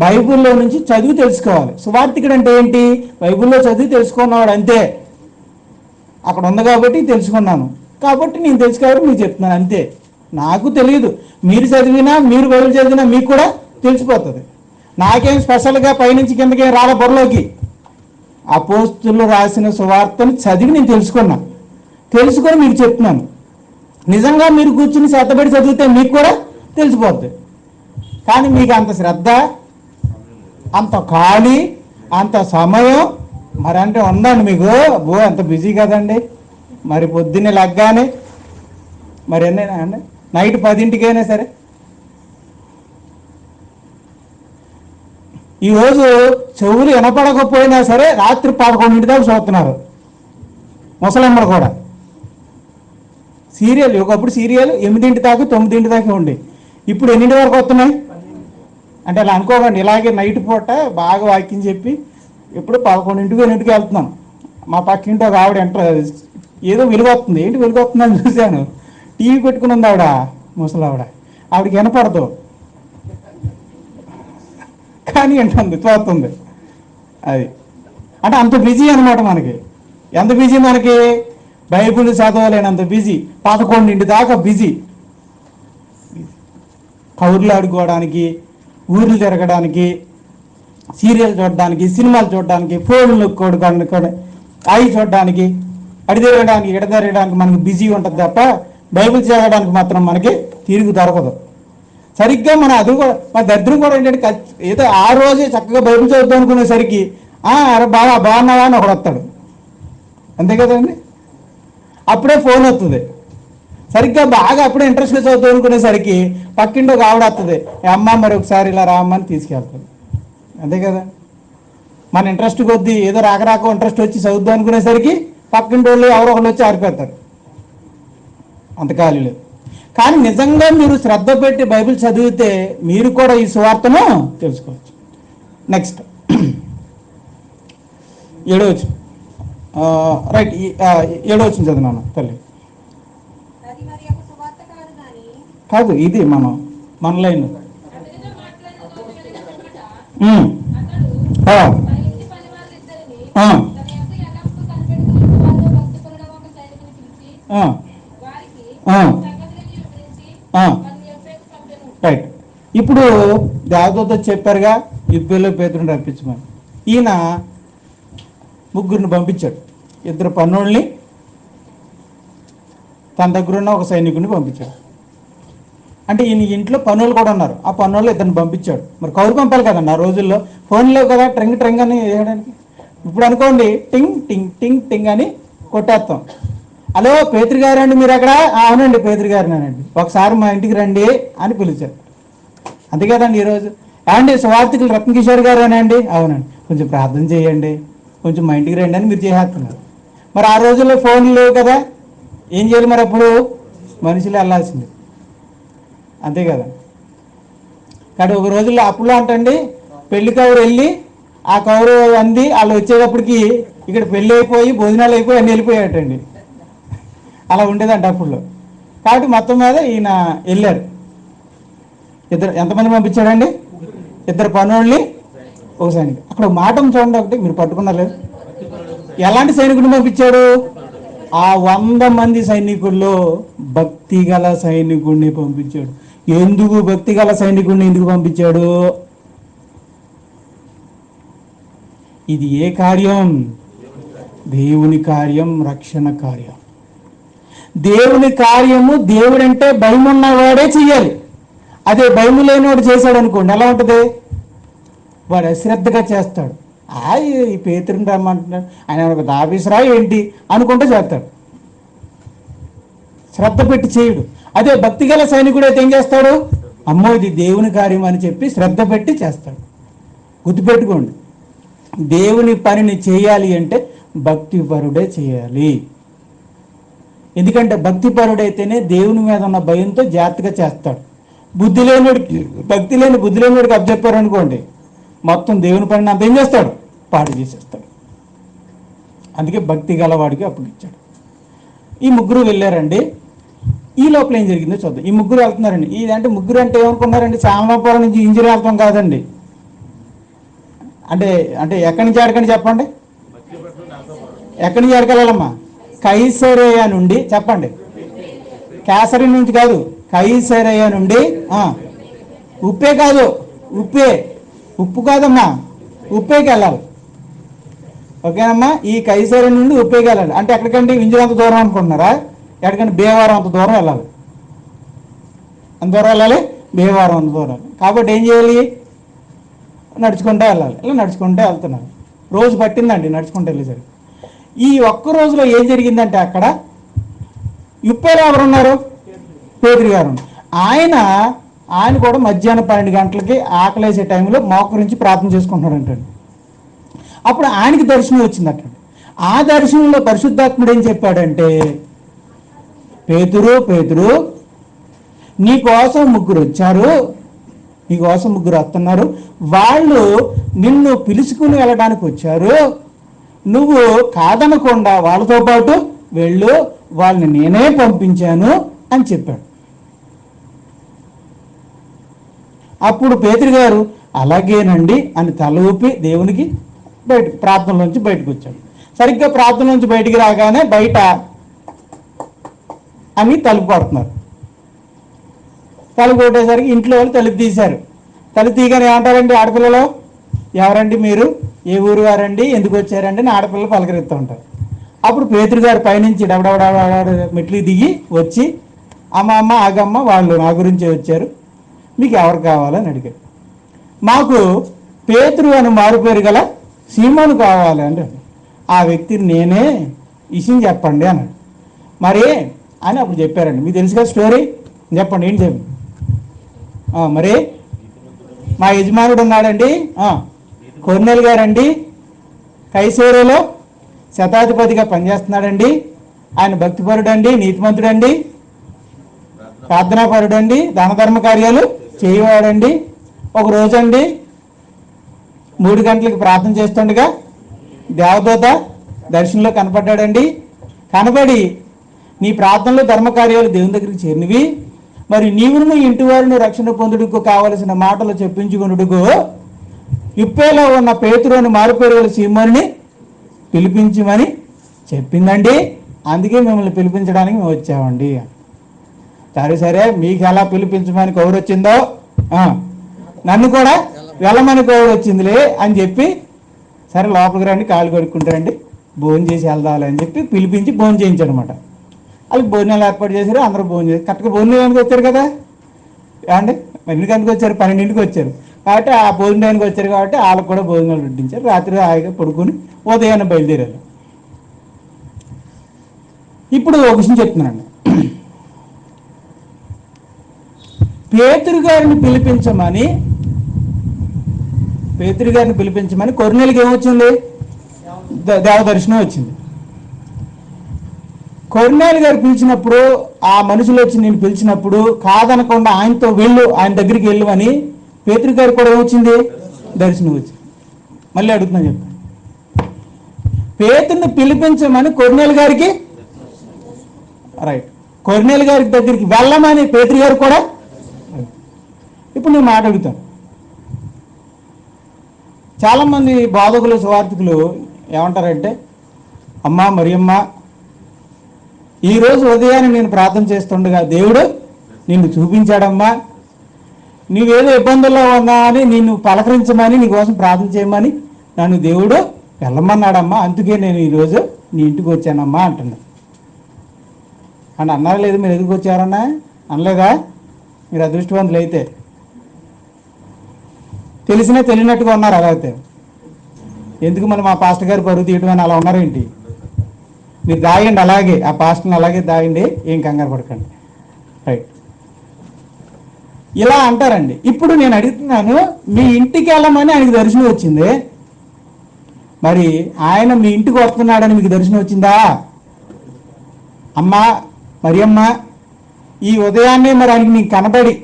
బైబిల్లో నుంచి చదివి తెలుసుకోవాలి. సువార్తికుడు అంటే ఏంటి? బైబిల్లో చదివి తెలుసుకున్నవాడు అంతే. అక్కడ ఉంది కాబట్టి తెలుసుకున్నాను, కాబట్టి నేను తెలుసుకోవాలి మీకు చెప్తున్నాను అంతే. నాకు తెలియదు, మీరు చదివినా మీరు బైబిల్ చదివినా మీకు కూడా తెలిసిపోతుంది. నాకేం స్పెషల్గా పైనుంచి కిందకేం రాల బుర్రలోకి. అపోస్తులు రాసిన సువార్తను చదివి నేను తెలుసుకొని మీకు చెప్తున్నాను. నిజంగా మీరు కూర్చుని శ్రద్ధపడి చదివితే మీకు కూడా తెలిసిపోద్ది. కానీ మీకు అంత శ్రద్ధ, అంత ఖాళీ, అంత సమయం మరి అంటే ఉందండి మీకు? అంత బిజీ కదండి. మరి పొద్దున్నే లగ్గానే మరి ఎన్నైనా అండి నైట్ 10ంటికైనా సరే. ఈరోజు చెవులు వినపడకపోయినా సరే రాత్రి 11 దాకా చూస్తున్నారు ముసలమ్మలు కూడా. సీరియల్, ఒకప్పుడు సీరియల్ 8 దాకా 9 దాకా ఉండే, ఇప్పుడు ఎన్నింటి వరకు వస్తున్నాయి అంటే అలా అనుకోకండి. ఇలాగే నైట్ పూట బాగా వాక్యం చెప్పి ఇప్పుడు 11ంటికి వెళ్తున్నాం. మా పక్కింటి ఒక ఆవిడ ఏదో వెలుగొస్తుంది. ఏంటి వెలుగొస్తుందని చూశాను. టీవీ పెట్టుకుని ఉంది ఆవిడ, ముసలావిడ. ఆవిడకి వినపడదు కానీ ఏంటంది చూస్తుంది. అది అంటే అంత బిజీ అనమాట మనకి. ఎంత బిజీ మనకి? Bible చదవలేనంత busy. 11 దాకా బిజీ. కౌర్లు ఆడుకోవడానికి, ఊర్లు తిరగడానికి, సీరియల్ చూడడానికి, సినిమాలు చూడడానికి, ఫోన్లు నొక్కోవడానికి, అవి చూడడానికి, అడి తిరగడానికి, ఇడ తిరగడానికి మనకి బిజీ ఉంటుంది తప్ప బైబిల్ చదవడానికి మాత్రం మనకి తిరిగి దొరకదు. సరిగ్గా అది కూడా మన దరిద్రం కూడా ఏంటంటే, ఏదో ఆ రోజే చక్కగా బైబిల్ చదువుతాం అనుకునేసరికి అరే బాగున్నావా అని ఒకడు వస్తాడు, అంతే కదండి. అప్పుడే ఫోన్ వస్తుంది. సరిగ్గా బాగా అప్పుడే ఇంట్రెస్ట్గా చదువుతాం అనుకునేసరికి పక్కింటి ఒక ఆవిడ వస్తుంది, అమ్మ మరి ఒకసారి ఇలా రామ్మని తీసుకెళ్తాడు, అంతే కదా. మన ఇంట్రెస్ట్ కొద్దీ ఏదో రాక ఇంట్రెస్ట్ వచ్చి చదువుతాం అనుకునేసరికి పక్కింటి వాళ్ళు ఎవరో ఒకళ్ళు వచ్చి ఆరిపోతారు. అంత ఖాళీ లేదు. కానీ నిజంగా మీరు శ్రద్ధ పెట్టి బైబిల్ చదివితే మీరు కూడా ఈ సువార్తను తెలుసుకోవచ్చు. నెక్స్ట్ 7వ వచనం, రైట్, 7వ వచనం చదివినాను తల్లి. కాదు, ఇది మన లైన్. రైట్. ఇప్పుడు దేవదూత చెప్పారుగా యుద్ధంలో పేతురుని రప్పించమని. ఈయన 3 పంపించాడు. 2 పన్నోళ్ళని, తన దగ్గర ఉన్న ఒక సైనికుడిని పంపించాడు. అంటే ఈయన ఇంట్లో పనులు కూడా ఉన్నారు. ఆ పనుల్లో 2 పంపించాడు. మరి కౌరు పంపాలి కదండి ఆ రోజుల్లో. ఫోన్ లేవు కదా, ట్రింగ్ అని వేయడానికి. ఇప్పుడు అనుకోండి, టింగ్ టింగ్ టింగ్ టింగ్ అని కొట్టేస్తాం. హలో పేతురు గారు అండి మీరు అక్కడ? అవునండి పేతురు గారినండి, ఒకసారి మా ఇంటికి రండి అని పిలిచారు, అంతే కదండి. ఈరోజు ఏమండి సువార్తికులు రత్నకిషోర్ గారు అనండి? అవునండి, కొంచెం ప్రార్థన చేయండి, కొంచెం మా ఇంటికి రండి అని మీరు చేసేస్తున్నారు. మరి ఆ రోజుల్లో ఫోన్లు లేవు కదా, ఏం చేయాలి మరి? అప్పుడు మనుషులు వెళ్ళాల్సింది, అంతే కదా. కానీ ఒక రోజుల్లో అప్పుడు అంటండి, పెళ్లి కౌరు వెళ్ళి ఆ కౌరు అంది వాళ్ళు వచ్చేటప్పటికి ఇక్కడ పెళ్ళి అయిపోయి భోజనాలు అయిపోయి అన్నీ వెళ్ళిపోయాటండి. అలా ఉండేదంట అప్పుడు. కాబట్టి మొత్తం మీద ఈయన వెళ్ళారు. ఎంతమంది పంపించాడండి? 2 పనుల్ని, ఒక సైనికుడు. అక్కడ మాట చూడండి, ఒకటి మీరు పట్టుకున్నారు లేదు. ఎలాంటి సైనికుడిని పంపించాడు? ఆ 100 మంది సైనికుల్లో భక్తి గల సైనికుడిని పంపించాడు. ఎందుకు భక్తి గల సైనికుడిని ఎందుకు పంపించాడు? ఇది ఏ కార్యం? దేవుని కార్యం, రక్షణ కార్యం. దేవుని కార్యము దేవుడంటే భయం ఉన్నవాడే చెయ్యాలి. అదే భయం లేనివాడు చేశాడు అనుకోండి, ఎలా ఉంటుంది? వాడు అశ్రద్ధగా చేస్తాడు, ఈ పేతురుని రమ్మంటున్నాడు, ఆయన ఒక ఆఫీసరా ఏంటి అనుకుంటూ చేస్తాడు, శ్రద్ధ పెట్టి చేయడు. అదే భక్తి గల సైనికుడు అయితే ఏం చేస్తాడు? అమ్మో ఇది దేవుని కార్యం అని చెప్పి శ్రద్ధ పెట్టి చేస్తాడు. గుర్తుపెట్టుకోండి, దేవుని పనిని చేయాలి అంటే భక్తిపరుడే చేయాలి. ఎందుకంటే భక్తిపరుడైతేనే దేవుని మీద ఉన్న భయంతో జాగ్రత్తగా చేస్తాడు. బుద్ధి లేనివాడికి అప్పచెప్పారు అనుకోండి, మొత్తం దేవుని పనిని అంత ఏం చేస్తాడు? పాడు చేసేస్తాడు. అందుకే భక్తి గలవాడికి అప్పుడు ఇచ్చాడు. ఈ ముగ్గురు వెళ్ళారండి. ఈ లోపల ఏం జరిగిందో చూద్దాం. ఈ ముగ్గురు వెళ్తున్నారండి. ఇదంటే ముగ్గురు అంటే ఏమనుకున్నారండి? సామలాపురం నుంచి ఇంజనీర్ వెళ్తాం కాదండి. అంటే అంటే ఎక్కడి నుంచి ఎక్కడికి చెప్పండి, ఎక్కడి నుంచి ఎక్కడికెళ్ళాలమ్మా? కైసరేయ నుండి చెప్పండి, కేసరి నుంచి కాదు, కైసరేయ నుండి. ఉప్పే కాదు, ఉప్పు కాదమ్మా, ఉప్పేకి వెళ్ళాలి. ఓకేనమ్మా? ఈ కైసరి నుండి ఉప్పేకి వెళ్ళాలి. అంటే ఎక్కడికంటే ఇంజనీర్ అంత దూరం అనుకుంటున్నారా? ఎక్కడికంటే భీమవరం అంత దూరం వెళ్ళాలి. అంత దూరం వెళ్ళాలి, భీమవరం అంత దూరం. కాబట్టి ఏం చేయాలి? నడుచుకుంటూ వెళ్ళాలి. ఇలా నడుచుకుంటూ వెళ్తున్నారు. రోజు పట్టిందండి నడుచుకుంటూ వెళ్ళేసరికి. ఈ ఒక్క రోజులో ఏం జరిగిందంటే అక్కడ ఉప్పేలో ఎవరున్నారు? పేతురు గారు. ఆయన కూడా మధ్యాహ్నం 12 గంటలకి ఆకలేసే టైంలో మోకరించి ప్రార్థన చేసుకుంటున్నాడంటండి. అప్పుడు ఆయనకి దర్శనం వచ్చిందట. ఆ దర్శనంలో పరిశుద్ధాత్ముడు ఏం చెప్పాడంటే, పేతురు నీ కోసం ముగ్గురు వచ్చారు, నీకోసం ముగ్గురు వస్తున్నారు, వాళ్ళు నిన్ను పిలుచుకుని వెళ్ళడానికి వచ్చారు, నువ్వు కాదనకుండా వాళ్ళతో పాటు వెళ్ళు, వాళ్ళని నేనే పంపించాను అని చెప్పాడు. అప్పుడు పేతురు గారు అలాగేనండి అని తల ఊపి దేవునికి ప్రార్థనలోంచి బయటకు వచ్చాడు. సరిగ్గా ప్రార్థనలోంచి బయటికి రాగానే బయట అని తలుపు కొడుతున్నారు. తలుపు కొట్టేసరికి ఇంట్లో వాళ్ళు తలుపు తీశారు. తలుపు తీయగానే ఏమంటారండి ఆడపిల్లలు? ఎవరండి మీరు? ఏ ఊరు వారండి? ఎందుకు వచ్చారండి అని ఆడపిల్లలు పలకరిస్తూ ఉంటారు. అప్పుడు పేతురు గారు పైనుంచి డబడబడ మెట్లు దిగి వచ్చి, అమ్మ ఆగమ్మ, వాళ్ళు నా గురించే వచ్చారు, మీకు ఎవరు కావాలని అడిగారు. మాకు పేతురు అని మారుపేరు గల సీమోను కావాలి అంటే, ఆ వ్యక్తిని నేనే, విషయం చెప్పండి అన్నాడు. మరి అని అప్పుడు చెప్పారండి. మీకు తెలుసుగా స్టోరీ, చెప్పండి ఏంటి చెప్పండి. మరి మా యజమానుడు ఉన్నాడండి, కొర్నేలు గారండి, కైసరేలో శతాధిపతిగా పనిచేస్తున్నాడండి. ఆయన భక్తిపరుడండి, నీతిమంతుడండి, ప్రార్థనాపరుడండి, దాన ధర్మ కార్యాలు చేయవాడండి. ఒక రోజండి 3 గంటలకు ప్రార్థన చేస్తుండగా దేవదూత దర్శనంలో కనపడ్డాడండి. కనబడి, నీ ప్రార్థనలు ధర్మకార్యాలు దేవుని దగ్గరికి చేరినవి, మరి నీవును ఇంటి వారిని రక్షణ పొందుటకు కావలసిన మాటలు చెప్పించుకున్నట్టుకు ఇప్పేలో ఉన్న పేతురుని మారుపేరు సీమోని పిలిపించమని చెప్పిందండి. అందుకే మిమ్మల్ని పిలిపించడానికి మేము వచ్చామండి. సరే మీకు ఎలా పిలిపించమని కౌరు వచ్చిందో నన్ను కూడా వెళ్ళమని కౌరు వచ్చిందిలే అని చెప్పి, సరే లోపలికి రండి, కాళ్ళు కడుక్కుంటారండి, భోజనం చేసి వెళ్దాలి అని చెప్పి పిలిపించి భోజనం చేయించాడు అనమాట. వాళ్ళకి భోజనాలు ఏర్పాటు చేశారు. అందరూ భోజనం చేసి కరెక్ట్గా భోజనానికి వచ్చారు కదా అండి. 2 గంటలకు వచ్చారు, 12ంటికి వచ్చారు కాబట్టి ఆ భోజనానికి వచ్చారు కాబట్టి వాళ్ళకు కూడా భోజనాలు వడ్డించారు. రాత్రి హాయిగా పడుకొని ఉదయాన్నే బయలుదేరారు. ఇప్పుడు ఒక విషయం చెప్తున్నానండి. పేతురు గారిని పిలిపించమని కొర్నేలుకి ఏమొచ్చింది? దేవదర్శనం వచ్చింది. కొర్నేలు గారు పిలిచినప్పుడు, ఆ మనుషులు వచ్చి నేను పిలిచినప్పుడు కాదనకుండా ఆయనతో వెళ్ళు, ఆయన దగ్గరికి వెళ్ళు అని పేతురు గారు కూడా ఏమొచ్చింది? దర్శనం వచ్చింది. మళ్ళీ అడుగుతున్నా చెప్పండి. పేతురుని పిలిపించమని కొర్నేలు గారికి, రైట్, కొర్నేలు గారి దగ్గరికి వెళ్ళమని పేతురు గారు కూడా. ఇప్పుడు నేను మాట అడుగుతాను. చాలామంది బోధకులు, సువార్థికులు ఏమంటారంటే, అమ్మా మరియమ్మ, ఈరోజు ఉదయాన్నే నేను ప్రార్థన చేస్తుండగా దేవుడు నిన్ను చూపించాడమ్మా, నీవేదో ఇబ్బందుల్లో ఉన్నా అని నిన్ను పలకరించమని, నీకోసం ప్రార్థన చేయమని నన్ను దేవుడు వెళ్ళమన్నాడమ్మా, అందుకే నేను ఈరోజు నీ ఇంటికి వచ్చానమ్మా అంటున్నా. అని అన్నారా లేదు? మీరు ఎదురుకు వచ్చారన్నా అనలేదా? మీరు అదృష్టవంతులు అయితే. తెలిసినా తెలియనట్టుగా ఉన్నారు. అలాగే ఎందుకు మనం మా పాస్టర్ గారు పరుగు తీయటం అని అలా ఉన్నారేంటి? మీరు దాగండి అలాగే, ఆ పాస్టర్ని అలాగే దాగండి, ఏం కంగారు పడకండి. రైట్, ఇలా అంటారండి. ఇప్పుడు నేను అడుగుతున్నాను, మీ ఇంటికి వెళ్ళమని ఆయనకి దర్శనం వచ్చింది, మరి ఆయన మీ ఇంటికి వస్తున్నాడని మీకు దర్శనం వచ్చిందా? అమ్మా మరియమ్మ, ఈ ఉదయాన్నే మరి ఆయనకి నీకు కనబడి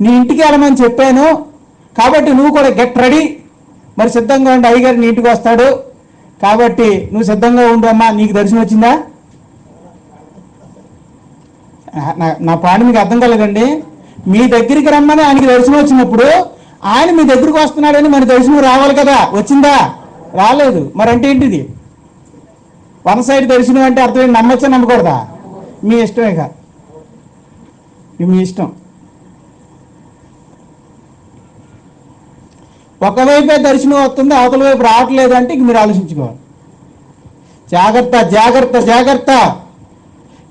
నీ ఇంటికి వెళ్ళమని చెప్పాను కాబట్టి నువ్వు కూడా గెట్ రెడీ, మరి సిద్ధంగా ఉండి, అయ్యగారు నీ ఇంటికి వస్తాడు కాబట్టి నువ్వు సిద్ధంగా ఉండు అమ్మా, నీకు దర్శనం వచ్చిందా? నా పాయింట్ మీకు అర్థం కలగండి. మీ దగ్గరికి రమ్మని ఆయనకి దర్శనం వచ్చినప్పుడు ఆయన మీ దగ్గరికి వస్తున్నాడని మన దర్శనం రావాలి కదా, వచ్చిందా? రాలేదు. మరి అంటే ఏంటిది? వన్ సైడ్ దర్శనం అంటే అర్థం నమ్మచ్చా నమ్మకూడదా? మీ ఇష్టమే కాదు, మీ ఇష్టం. ఒకవైపే దర్శనం వస్తుంది, అవతల వైపు రావట్లేదు అంటే ఇంక మీరు ఆలోచించుకోవాలి. జాగ్రత్త జాగ్రత్త జాగ్రత్త.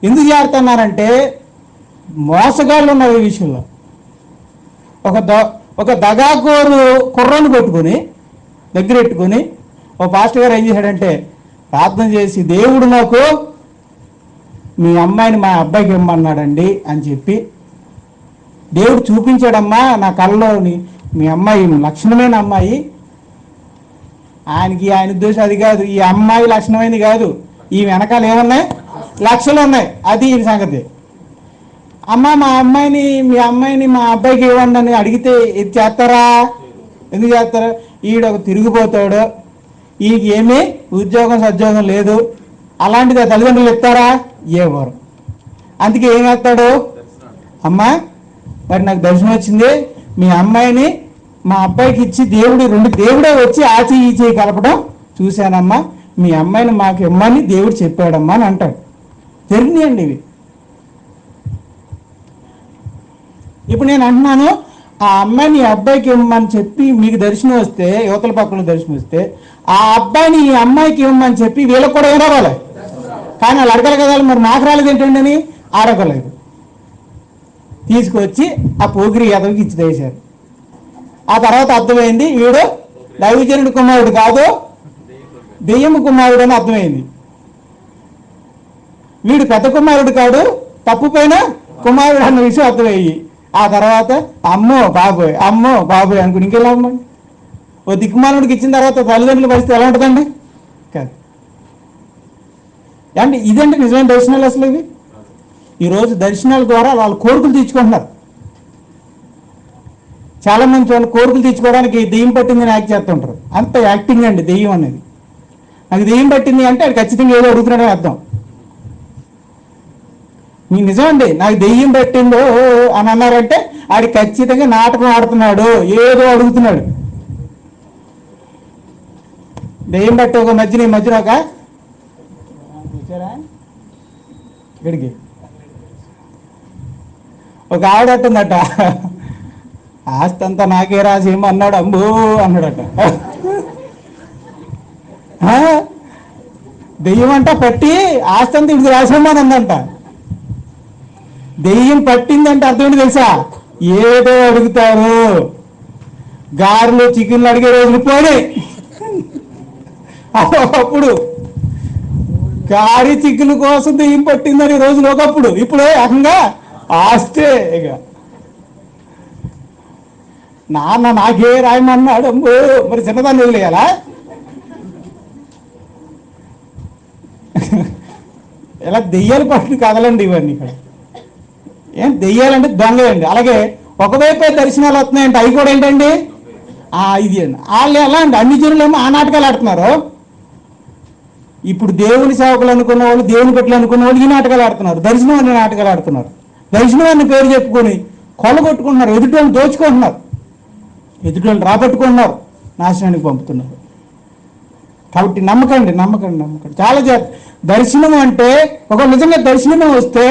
ఎందుకు జాగ్రత్త అన్నారంటే మోసగాళ్ళు ఉన్నారు ఈ విషయంలో. ఒక దగాకోరు కుర్రను కొట్టుకుని దగ్గర పెట్టుకుని ఓ పాస్టర్ గారు ఏం చేశాడంటే ప్రార్థన చేసి, దేవుడు నాకు మీ అమ్మాయిని మా అబ్బాయికి ఇమ్మన్నాడండి అని చెప్పి, దేవుడు చూపించాడమ్మా నా కళ్ళలోని, మీ అమ్మాయి లక్షణమైన అమ్మాయి, ఆయన ఉద్దేశం అది కాదు, ఈ అమ్మాయి లక్షణమైనది కాదు, ఈ వెనకాల ఏమున్నాయి? లక్షలు ఉన్నాయి, అది ఈ సంగతి. అమ్మ మీ అమ్మాయిని మా అబ్బాయికి ఇవ్వండి అని అడిగితే ఇది చేస్తారా? ఎందుకు చేస్తారా? ఈడొక తిరిగిపోతాడు, ఈయనకి ఏమీ ఉద్యోగం సద్యోగం లేదు, అలాంటిది తల్లిదండ్రులు ఇస్తారా? ఇవ్వరు. అందుకే ఏం చేస్తాడు? అమ్మా మరి నాకు దర్శనం వచ్చింది, మీ అమ్మాయిని మా అబ్బాయికి ఇచ్చి దేవుడే వచ్చి ఆచి ఈ చేయి కలపడం చూశానమ్మా, మీ అమ్మాయిని మాకు ఇమ్మని దేవుడు చెప్పాడమ్మా అని అంటాడు. జరిగినాయండి ఇవి. ఇప్పుడు నేను అంటున్నాను, ఆ అమ్మాయిని ఈ అబ్బాయికి ఇవ్వమని చెప్పి మీకు దర్శనం వస్తే, యువతల పక్కన దర్శనం వస్తే, ఆ అబ్బాయిని ఈ అమ్మాయికి ఇవ్వమని చెప్పి వీళ్ళకి కూడా ఏం రావాలి? కానీ వాళ్ళు అడగలు కదా, మరి నాకు రాలేదు ఏంటండి అని అడగలేదు. తీసుకొచ్చి ఆ పోగిరి యాదవ్కి ఇచ్చి వేశారు. ఆ తర్వాత అర్థమైంది వీడు దైవజనుడి కుమారుడు కాదు, దెయ్యము కుమారుడు అని అర్థమైంది. వీడు పెద్ద కుమారుడు కాదు, తప్పుపోయిన కుమారుడు అన్న విషయం అర్థమయ్యి, ఆ తర్వాత అమ్మో బాబోయ్ అనుకుని ఇంకెలా అమ్మండి. ఓ దిక్కుమానుడికి ఇచ్చిన తర్వాత తల్లిదండ్రుల పరిస్థితి ఎలా ఉంటుందండి? కాదు అంటే ఇదండి నిజమైన దర్శనాలు. అసలు ఇవి ఈరోజు దర్శనాల ద్వారా వాళ్ళు కోరికలు తీర్చుకుంటున్నారు. చాలా మంది చూడండి, కోరికలు తీర్చుకోవడానికి దెయ్యం పట్టిందని యాక్ట్ చేస్తుంటారు. అంత యాక్టింగ్ అండి దెయ్యం అనేది. నాకు దెయ్యం పట్టింది అంటే అది ఖచ్చితంగా ఏదో అడుగుతున్నాడని అర్థం. మీ నిజమండి, నాకు దెయ్యం పట్టిందో అని అన్నారంటే ఆడి ఖచ్చితంగా నాటకం ఆడుతున్నాడు, ఏదో అడుగుతున్నాడు. దెయ్యం పట్టి ఈ మధ్యన ఒక ఇక్కడికి ఒక ఆవిడట్టుందట, ఆస్తి అంతా నాకే రాసేమో అన్నాడు, అంబో అన్నాడట. దెయ్యం అంట పట్టి ఆస్తి అంతా ఇడికి రాసేమో అని అందంట. దెయ్యం పట్టిందంటే అర్థం ఏంటి తెలుసా? ఏదో అడుగుతారు. గారెలు చికెన్లు అడిగే రోజులు పోయి అప్పుడు గారి చికెన్ కోసం దెయ్యం పట్టిందని రోజులు ఒకప్పుడు, ఇప్పుడు ఏకంగా ఆస్తే. ఇక నాన్న నాకే రాయమన్నాడు, మరి చిన్నదాన్ని వదిలేయాలా? ఇలా దెయ్యాలు పట్టిన కథలండి ఇవన్నీ. ఇక్కడ ఏం దెయ్యాలంటే దొంగలండి. అలాగే ఒకవైపే దర్శనాలు వస్తున్నాయంటే అవి కూడా ఏంటండి? ఇది అండి. వాళ్ళు ఎలా అండి, అన్ని జనులేమో ఆ నాటకాలు ఆడుతున్నారు. ఇప్పుడు దేవుని సేవకులు అనుకున్న వాళ్ళు, దేవుని పెట్టలు అనుకున్న వాళ్ళు ఈ నాటకాలు ఆడుతున్నారు, దర్శనం అనే నాటకాలు ఆడుతున్నారు. దర్శనం అనే పేరు చెప్పుకొని కొల్లగొట్టుకుంటున్నారు, ఎదుటివాళ్ళని దోచుకుంటున్నారు, ఎదుటివాళ్ళని రాబట్టుకుంటున్నారు, నాశనానికి పంపుతున్నారు. కాబట్టి నమ్మకండి. చాలా దర్శనం అంటే ఒక నిజంగా దర్శనమే వస్తే,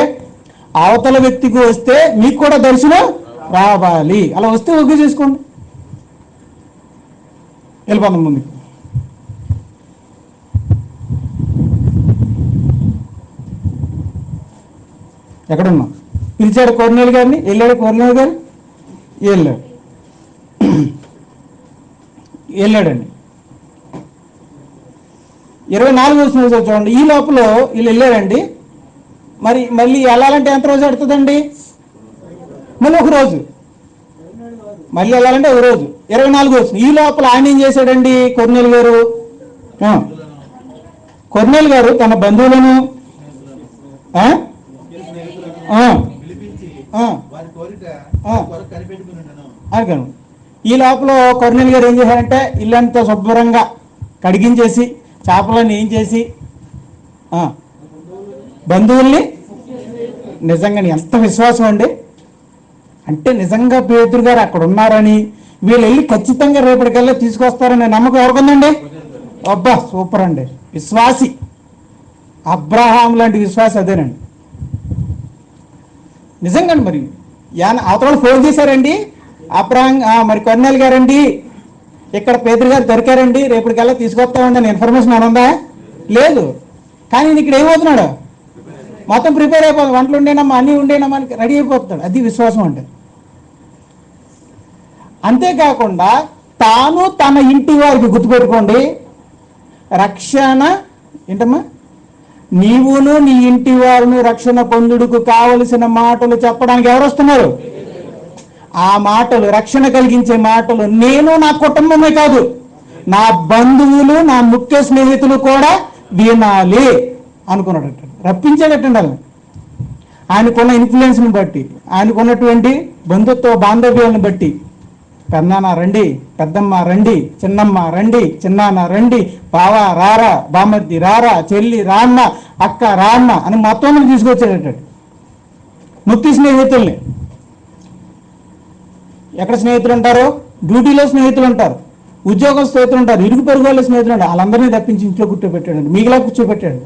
అవతల వ్యక్తికి వస్తే మీకు కూడా దర్శనం రావాలి. అలా వస్తే ఓకే చేసుకోండి, వెళ్ళిపోదాం ముందుకు. ఎక్కడున్నాం? పిలిచాడు కొర్నేలు గారిని, వెళ్ళాడు కొర్నేలు గారు, వెళ్ళాడండి. 24 వచ్చిన చూడండి. ఈ లోపల వీళ్ళు వెళ్ళారండి. మరి మళ్ళీ వెళ్ళాలంటే ఎంత రోజు పడుతుందండి? మళ్ళీ ఒక రోజు, మళ్ళీ వెళ్ళాలంటే ఒక రోజు. 24 వచ్చిన ఈ లోపల ఆయన ఏం చేశాడండి? కొర్నేలు గారు తన బంధువులను అనుకోను. ఈ లోపల కొర్నేలు గారు ఏం చేశారంటే ఇల్లంతా శుభ్రంగా కడిగించేసి చేపలను ఏం చేసి బంధువుల్ని, నిజంగా ఎంత విశ్వాసం అండి! అంటే నిజంగా పేతురు గారు అక్కడ ఉన్నారని, వీళ్ళు వెళ్ళి ఖచ్చితంగా రేపటికల్లా తీసుకొస్తారనే నమ్మకం ఎవరికుందండి? అబ్బా సూపర్ అండి! విశ్వాసి, అబ్రహాం లాంటి విశ్వాసి అదేనండి నిజంగా. మరి అవతల ఫోన్ చేశారండి, అబ్రహాం మరి కొర్నేలు గారండి ఇక్కడ పేతురు గారు దొరికారండి, రేపటికల్లా తీసుకొస్తామండి ఇన్ఫర్మేషన్ అనుందా? లేదు. కానీ ఇక్కడ ఏమవుతున్నాడు? మొత్తం ప్రిపేర్ అయిపోతుంది. వంటలు ఉండేనమ్మా, అన్నీ ఉండేనమ్మా అని రెడీ అయిపోతున్నాడు. అది విశ్వాసం అంటే. అంతేకాకుండా తాను తన ఇంటి వారికి, గుర్తుపెట్టుకోండి, రక్షణ ఏంటమ్మా, నీవును నీ ఇంటి వారును రక్షణ పొందుడుకు కావలసిన మాటలు చెప్పడానికి ఎవరు వస్తున్నారు? ఆ మాటలు, రక్షణ కలిగించే మాటలు నేను, నా కుటుంబమే కాదు, నా బంధువులు, నా ముఖ్య స్నేహితులు కూడా వినాలి అనుకున్నాడట. రప్పించాడటండి వాళ్ళని. ఆయనకున్న ఇన్ఫ్లుయెన్స్ని బట్టి, ఆయనకున్నటువంటి బంధుత్వ బాంధవ్యాలను బట్టి, పెద్దనాన్న రండి, పెద్దమ్మ రండి, చిన్నమ్మ రండి, చిన్నాన్న రండి, బావ రారా, బామర్ది రారా, చెల్లి రాన్న, అక్క రాన్న అని మొత్తం తీసుకొచ్చాడట. ముఖ్య స్నేహితుల్ని. ఎక్కడ స్నేహితులు ఉంటారు? డ్యూటీలో స్నేహితులు ఉంటారు, ఉద్యోగం స్నేహితులు ఉంటారు, ఇరుగు పొరుగు వాళ్ళ స్నేహితులు ఉంటారు. వాళ్ళందరినీ తప్పించి ఇంట్లో కూర్చోబెట్టాడండి. మీకులా కూర్చోబెట్టాడు.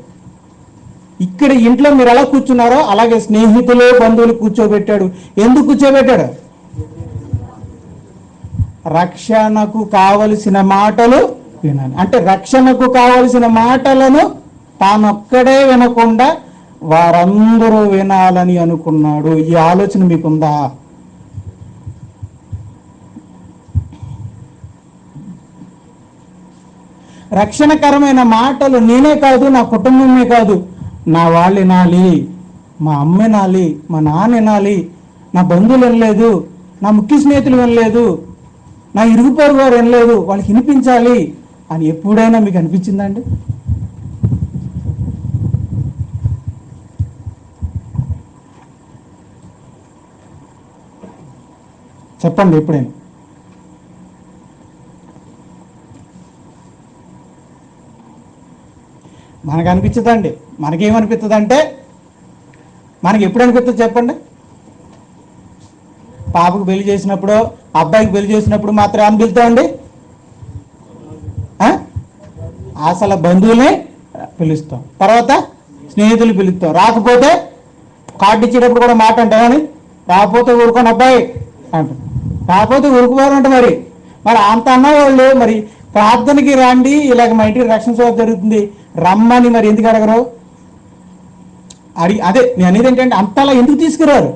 ఇక్కడ ఇంట్లో మీరు ఎలా కూర్చున్నారో అలాగే స్నేహితులు, బంధువులు కూర్చోబెట్టాడు. ఎందుకు కూర్చోబెట్టాడు? రక్షణకు కావలసిన మాటలు వినాలి. అంటే రక్షణకు కావలసిన మాటలను తానొక్కడే వినకుండా వారందరూ వినాలని అనుకున్నాడు. ఈ ఆలోచన మీకుందా? రక్షణకరమైన మాటలు నేనే కాదు, నా కుటుంబమే కాదు, నా వాళ్ళు వినాలి, మా అమ్మ వినాలి, మా నాన్న వినాలి, నా బంధువులు వినలేదు, నా ముఖ్య స్నేహితులు వినలేదు, నా ఇరుగు పొరుగు వారు వినలేదు, వాళ్ళకి వినిపించాలి అని ఎప్పుడైనా మీకు అనిపించిందండి? చెప్పండి ఎప్పుడైనా. మనకు అనిపించదండి. మనకేమనిపిస్తుంది అంటే, మనకి ఎప్పుడు అనిపిస్తుంది చెప్పండి? పాపకు పెళ్లి చేసినప్పుడు, అబ్బాయికి పెళ్లి చేసినప్పుడు మాత్రం అని పిలుతామండి. అసలు బంధువులే పిలుస్తాం, తర్వాత స్నేహితులు పిలుస్తాం. రాకపోతే కార్డు ఇచ్చేటప్పుడు కూడా మాట అంటామని, రాకపోతే ఊరుకోని అబ్బాయి అంటాం, రాకపోతే ఊరుకుపోవాలంట. మరి అంత అన్నవాళ్ళు మరి ప్రార్థనకి రండి, ఇలాగ మా ఇంటికి రక్షణ సేవ జరుగుతుంది రమ్మని మరి ఎందుకు అడగరు? అదే నేను అనేది ఏంటంటే, అంతలా ఎందుకు తీసుకురారు?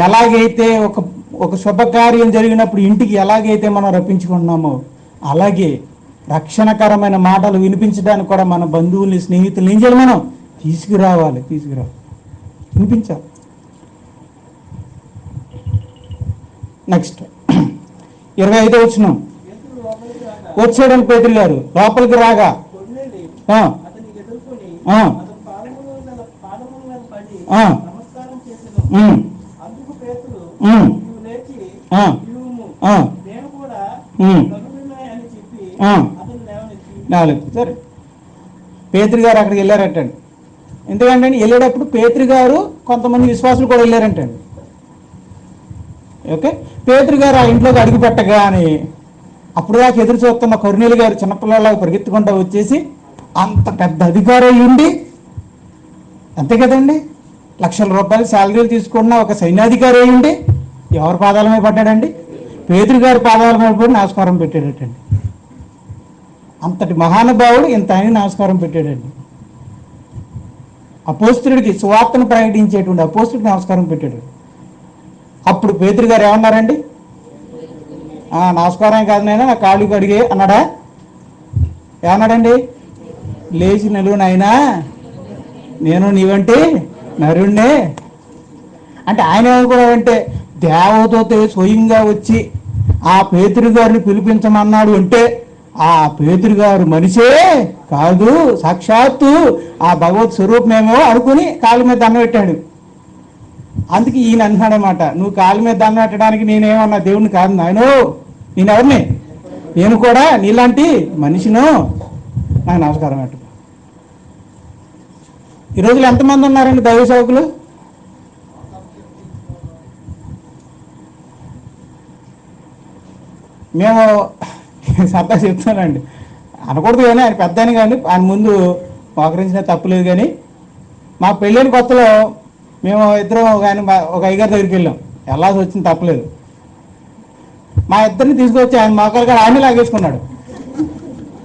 ఎలాగైతే ఒక శుభకార్యం జరిగినప్పుడు ఇంటికి ఎలాగైతే మనం రప్పించుకుంటున్నామో, అలాగే రక్షణకరమైన మాటలు వినిపించడానికి కూడా మన బంధువుల్ని, స్నేహితులు ఏం చేయాలి? మనం తీసుకురావాలి, వినిపించాలి. నెక్స్ట్ 25వ వచనం. వచ్చాడని పేతురు గారు లోపలికి రాగా సరే పేతురు గారు అక్కడికి వెళ్ళారటండి. ఎందుకంటే వెళ్ళేటప్పుడు పేతురు గారు కొంతమంది విశ్వాసులు కూడా వెళ్ళారంటండి. ఓకే, పేతురు గారు ఆ ఇంట్లోకి అడుగు పెట్టగానే అప్పుడు దాకా ఎదురు చూస్తున్న కొర్నేలు గారు చిన్నపిల్లలాగా పరిగెత్తుకుంటూ వచ్చేసి, అంత పెద్ద అధికారం ఉండి, అంతే కదండి, లక్షల రూపాయలు శాలరీలు తీసుకున్న ఒక సైన్యాధికారి అయ్యిండి ఎవరి పాదాల మీద పడ్డాడండి? పేతురు గారి పాదాల మీద పడి నమస్కారం పెట్టాడటండి. అంతటి మహానుభావుడు ఇంత ఆయన నమస్కారం పెట్టాడండి. అపోస్తుడికి, సువార్తను ప్రకటించేటువంటి అపోస్తుడికి నమస్కారం పెట్టాడు. అప్పుడు పేతురు గారు ఏమన్నారండి? నమస్కారం కాదు నాయనా, నా కాళ్ళు కడిగే అన్నాడా? ఏమన్నాడండి? లేచి నిలువు నాయనా, నేను నీవంటే నరుణ్ణే. అంటే ఆయన ఏమనుకున్నాడంటే దేవదూత స్వయంగా వచ్చి ఆ పేతురు గారిని పిలిపించమన్నాడు అంటే ఆ పేతురు గారు మనిషే కాదు, సాక్షాత్తు ఆ భగవత్ స్వరూపమేమో అనుకుని కాళ్ళ మీద దండం పెట్టాడు. అందుకే ఈయన అంటున్నాడనమాట, నువ్వు కాళ్ళ మీద దండం పెట్టడానికి నేనేమన్నా దేవుడిని కాదు నాయనో, నేను ఎవరిని, నేను కూడా నీలాంటి మనిషిను, నాకు నమస్కారం పెట్టు. ఈ రోజులు ఎంతమంది ఉన్నారండి దైవ సేవకులు? మేము సరదా చెప్తానండి, అనకూడదు కానీ ఆయన పెద్ద అని, కానీ ఆయన ముందు మోకరించిన తప్పులేదు. కానీ మా పెళ్ళైన కొత్తలో మేము ఇద్దరం కానీ ఒక అయ్యగారి దగ్గరికి వెళ్ళాం, వెళ్ళాల్సి వచ్చింది తప్పలేదు. మా ఇద్దరిని తీసుకొచ్చి ఆయన మోకాలు కాడ ఆయనే లాగేసుకున్నాడు.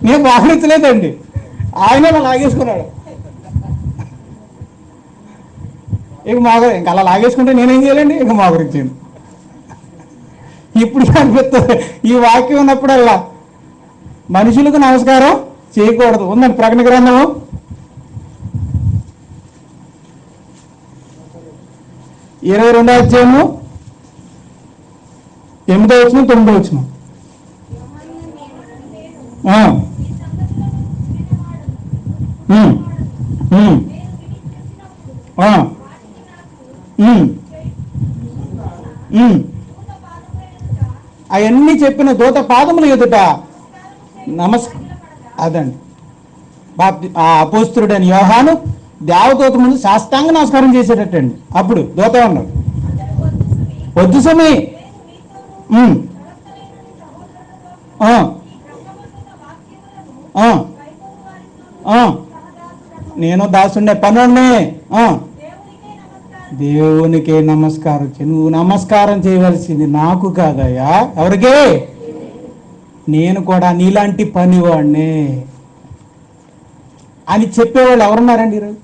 నేను మోకరించలేదండి, ఆయనే లాగేసుకున్నాడు. ఇంకా అలా లాగేసుకుంటే నేనేం చేయాలండి, ఇంకా మోకరించాను. ఇప్పుడు అనిపిస్తుంది ఈ వాక్యం ఉన్నప్పుడల్లా మనుషులకు నమస్కారం చేయకూడదు. ఉందండి ప్రకటన గ్రంథము 22వ అధ్యాయము 8వ వచనం 9వ వచనం. అవన్నీ చెప్పిన దూత పాదములు ఎదుట అదండి ఆ అపోస్తుడని యోహాను దేవదూత ముందు సాష్టాంగ నమస్కారం చేసేటట్టండి. అప్పుడు దూత ఉన్నాడు, వద్దు సమీ, నేను దాసుండే పనున్నే, దేవునికే నమస్కారం చేయి. నువ్వు నమస్కారం చేయవలసింది నాకు కాదయ్యా, ఎవరికే? నేను కూడా నీలాంటి పనివాడిని అని చెప్పేవాళ్ళు ఎవరున్నారండి ఈరోజు?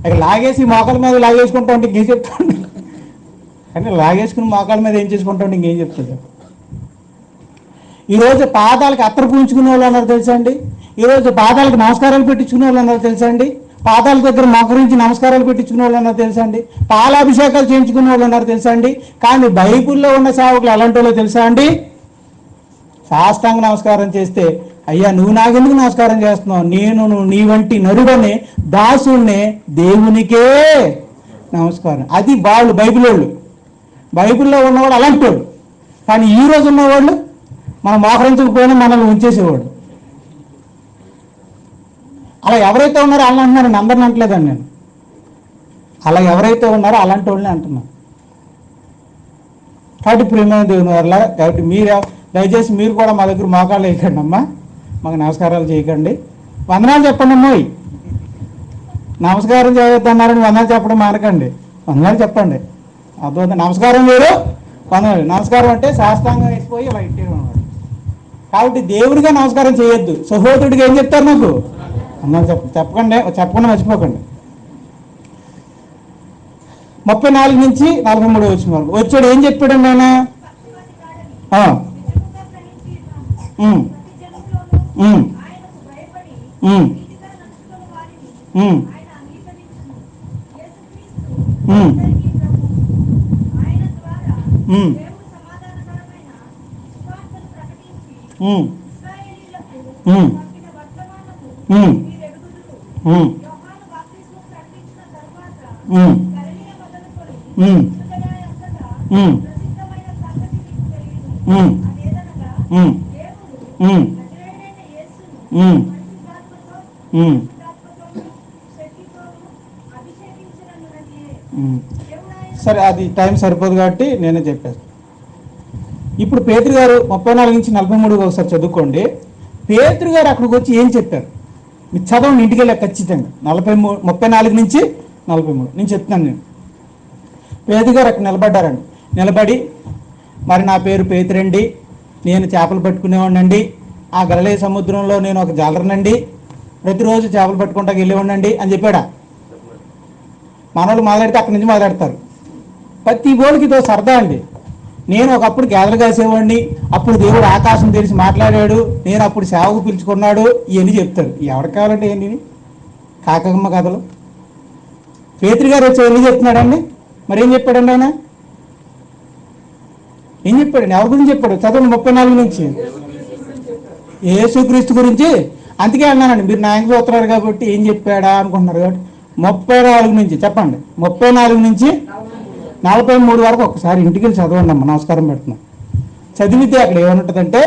ఇక లాగేసి మోకాల మీద లాగేసుకుంటా ఉంటే ఇంకేం చెప్తా ఉంటే, కానీ లాగేసుకుని మోకాల మీద ఏం చేసుకుంటా ఉంటే ఇంకేం చెప్తుంది? ఈరోజు పాదాలకు అత్తరు పూయించుకునే వాళ్ళు అన్నారు తెలుసా అండి? ఈరోజు పాదాలకు నమస్కారాలు పెట్టించుకునే వాళ్ళు అన్నారు తెలుసా అండి? పాదాల దగ్గర మోకరించి నమస్కారాలు పెట్టించుకునే వాళ్ళు అన్నారు తెలుసా అండి? పాలాభిషేకాలు చేయించుకునే వాళ్ళు అన్నారు తెలుసా అండి? కానీ బైబిల్లో ఉన్న సేవకులు ఎలాంటి వాళ్ళో తెలుసా అండి? సాష్టాంగ నమస్కారం చేస్తే, అయ్యా నువ్వు నాకెందుకు నమస్కారం చేస్తున్నావు, నేను నీ వంటి నరుడనే దాసుడినే, దేవునికే నమస్కారం. అది వాళ్ళు బైబిల్ వాళ్ళు, బైబిల్లో ఉన్నవాడు అలాంటి వాడు. కానీ ఈ రోజు ఉన్నవాళ్ళు మనం మోకరించకపోయినా మనల్ని ఉంచేసేవాడు. అలా ఎవరైతే ఉన్నారో అలా అంటున్నారండి, అందరిని అంటలేదండి నేను. అలా ఎవరైతే ఉన్నారో అలాంటి వాళ్ళని అంటున్నాను. కాబట్టి ప్రియమైన దేవుని వల్ల, కాబట్టి మీరు దయచేసి మీరు కూడా మా దగ్గర మోకాళ్ళు వేయకండి అమ్మా, మాకు నమస్కారాలు చేయకండి. వందనాలు చెప్పండి అమ్మాయి, నమస్కారం చేయొద్దన్నారని వందనాలు చెప్పడం మానకండి, వందనాలు చెప్పండి. అర్థం, నమస్కారం వేరు వందనాలు. నమస్కారం అంటే శాస్త్రాంగం వేసిపోయి ఇలా ఇంటి ఉన్నాడు. కాబట్టి దేవుడిగా నమస్కారం చేయొద్దు, సహోదరుడిగా ఏం చెప్తారు నాకు వందనాలు చెప్పకుండా మర్చిపోకండి. 34 నుంచి 43 వచ్చిన వరకు వచ్చాడు. ఏం చెప్పాడండి ఆయన? సరే, అది టైం సరిపోదు కాబట్టి నేనే చెప్పేస్తాను. ఇప్పుడు పేతురు గారు 34 నుంచి 43 ఒకసారి చదువుకోండి. పేతురు గారు అక్కడికి వచ్చి ఏం చెప్పారు మీరు చదవండి, ఇంటికి వెళ్ళా ఖచ్చితంగా. 34 నుంచి 43 నేను చెప్తున్నాను. పేతురు గారు అక్కడ నిలబడ్డారండి. నిలబడి, మరి నా పేరు పేతురండి, నేను చేపలు పట్టుకునేవాడినండి, ఆ గలిలయ సముద్రంలో నేను ఒక జాలరనండి, ప్రతిరోజు చేపలు పట్టుకుంటాకి వెళ్ళేవాడినండి అని చెప్పాడా? మనోళ్ళు మాట్లాడితే అక్కడి నుంచి మాట్లాడతారు. ప్రతి ఓడికి ఇదో సరదా అండి. నేను ఒకప్పుడు గేదెలు కాసేవాడిని, అప్పుడు దేవుడు ఆకాశం తెరిచి మాట్లాడాడు, నేను అప్పుడు సేవకు పిలుచుకున్నాడు, ఇవన్నీ చెప్తాడు. ఎవరికి కావాలంటే ఏంటి కాకమ్మ కథలు? పేతురు గారు వచ్చి ఎన్ని చెప్తున్నాడండి? మరి ఏం చెప్పాడండి ఆయన? ఏం చెప్పాడండి? ఎవరి గురించి చెప్పాడు? చదవండి 34 నుంచి. యేసుక్రీస్తు గురించి. అందుకే అన్నానండి, మీరు నాయన చూస్తున్నారు కాబట్టి ఏం చెప్పాడా అనుకుంటున్నారు కాబట్టి 34 నుంచి చెప్పండి. 34 నుంచి 43 వరకు ఒకసారి ఇంటికి వెళ్ళి చదవండి అమ్మ. నమస్కారం పెడుతున్నాం. చదివితే అక్కడ ఏమంటుందంటే,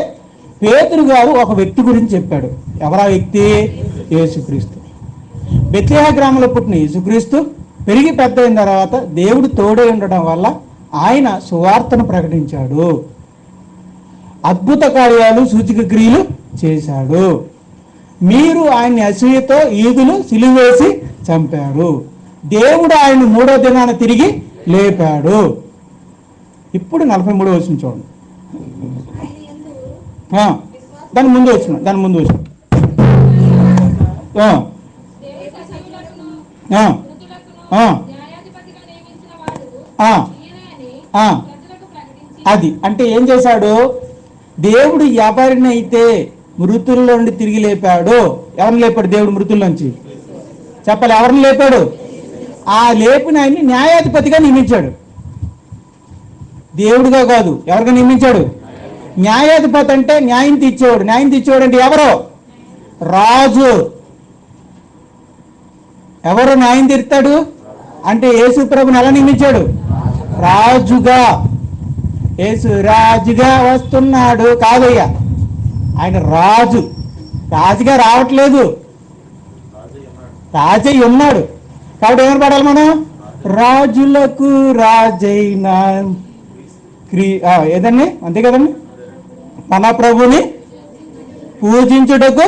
పేతురు గారు ఒక వ్యక్తి గురించి చెప్పాడు. ఎవరా వ్యక్తి? యేసుక్రీస్తు. బెత్లెహేము గ్రామంలో పుట్టిన యేసుక్రీస్తు పెరిగి పెద్ద అయిన తర్వాత దేవుడు తోడై ఉండడం వల్ల ఆయన సువార్తను ప్రకటించాడు, అద్భుత కార్యాలు సూచక క్రియలు చేశాడు. మీరు ఆయన్ని అసూయతో ఈదులు సిలువేసి చంపారు. దేవుడు ఆయన 3వ దినాన తిరిగి లేపాడు. ఇప్పుడు 43వ వచనం చూడండి. దాని ముందు వచ్చిన అది అంటే ఏం చేశాడు? దేవుడు ఎవరిని అయితే మృతుల్లో నుండి తిరిగి లేపాడు. ఎవరిని లేపాడు దేవుడు మృతుల్లోంచి? చెప్పాలి, ఎవరిని లేపాడు? ఆ లేపిన ఆయన్ని న్యాయాధిపతిగా నియమించాడు. దేవుడుగా కాదు, ఎవరిగా నియమించాడు? న్యాయాధిపతి అంటే న్యాయం తీర్చేవాడు. న్యాయం తీర్చేవాడు అంటే ఎవరు? రాజు. ఎవరు న్యాయం తీరుతాడు అంటే యేసు ప్రభుని ఎలా నియమించాడు? రాజుగా. యేసు రాజుగా వస్తున్నాడు కాదయ్యా, ఆయన రాజు. రాజుగా రావట్లేదు, రాజయ్య ఉన్నాడు. కాబట్టి ఏమని పడాలి మనం? రాజులకు రాజైన ఏదండి, అంతే కదండి, మన ప్రభుని పూజించుటకు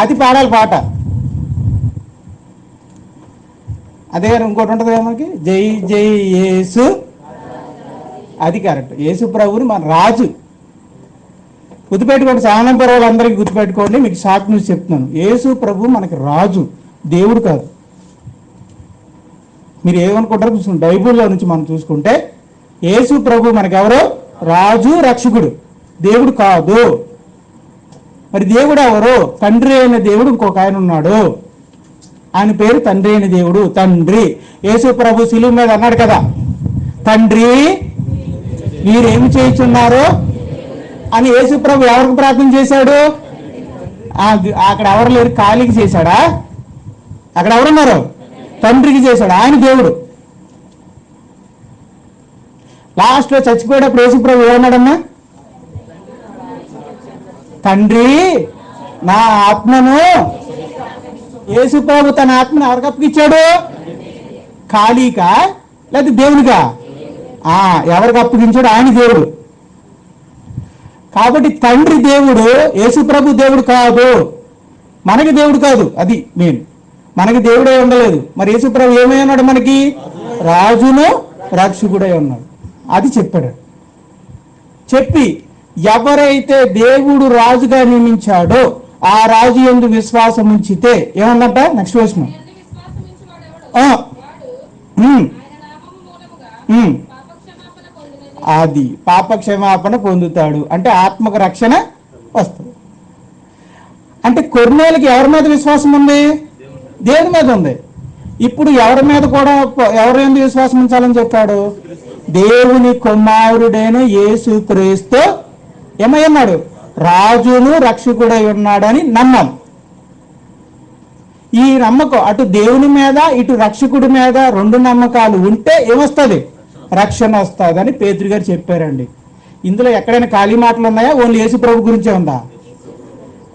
అది పాడాలి పాట. అదే ఇంకోటి ఉంటుంది కదా మనకి, జై జై యేసు. అది కరెక్ట్. యేసు ప్రభుని మన రాజు. గుర్తుపెట్టుకోండి, సామాన్య పర్వాలందరికీ గుర్తుపెట్టుకోండి. మీకు షార్ట్ న్యూస్ చెప్తున్నాను. యేసు ప్రభు మనకి రాజు, దేవుడు కాదు. మీరు ఏమనుకుంటారో చూసుకోండి. బైబిల్లో నుంచి మనం చూసుకుంటే యేసు ప్రభు మనకెవరో? రాజు, రక్షకుడు, దేవుడు కాదు. మరి దేవుడు ఎవరు? తండ్రి అయిన దేవుడు ఇంకొక ఆయన ఉన్నాడు. ఆయన పేరు తండ్రి అయిన దేవుడు. తండ్రి. యేసు ప్రభు శిలువ మీద అన్నాడు కదా, తండ్రి మీరేమి చేయుచున్నారు అని. యేసు ప్రభు ఎవరికి ప్రార్థన చేశాడు? అక్కడ ఎవరు లేరు, ఖాళీకి చేశాడా? అక్కడ ఎవరున్నారు? తండ్రికి చేశాడు. ఆయన దేవుడు. లాస్ట్లో చచ్చిపోయేటప్పుడు యేసు ప్రభు ఏమన్నాడమ్మా? తండ్రి నా ఆత్మను. యేసు ప్రభు తన ఆత్మను ఎవరికి అప్పగిచ్చాడు? ఖాళీకా లేదా దేవునిగా? ఎవరికి అప్పగించాడు? ఆయన దేవుడు. కాబట్టి తండ్రి దేవుడు, యేసు ప్రభు దేవుడు కాదు, మనకి దేవుడు కాదు. అది మెయిన్. మనకి దేవుడే ఉండలేదు. మరి యేసు ప్రభు ఏమై ఉన్నాడు? మనకి రాజును రక్షకుడై ఉన్నాడు. అది చెప్పాడు. చెప్పి ఎవరైతే దేవుడు రాజుగా నియమించాడో ఆ రాజు యందు విశ్వాసం ఉంచితే ఏమన్నట? Next verse. అది పాప క్షమాపణ పొందుతాడు. అంటే ఆత్మకు రక్షణ వస్తుంది. అంటే కొర్నేలికి ఎవరి మీద విశ్వాసం ఉంది? దేవుని మీద ఉంది. ఇప్పుడు ఎవరి మీద కూడా, ఎవరి మీద విశ్వాసం ఉంచాలని చెప్పాడు? దేవుని కుమారుడైన యేసుక్రీస్తు ఏమై ఉన్నాడు? రాజును రక్షకుడై ఉన్నాడని నమ్మాలి. ఈ నమ్మకం అటు దేవుని మీద ఇటు రక్షకుడి మీద రెండు నమ్మకాలు ఉంటే ఏమొస్తుంది? రక్షణ వస్తుంది అని పేతురు గారు చెప్పారండి. ఇందులో ఎక్కడైనా ఖాళీ మాటలు ఉన్నాయా? ఓన్లీ యేసు ప్రభు గురించే ఉందా?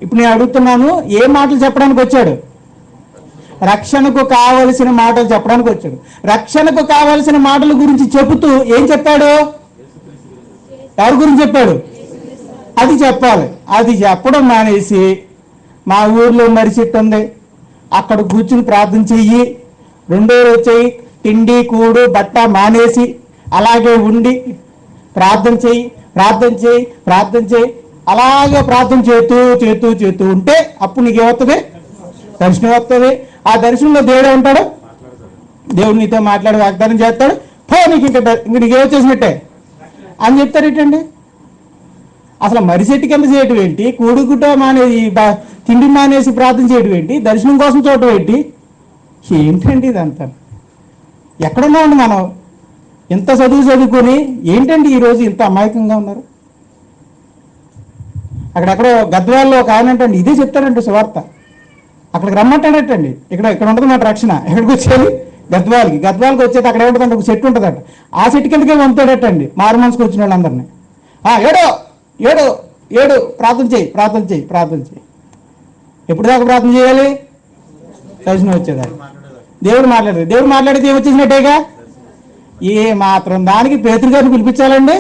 ఇప్పుడు నేను అడుగుతున్నాను, ఏ మాటలు చెప్పడానికి వచ్చాడు? రక్షణకు కావలసిన మాటలు చెప్పడానికి వచ్చాడు. రక్షణకు కావలసిన మాటల గురించి చెబుతూ ఏం చెప్పాడు? ఎవరి గురించి చెప్పాడు? అది చెప్పాలి. అది చెప్పడం మానేసి మా ఊర్లో మర్రి చెట్టు ఉంది, అక్కడ కూర్చుని ప్రార్థన చెయ్యి, రెండో రోజు చెయ్యి, తిండి కూడు బట్ట మానేసి అలాగే ఉండి ప్రార్థన చెయ్యి, ప్రార్థన చెయ్యి, ప్రార్థన చెయ్యి, అలాగే ప్రార్థన చేతూ ఉంటే అప్పుడు నీకు ఏమవుతుంది? దర్శనం వస్తుంది. ఆ దర్శనంలో దేవుడే ఉంటాడు. దేవుడు నీతో మాట్లాడి వాగ్దానం చేస్తాడు. పో, నీకు ఇంకా నీకు ఏమొచ్చేసినట్టే. అని చెప్తారేటండి? అసలు మరిచెట్టు కింద చేయటం ఏంటి, కూడుకుట మానేసి తిండి మానేసి ప్రార్థన చేయడం ఏంటి, దర్శనం కోసం చూడటం ఏంటి, ఏంటండి ఇదంతా? ఎక్కడున్నామండి మనం? ఇంత చదువుకొని ఏంటండి ఈరోజు ఇంత అమాయకంగా ఉన్నారు? అక్కడెక్కడో గద్వాల్లో ఒక ఆయన అంటే ఇదే చెప్తారండి సువార్త. అక్కడికి రమ్మంటాడటండి. ఇక్కడ ఉంటుంది మాట రక్షణ. ఎక్కడికి వచ్చేది? గద్వాలకి వచ్చేది అక్కడ ఏముంటుందంటే ఒక చెట్టు ఉంటుందట. ఆ చెట్టు కిందకే పంపుతాడటండి మారు మనసుకు వచ్చిన వాళ్ళందరినీ. ఏడో ఏడు ఏడు ప్రార్థన చేయి. ఎప్పుడు దాకా ప్రార్థన చేయాలి? దర్శనం వచ్చేదాన్ని. దేవుడు మాట్లాడితే ఏమొచ్చేసినట్టేగా. ఏ మాత్రం దానికి పేతురు గారిని పిలిపించాలండి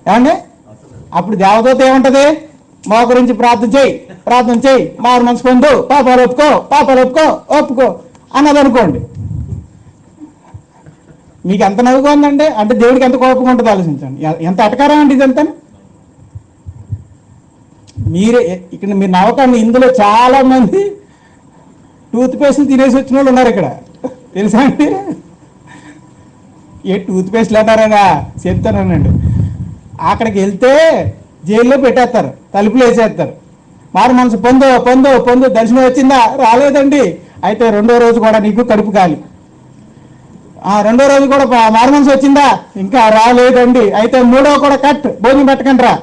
ఏమండి? అప్పుడు దేవదూత ఏముంటది? మా గురించి ప్రార్థన చేయి, మారు మనసు పొందు, పాపాలు ఒప్పుకో అన్నది అనుకోండి. మీకు ఎంత నవ్వుగా ఉందండి? అంటే దేవుడికి ఎంత కోపంగా ఉంటుందో ఆలోచించండి. ఎంత అటకారం అండి ఇదంతా. మీరు నవ్వకండి. ఇందులో చాలా మంది టూత్ పేస్ట్ తినేసి వచ్చిన వాళ్ళు ఉన్నారు ఇక్కడ, తెలుసా అండి? టూత్ పేస్ట్లు అన్నారనా చెప్తానండి. అక్కడికి వెళ్తే జైల్లో పెట్టేస్తారు, తలుపులు వేసేస్తారు. మారు మనసు పొందు దర్శనం వచ్చిందా? రాలేదండి. అయితే రెండో రోజు కూడా నీకు కడుపు కాలి. రెండో రోజు కూడా మారు మనసు వచ్చిందా? ఇంకా రాలేదండి. అయితే మూడో కూడా కట్, భోజనం పెట్టకండి రా.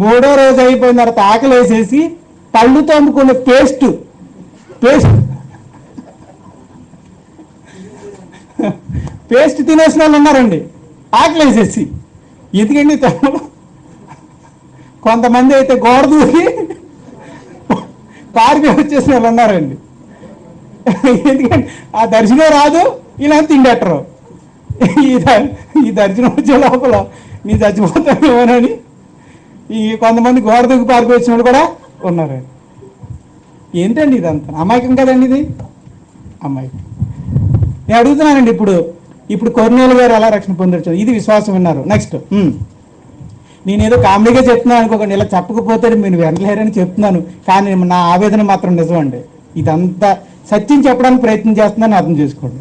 మూడో రోజు అయిపోయిన తర్వాత ఆకలి వేసేసి పళ్ళు తోముకున్న పేస్ట్ తినేసిన వాళ్ళు ఉన్నారండి ఆకలి వేసేసి. ఎందుకండి తమ్ముడు? కొంతమంది అయితే గోడ దూకి పార్కి వచ్చేసిన వాళ్ళు ఉన్నారండి. ఎందుకంటే ఆ దర్శనం రాదు, ఇలా తిండెట్టరు. ఈ దర్శనం వచ్చే లోపల నీ చచ్చిపోతామేమోనని కొంతమంది గోడ దూకి పార్కి వచ్చిన వాళ్ళు కూడా ఉన్నారండి. ఏంటండి ఇదంతా? అమాయకం కదండి ఇది, అమాయకం. నేను అడుగుతున్నానండి, ఇప్పుడు కొర్నేలు గారు ఎలా రక్షణ పొందొచ్చు? ఇది విశ్వాసం విన్నారు. నెక్స్ట్, నేనేదో కామెడీగా చెప్తున్నాను అనుకోకండి. ఇలా చెప్పకపోతే మీరు వినలేరని చెప్తున్నాను, కానీ నా ఆవేదన మాత్రం నిజం అండి. ఇదంతా సత్యం చెప్పడానికి ప్రయత్నం చేస్తున్నాను, అర్థం చేసుకోండి.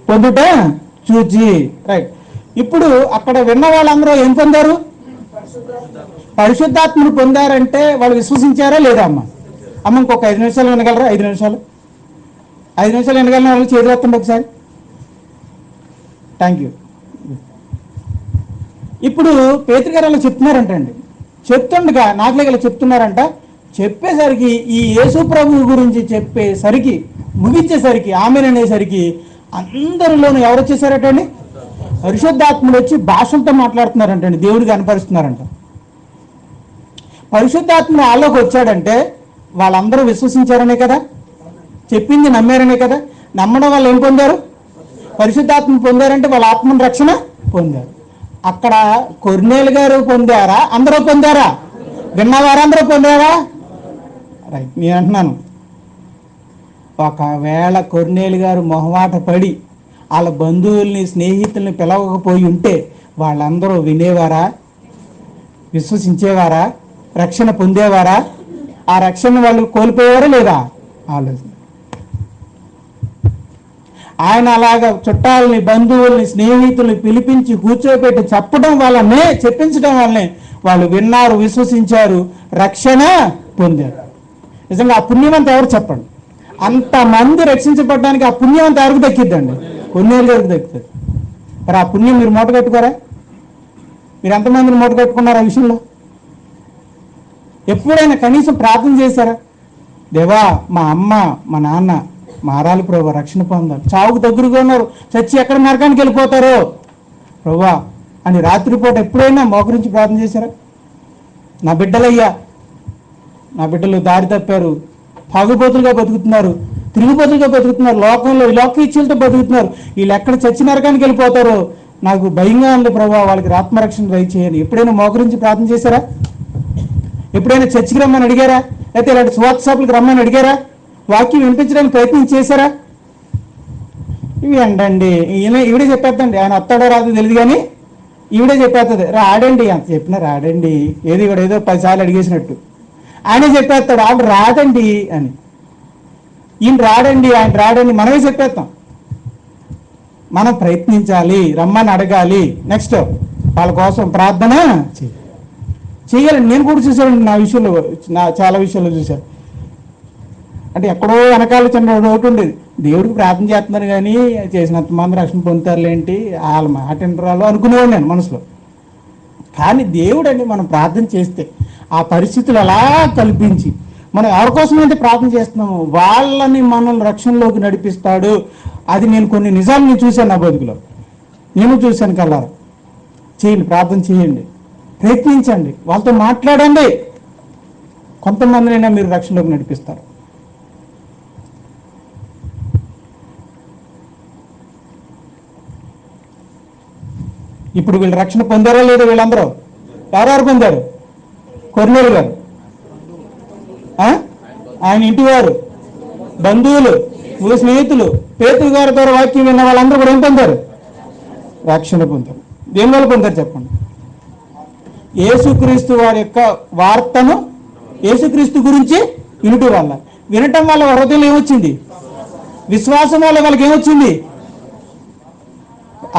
పొందుట చూచి, రైట్. ఇప్పుడు అక్కడ విన్న వాళ్ళందరూ ఏం పొందారు? పరిశుద్ధాత్మను పొందారంటే వాళ్ళు విశ్వసించారా లేదా? అమ్మ ఇంకొక 5 నిమిషాలు వినగలరా? 5 నిమిషాలు వినగలరా? వాళ్ళు చేతులు ఎత్తండి ఒకసారి. Thank you. ఇప్పుడు పేతురు గారు అలా చెప్తున్నారంటండి. చెప్తుండగా నాకులేక ఇలా చెప్తున్నారంట. చెప్పేసరికి ఈ యేసు ప్రభువు గురించి చెప్పేసరికి, ముగించేసరికి, ఆమెననేసరికి అందరిలోనూ ఎవరు వచ్చేసారటండి? పరిశుద్ధాత్ముడు వచ్చి భాషలతో మాట్లాడుతున్నారంటండి, దేవుడికి కనపరుస్తున్నారంట. పరిశుద్ధాత్ముడు వాళ్ళలోకి వచ్చాడంటే వాళ్ళందరూ విశ్వసించారనే కదా, చెప్పింది నమ్మారనే కదా. నమ్మడం వల్ల ఏం పొందారు? పరిశుద్ధాత్మ పొందారంటే వాళ్ళ ఆత్మను రక్షణ పొందారు. అక్కడ కొర్నేలు గారు పొందారా? అందరూ పొందారా? విన్నవారా? అందరూ పొందారా? రైట్. నేను అంటున్నాను, ఒకవేళ కొర్నేలు గారు మొహమాట పడి వాళ్ళ బంధువుల్ని స్నేహితుల్ని పిలవకపోయి ఉంటే వాళ్ళందరూ వినేవారా? విశ్వసించేవారా? రక్షణ పొందేవారా? ఆ రక్షణ వాళ్ళు కోల్పోయారా లేదా? ఆలోచన. ఆయన అలాగా చుట్టాలని, బంధువుల్ని, స్నేహితుల్ని పిలిపించి కూర్చోబెట్టి చెప్పించడం వల్లనే వాళ్ళు విన్నారు, విశ్వసించారు, రక్షణ పొందారు. నిజంగా ఆ పుణ్యమంత ఎవరు చెప్పండి? అంతమంది రక్షించబడడానికి ఆ పుణ్యమంత ఎవరికి దక్కిద్దండి? కొన్నేళ్ళ గారికి దక్కుతుంది. మరి ఆ పుణ్యం మీరు మూట కట్టుకోరా? మీరు ఎంతమందిని మూట కట్టుకున్నారు ఆ విషయంలో? ఎప్పుడైనా కనీసం ప్రార్థన చేశారా? దేవా, మా అమ్మ, మా నాన్న మారాలి ప్రభా, రక్షణ పొందాలి, చావుకు దగ్గరగా ఉన్నారు, చచ్చి ఎక్కడ నరకానికి వెళ్ళిపోతారో ప్రభా అని రాత్రిపూట ఎప్పుడైనా మోకరించి ప్రార్థన చేశారా? నా బిడ్డలయ్యా, నా బిడ్డలు దారి తప్పారు, తాగుబోతులుగా బతుకుతున్నారు, తిరుగుబోతులుగా బతుకుతున్నారు, లోకంలో లోక ఇచ్చలతో బతుకుతున్నారు, వీళ్ళు ఎక్కడ చచ్చి నరకానికి వెళ్ళిపోతారో నాకు భయంగా ఉంది ప్రభా, వాళ్ళకి ఆత్మరక్షణ దయచేయని ఎప్పుడైనా మోకరించి ప్రార్థన చేశారా? ఎప్పుడైనా చర్చికి రమ్మని అడిగారా? లేకపోతే ఇలాంటి స్వార్థ సభలకు రమ్మని అడిగారా? వాక్యం వినిపించడానికి ప్రయత్నం చేశారా? ఇవి ఎండండి, ఈవిడే చెప్పేద్దండి. ఆయన వస్తాడో రాదో తెలియదు కానీ ఈవిడే చెప్పేస్తుంది, రాడండి. అంత చెప్పినా రాడండి, ఏది కూడా ఏదో 10 సార్లు అడిగేసినట్టు ఆయనే చెప్పేస్తాడు, ఆవిడ రాదండి అని. ఈయన రాడండి, ఆయన రాడండి మనమే చెప్పేస్తాం. మనం ప్రయత్నించాలి, రమ్మని అడగాలి. నెక్స్ట్ వాళ్ళ కోసం ప్రార్థన చేయాలండి. నేను కూడా చూశానండి, నా విషయంలో, చాలా విషయాల్లో చూశాను. అంటే ఎక్కడో వెనకాల చిన్న ఒకటి ఉండేది, దేవుడికి ప్రార్థన చేస్తున్నారు కానీ చేసినంత మంది రక్షణ పొందుతారులేంటి, వాళ్ళ మాట వింటరాలు అనుకునేవాడు నేను మనసులో. కానీ దేవుడు అండి, మనం ప్రార్థన చేస్తే ఆ పరిస్థితులు అలా కల్పించి మనం ఎవరి కోసమైతే ప్రార్థన చేస్తున్నామో వాళ్ళని మనల్ని రక్షణలోకి నడిపిస్తాడు. అది నేను కొన్ని నిజాలు నేను చూశాను నా బతుకులో, నేను చూశాను కల్లారా. చేయండి, ప్రార్థన చేయండి, ప్రయత్నించండి, వాళ్ళతో మాట్లాడండి. కొంతమందినైనా మీరు రక్షణలోకి నడిపిస్తారు. ఇప్పుడు వీళ్ళు రక్షణ పొందారో లేదో? వీళ్ళందరూ ఎవరెవరు పొందారు? కొర్నేలు గారు, ఆయన ఇంటి వారు, బంధువులు, స్నేహితులు, పేతురు గారి ద్వారా వాక్యం విన్న వాళ్ళందరూ కూడా ఏం పొందారు? రక్షణ పొందారు. దేనివల్ల పొందారు చెప్పండి? యేసుక్రీస్తు వారి యొక్క వార్తను, యేసుక్రీస్తు గురించి వినటం వల్ల. వినటం వల్ల హృదయంలో ఏమొచ్చింది? విశ్వాసం వల్ల వాళ్ళకి ఏమొచ్చింది?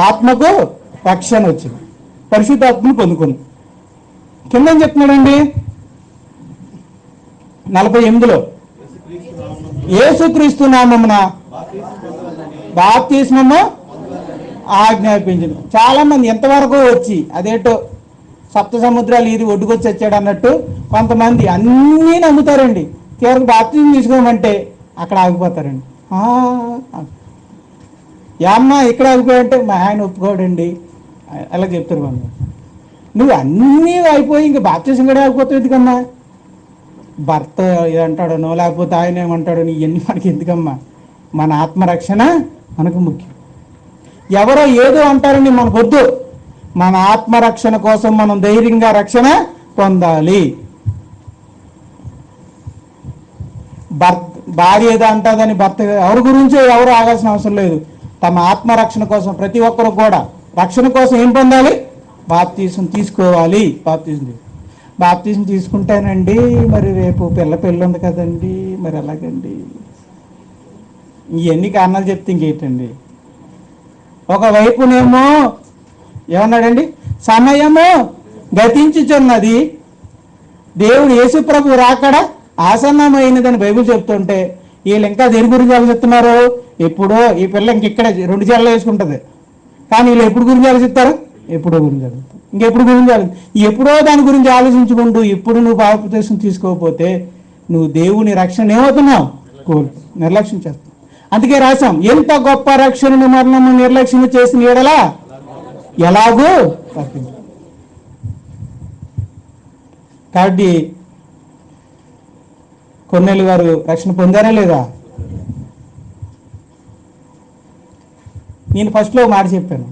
ఆత్మకు రక్షణ వచ్చింది, పరిశుద్ధాత్మను పొందుకుంది. కింద ఏం చెప్తున్నాడండి 48లో, యేసుక్రీస్తు నామమున బాప్తిస్మము ఆజ్ఞాపించింది. చాలా మంది ఎంతవరకు వచ్చి అదేటో సప్త సముద్రాలు ఇది ఒడ్డుకొచ్చి వచ్చాడు అన్నట్టు కొంతమంది అన్నీ నమ్ముతారండి. కేవలం బాప్తిజం తీసుకోమంటే అక్కడ ఆగిపోతారండి. ఏమ్మా ఇక్కడ ఆగిపోయాడంటే మా ఆయన ఒప్పుకోడండి, అలా చెప్తారు వాళ్ళు. నువ్వు అన్నీ అయిపోయి ఇంక బాప్తిజం కూడా ఆగిపోతావు ఎందుకమ్మా? భర్త ఏదంటాడనో లేకపోతే ఆయన ఏమంటాడో ఇవన్నీ మనకి ఎందుకమ్మా? మన ఆత్మరక్షణ మనకు ముఖ్యం. ఎవరో ఏదో అంటారని మనకు వద్దు. మన ఆత్మరక్షణ కోసం మనం ధైర్యంగా రక్షణ పొందాలి. భార్య ఏదో అంటుందని భర్త ఎవరి గురించో ఎవరు ఆగాల్సిన అవసరం లేదు. తమ ఆత్మరక్షణ కోసం ప్రతి ఒక్కరు కూడా రక్షణ కోసం ఏం పొందాలి? బాప్తిసం తీసుకోవాలి. బాప్తిసం తీసుకుంటానండి, మరి రేపు పెళ్ళి ఉంది కదండి, మరి ఎలాగండి? ఇవన్నీ కారణాలు చెప్తే ఇంకేంటండి? ఒకవైపునేమో ఏమన్నాడండి? సమయము గతించుచున్నది, దేవుడు యేసుప్రభు రాకడ ఆసన్నమైనదని బైబిల్ చెప్తుంటే వీళ్ళు ఇంకా దేని గురించి ఆలోచిస్తున్నారు? ఎప్పుడో ఈ పిల్ల ఇంకెక్కడ 2 చీరలు వేసుకుంటుంది, కానీ వీళ్ళు ఎప్పుడు గురించి ఆలోచిస్తారు? ఎప్పుడో గురించి ఆలోచిస్తారు. ఇంకెప్పుడు గురించి ఎప్పుడో దాని గురించి ఆలోచించుకుంటూ ఇప్పుడు నువ్వు బాప్తిసం తీసుకోకపోతే నువ్వు దేవుని రక్షణ ఏమవుతున్నావు? నిర్లక్ష్యం చేస్తావు. అందుకే రాశాం, ఎంత గొప్ప రక్షణను మరణము నిర్లక్ష్యం చేసిన ఎడలా ఎలాగూ తప్పించు. కాబట్టి కొన్నేళ్ళు గారు రక్షణ పొందారా లేదా? నేను ఫస్ట్లో మాట చెప్పాను,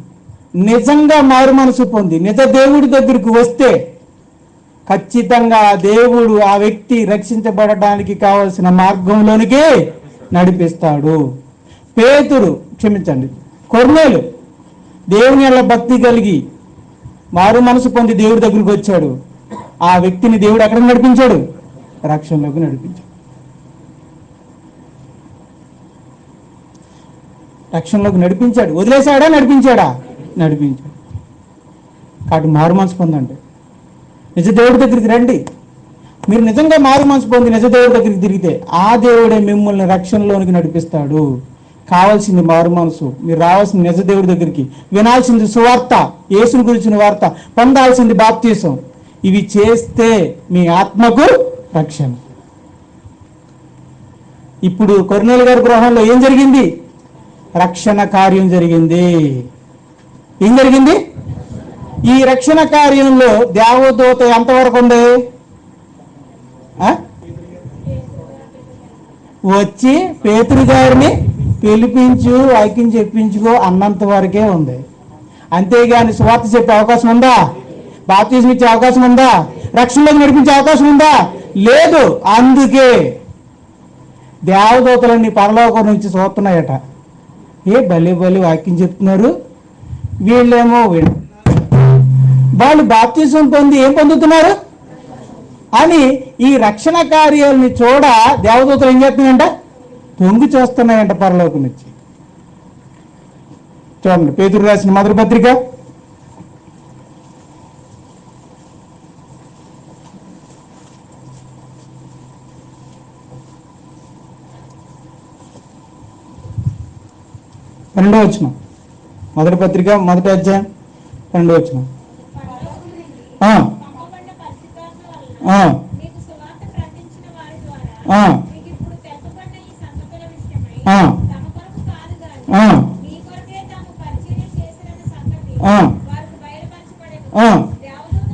నిజంగా మారు మనసు పొంది నిజ దేవుడి దగ్గరికి వస్తే ఖచ్చితంగా దేవుడు ఆ వ్యక్తి రక్షించబడడానికి కావలసిన మార్గంలోనికి నడిపిస్తాడు. కొర్నేలు దేవుని వల్ల భక్తి కలిగి మారు మనసు పొంది దేవుడి దగ్గరికి వచ్చాడు. ఆ వ్యక్తిని దేవుడు ఎక్కడ నడిపించాడు? రక్షణలోకి నడిపించాడు. రక్షణలోకి నడిపించాడు. వదిలేశాడా? నడిపించాడా? నడిపించాడు. కాబట్టి మారు మనసు పొందండి, నిజ దేవుడి దగ్గరికి రండి. మీరు నిజంగా మారు మనసు పొంది నిజ దేవుడి దగ్గరికి తిరిగితే ఆ దేవుడే మిమ్మల్ని రక్షణలోనికి నడిపిస్తాడు. కావాల్సింది మారు మనసు. మీరు రావాల్సింది నిజ దేవుడి దగ్గరికి, వినాల్సింది సువార్త, యేసుని గురించిన వార్త, పొందాల్సింది బాప్తీసం. ఇవి చేస్తే మీ ఆత్మకు రక్షణ. ఇప్పుడు కొర్నేలు గారి గృహంలో ఏం జరిగింది? రక్షణ కార్యం జరిగింది. ఏం జరిగింది? ఈ రక్షణ కార్యంలో దేవదూత ఎంతవరకు ఉంది? వచ్చి పేతురు గారిని పిలిపించు, వాక్యం చెప్పించుకో అన్నంత వరకే ఉంది. అంతేగాని సువార్త చెప్పే అవకాశం ఉందా? బాప్తిజం ఇచ్చే అవకాశం ఉందా? రక్షణలోకి నడిపించే అవకాశం ఉందా? లేదు. అందుకే దేవదూతలన్నీ పరలోకం నుంచి చూస్తున్నాయట. భలే భలే వాక్యం చెప్తున్నారు, వీళ్ళేమో వాళ్ళు బాప్తిజం పొంది ఏం పొందుతున్నారు అని ఈ రక్షణ కార్యాలని దేవదూతలు ఏం చేస్తున్నాయంట, తొంగి చూస్తున్నాయంట పరలోకం నుంచి. చూడండి పేతురు రాసిన మొదటి పత్రిక 12వ వచనం. మొదటి పత్రిక 1వ అధ్యాయం 12వ వచనం.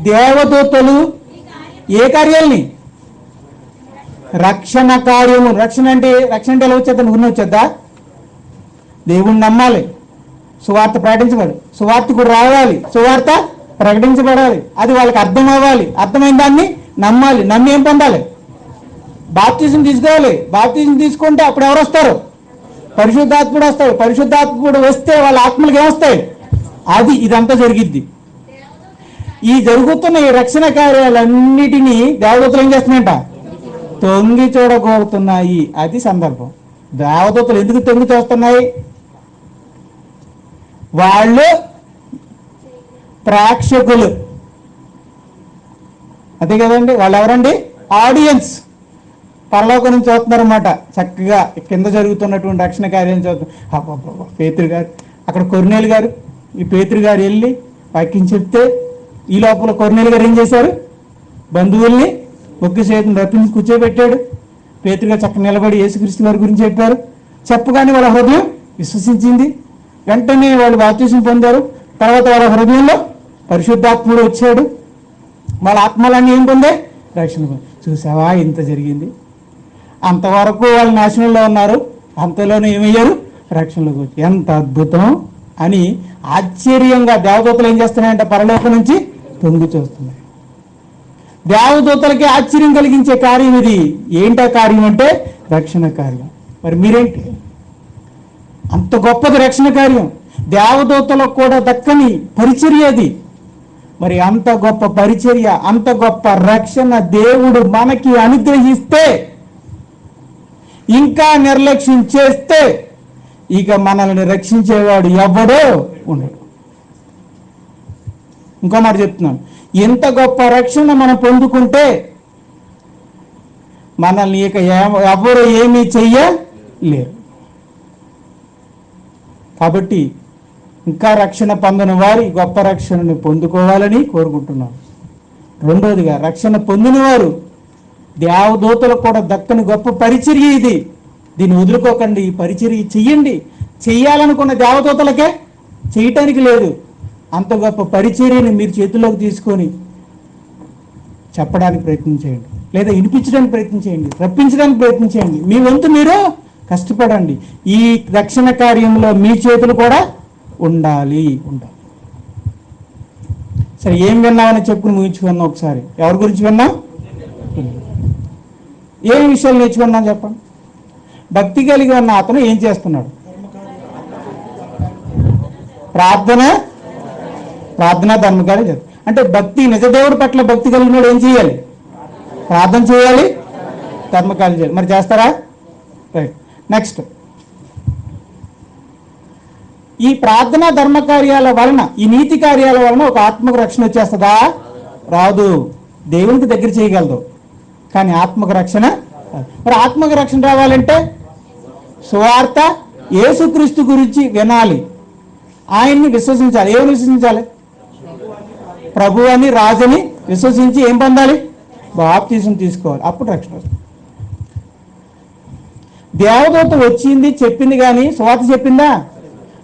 దేవదూతలు ఏ కార్యాలని, రక్షణ కార్యము. రక్షణ అంటే ఎలా వచ్చేద్దా, నువ్వు వచ్చేద్దా? దేవుణ్ణి నమ్మాలి, సువార్త ప్రకటించబడాలి, సువార్తకుడు రావాలి, సువార్త ప్రకటించబడాలి, అది వాళ్ళకి అర్థం అవ్వాలి, అర్థమైన దాన్ని నమ్మాలి, నమ్మి ఏం పొందాలి, బాప్తిజం తీసుకోవాలి. బాప్తిజం తీసుకుంటే అప్పుడు ఎవరు వస్తారు, పరిశుద్ధాత్ముడు వస్తాడు. పరిశుద్ధాత్ముడు వస్తే వాళ్ళ ఆత్మలకు ఏమొస్తాయి, అది ఇదంతా జరిగిద్ది. ఈ జరుగుతున్న ఈ రక్షణ కార్యాలన్నిటినీ దేవదూతలు ఏం చేస్తున్నాయంట, తొంగి చూడగోరుతున్నాయి. అది సందర్భం. దేవదూతలు ఎందుకు తొంగి చూస్తున్నాయి, వాళ్ళు ప్రేక్షకులు, అదే కదండి. వాళ్ళు ఎవరండి, ఆడియన్స్. పరలోకం నుంచి చూస్తున్నారన్నమాట. చక్కగా కింద జరుగుతున్నటువంటి రక్షణ కార్యం చూస్తున్నారు. పేతురు గారు అక్కడ, కొర్నేలు గారు, ఈ పేతురు గారు వెళ్ళి వాక్యం చెప్తే, ఈ లోపల కొర్నేలు గారు ఏం చేశారు, బంధువుల్ని ఒక్క చేతిని రప్పించి కూర్చోబెట్టాడు. పేతురు గారు చక్కగా నిలబడి యేసుక్రీస్తు వారి గురించి చెప్పారు. చెప్పగానే వాళ్ళ హృదయం విశ్వసించింది. వెంటనే వాళ్ళు బాప్తిసం పొందారు. తర్వాత వాళ్ళ హృదయంలో పరిశుద్ధాత్ముడు వచ్చాడు. వాళ్ళ ఆత్మలన్నీ ఏం పొందాయి, రక్షణ పొంది. చూసావా, ఇంత జరిగింది. అంతవరకు వాళ్ళు నాశనంలో ఉన్నారు, అంతలోనే ఏమయ్యారు, రక్షణలోకి వచ్చి. ఎంత అద్భుతం అని ఆశ్చర్యంగా దేవదూతలు ఏం చేస్తున్నాయంటే, పరలోకం నుంచి తొంగి చూస్తున్నాయి. దేవదూతలకి ఆశ్చర్యం కలిగించే కార్యం ఇది. ఏంటా కార్యం అంటే రక్షణ కార్యం. మరి మీరేంటి, అంత గొప్పది రక్షణ కార్యం. దేవదూతలకు కూడా దక్కని పరిచర్య అది. మరి అంత గొప్ప పరిచర్య, అంత గొప్ప రక్షణ దేవుడు మనకి అనుగ్రహిస్తే, ఇంకా నిర్లక్ష్యం చేస్తే ఇక మనల్ని రక్షించేవాడు ఎవడో ఉండడు. ఇంకో మాట చెప్తున్నాను, ఇంత గొప్ప రక్షణ మనం పొందుకుంటే మనల్ని ఇక ఎవరు ఏమీ చెయ్యలేరు. కాబట్టి ఇంకా రక్షణ పొందిన వారు గొప్ప రక్షణను పొందుకోవాలని కోరుకుంటున్నాం. రెండోదిగా, రక్షణ పొందిన వారు దేవదూతలకు కూడా దక్కని గొప్ప పరిచర్య ఇది. దీన్ని వదులుకోకండి, ఈ పరిచర్య చెయ్యండి. చెయ్యాలనుకున్న దేవదూతలకే చేయటానికి లేదు. అంత గొప్ప పరిచర్యని మీరు చేతుల్లోకి తీసుకొని చెప్పడానికి ప్రయత్నం చేయండి, లేదా వినిపించడానికి ప్రయత్నం చేయండి, రప్పించడానికి ప్రయత్నం చేయండి. మీ వంతు మీరు కష్టపడండి. ఈ రక్షణ కార్యంలో మీ చేతులు కూడా ఉండాలి. సరే, ఏం విన్నామని చెప్పుకుని ముగించుకున్నాం. ఒకసారి ఎవరి గురించి విన్నాం, ఏ విషయాలు నేర్చుకున్నాం చెప్పండి. భక్తి కలిగి ఉన్న అతను ఏం చేస్తున్నాడు, ప్రార్థన ధర్మకార్యం చేస్తాడు. అంటే భక్తి, నిజదేవుడి పట్ల భక్తి కలిగినోడు ఏం చేయాలి, ప్రార్థన చేయాలి, ధర్మకార్యం చేయాలి. మరి చేస్తారా? రైట్. నెక్స్ట్, ఈ ప్రార్థనా ధర్మ కార్యాల వలన, ఈ నీతి కార్యాల వలన ఒక ఆత్మకు రక్షణ వచ్చేస్తుందా? రాదు. దేవునికి దగ్గర చేయగలదు, కానీ ఆత్మకు రక్షణ. మరి ఆత్మకు రక్షణ రావాలంటే సువార్త, యేసుక్రీస్తు గురించి వినాలి, ఆయన్ని విశ్వసించాలి. ఏమని విశ్వసించాలి? ప్రభు అని, రాజుని విశ్వసించి ఏం పొందాలి, బాప్తిజం తీసుకోవాలి. అప్పుడు రక్షణ వస్తుంది. దేవదూత వచ్చింది, చెప్పింది, కానీ సువార్త చెప్పిందా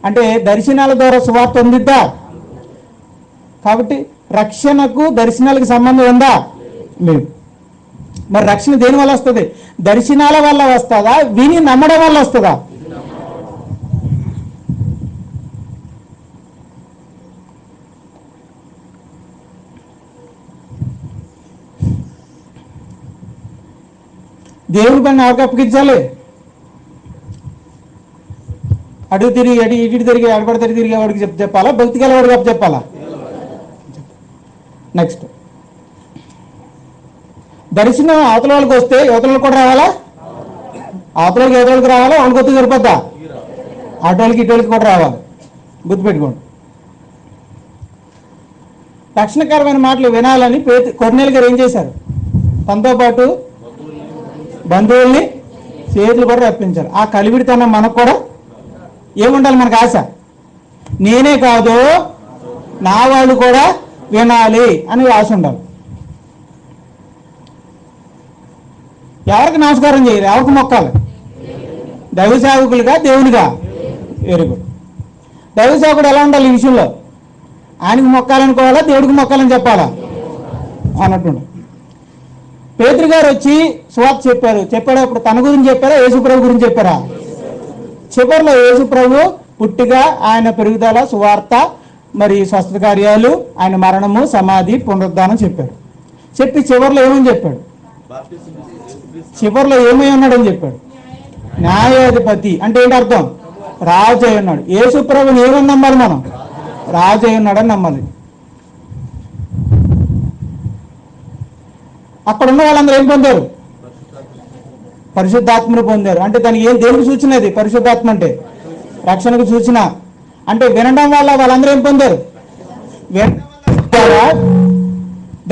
అంటే దర్శనాల ద్వారా సువార్త ఉందిద్దా? కాబట్టి రక్షణకు దర్శనాలకు సంబంధం ఉందా? లేదు. మరి రక్షణ దేని వల్ల వస్తుంది? దర్శనాల వల్ల వస్తుందా, విని నమ్మడం వల్ల వస్తుందా? దేవుడి పని నాకు అప్పగించాలి. అటు తిరిగి అటు ఇటు తిరిగి అడపడతడి తిరిగి వాడికి చెప్పాలా, భక్తి గల వాడికి చెప్పాలా? నెక్స్ట్, దర్శనం అవతల వాళ్ళకి వస్తే యువతలకు కూడా రావాలా? అవతలకి యువతలకు రావాలా? వాళ్ళకి వస్తే సరిపోద్దా? అటోళ్ళకి ఇటోళ్ళకి కూడా రావాలి. గుర్తుపెట్టుకోండి. రక్షణకరమైన మాటలు వినాలని కొర్నేలు గారు ఏం చేశారు? తనతో పాటు బంధువుల్ని, స్నేహితులు కూడా రప్పించారు. ఆ కలివిడితనం మనకు కూడా ఏముండాలి? మనకు ఆశ, నేనే కాదు నా వాళ్ళు కూడా వినాలి అని ఆశ ఉండాలి. ఎవరికి నమస్కారం చేయాలి? ఎవరికి మొక్కాలి? దైవ సేవకులుగా, దేవునిగా? Very good. దైవ సేవకుడు ఎలా ఉండాలి ఈ విషయంలో? ఆయనకు మొక్కాలనుకోవాలా, దేవుడికి మొక్కాలని చెప్పాలా అన్నట్టు. పేతురు గారు వచ్చి సువార్త చెప్పేటప్పుడు తన గురించి చెప్పారా, యేసుప్రభు గురించి చెప్పారా? చివరిలో యేసుప్రభు పుట్టిగా, ఆయన పెరుగుదల, సువార్త, మరి స్వస్థత కార్యాలు, ఆయన మరణము, సమాధి, పునరుద్ధానం చెప్పాడు. చెప్పి చివరిలో ఏమని చెప్పాడు? చివరిలో ఏమై ఉన్నాడని చెప్పాడు? న్యాయాధిపతి. అంటే ఏంటి అర్థం? రాజు అయి ఉన్నాడు. యేసుప్రభుని ఏమని నమ్మాలి మనం? రాజు అయి ఉన్నాడని నమ్మాలి. అక్కడ ఉన్న వాళ్ళందరూ ఏం పొందారు? పరిశుద్ధాత్మను పొందారు. అంటే దానికి దేనికి సూచన? అది పరిశుద్ధాత్మ అంటే రక్షణకు సూచన. అంటే వినడం వల్ల వాళ్ళందరూ ఏం పొందారు? వినడం,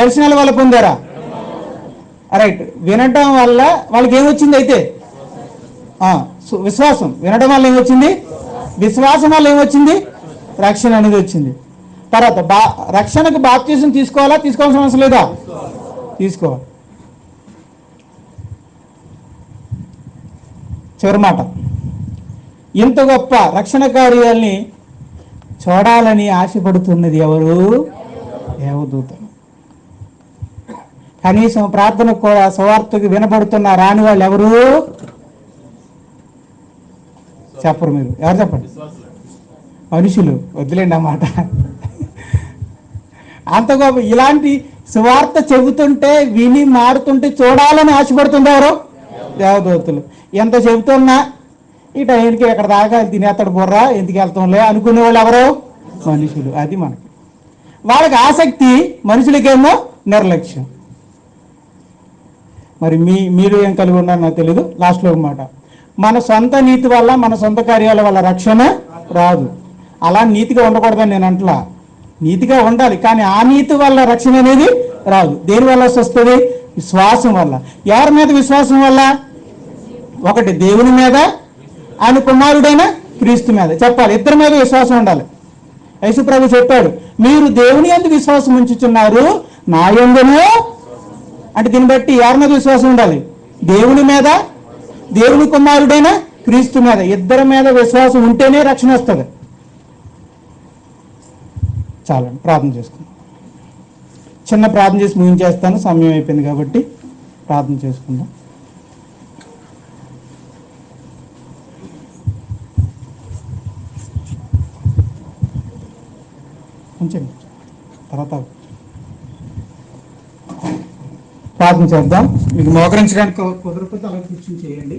దర్శనాల వల్ల పొందారా? రైట్. వినడం వల్ల వాళ్ళకి ఏమొచ్చింది? అయితే విశ్వాసం. వినడం వల్ల ఏమొచ్చింది? విశ్వాసం వల్ల ఏమొచ్చింది? రక్షణ అనేది వచ్చింది. తర్వాత రక్షణకు బాప్తిజం తీసుకోవాలా, తీసుకోవాల్సిన అవసరం లేదా? తీసుకోవాలి. చివరి మాట, ఇంత గొప్ప రక్షణ కార్యాలని చూడాలని ఆశపడుతున్నది ఎవరు? దేవదూతలు. కనీసం ప్రార్థనకు కూడా, సువార్తకు వినపడుతున్న రాని వాళ్ళు ఎవరు? చెప్పరు. మీరు ఎవరు? చెప్పండి. మనుషులు. వదిలేండి అన్నమాట. అంత గొప్ప ఇలాంటి సువార్త చెబుతుంటే, విని మారుతుంటే చూడాలని ఆశపడుతుంది ఎవరు? దేవదూతలు. ఎంత చెబుతున్నా ఈ టైంకి ఎక్కడ దాకా తినేస్తాడు బుర్రా, ఎందుకు వెళ్తాంలే అనుకునే వాళ్ళు ఎవరు? మనుషులు. అది మనకి. వాళ్ళకి ఆసక్తి, మనుషులకేమో నిర్లక్ష్యం. మరి మీరు ఏం కలిగి ఉన్నారో నాకు తెలీదు. లాస్ట్లో ఒక మాట, మన సొంత నీతి వల్ల, మన సొంత కార్యాల వల్ల రక్షణ రాదు. అలా నీతిగా ఉండకూడదని నేను అంటలా. నీతిగా ఉండాలి, కానీ ఆ నీతి వల్ల రక్షణ అనేది రాదు. దేని వల్ల వస్తుంది? విశ్వాసం వల్ల. ఎవరి మీద విశ్వాసం వల్ల? ఒకటి దేవుని మీద, ఆయన కుమారుడైన క్రీస్తు మీద. చెప్పాలి, ఇద్దరి మీద విశ్వాసం ఉండాలి. యేసుప్రభు చెప్పాడు, మీరు దేవుని యందు విశ్వాసం ఉంచుచున్నారు, నా యందును. అంటే దీన్ని బట్టి ఎవరి మీద విశ్వాసం ఉండాలి? దేవుని మీద, దేవుని కుమారుడైన క్రీస్తు మీద. ఇద్దరి మీద విశ్వాసం ఉంటేనే రక్షణ వస్తుంది. చాలండి, ప్రార్థన చేసుకుందాం. చిన్న ప్రార్థన చేసి ముగించేస్తాను, సమయం అయిపోయింది కాబట్టి. ప్రార్థన చేసుకుందాం. ఉంచండి, తర్వాత ప్రార్థన చేద్దాం. మీకు మోకరించడానికి కుదరకపోతే అలా కూర్చొని చేయండి.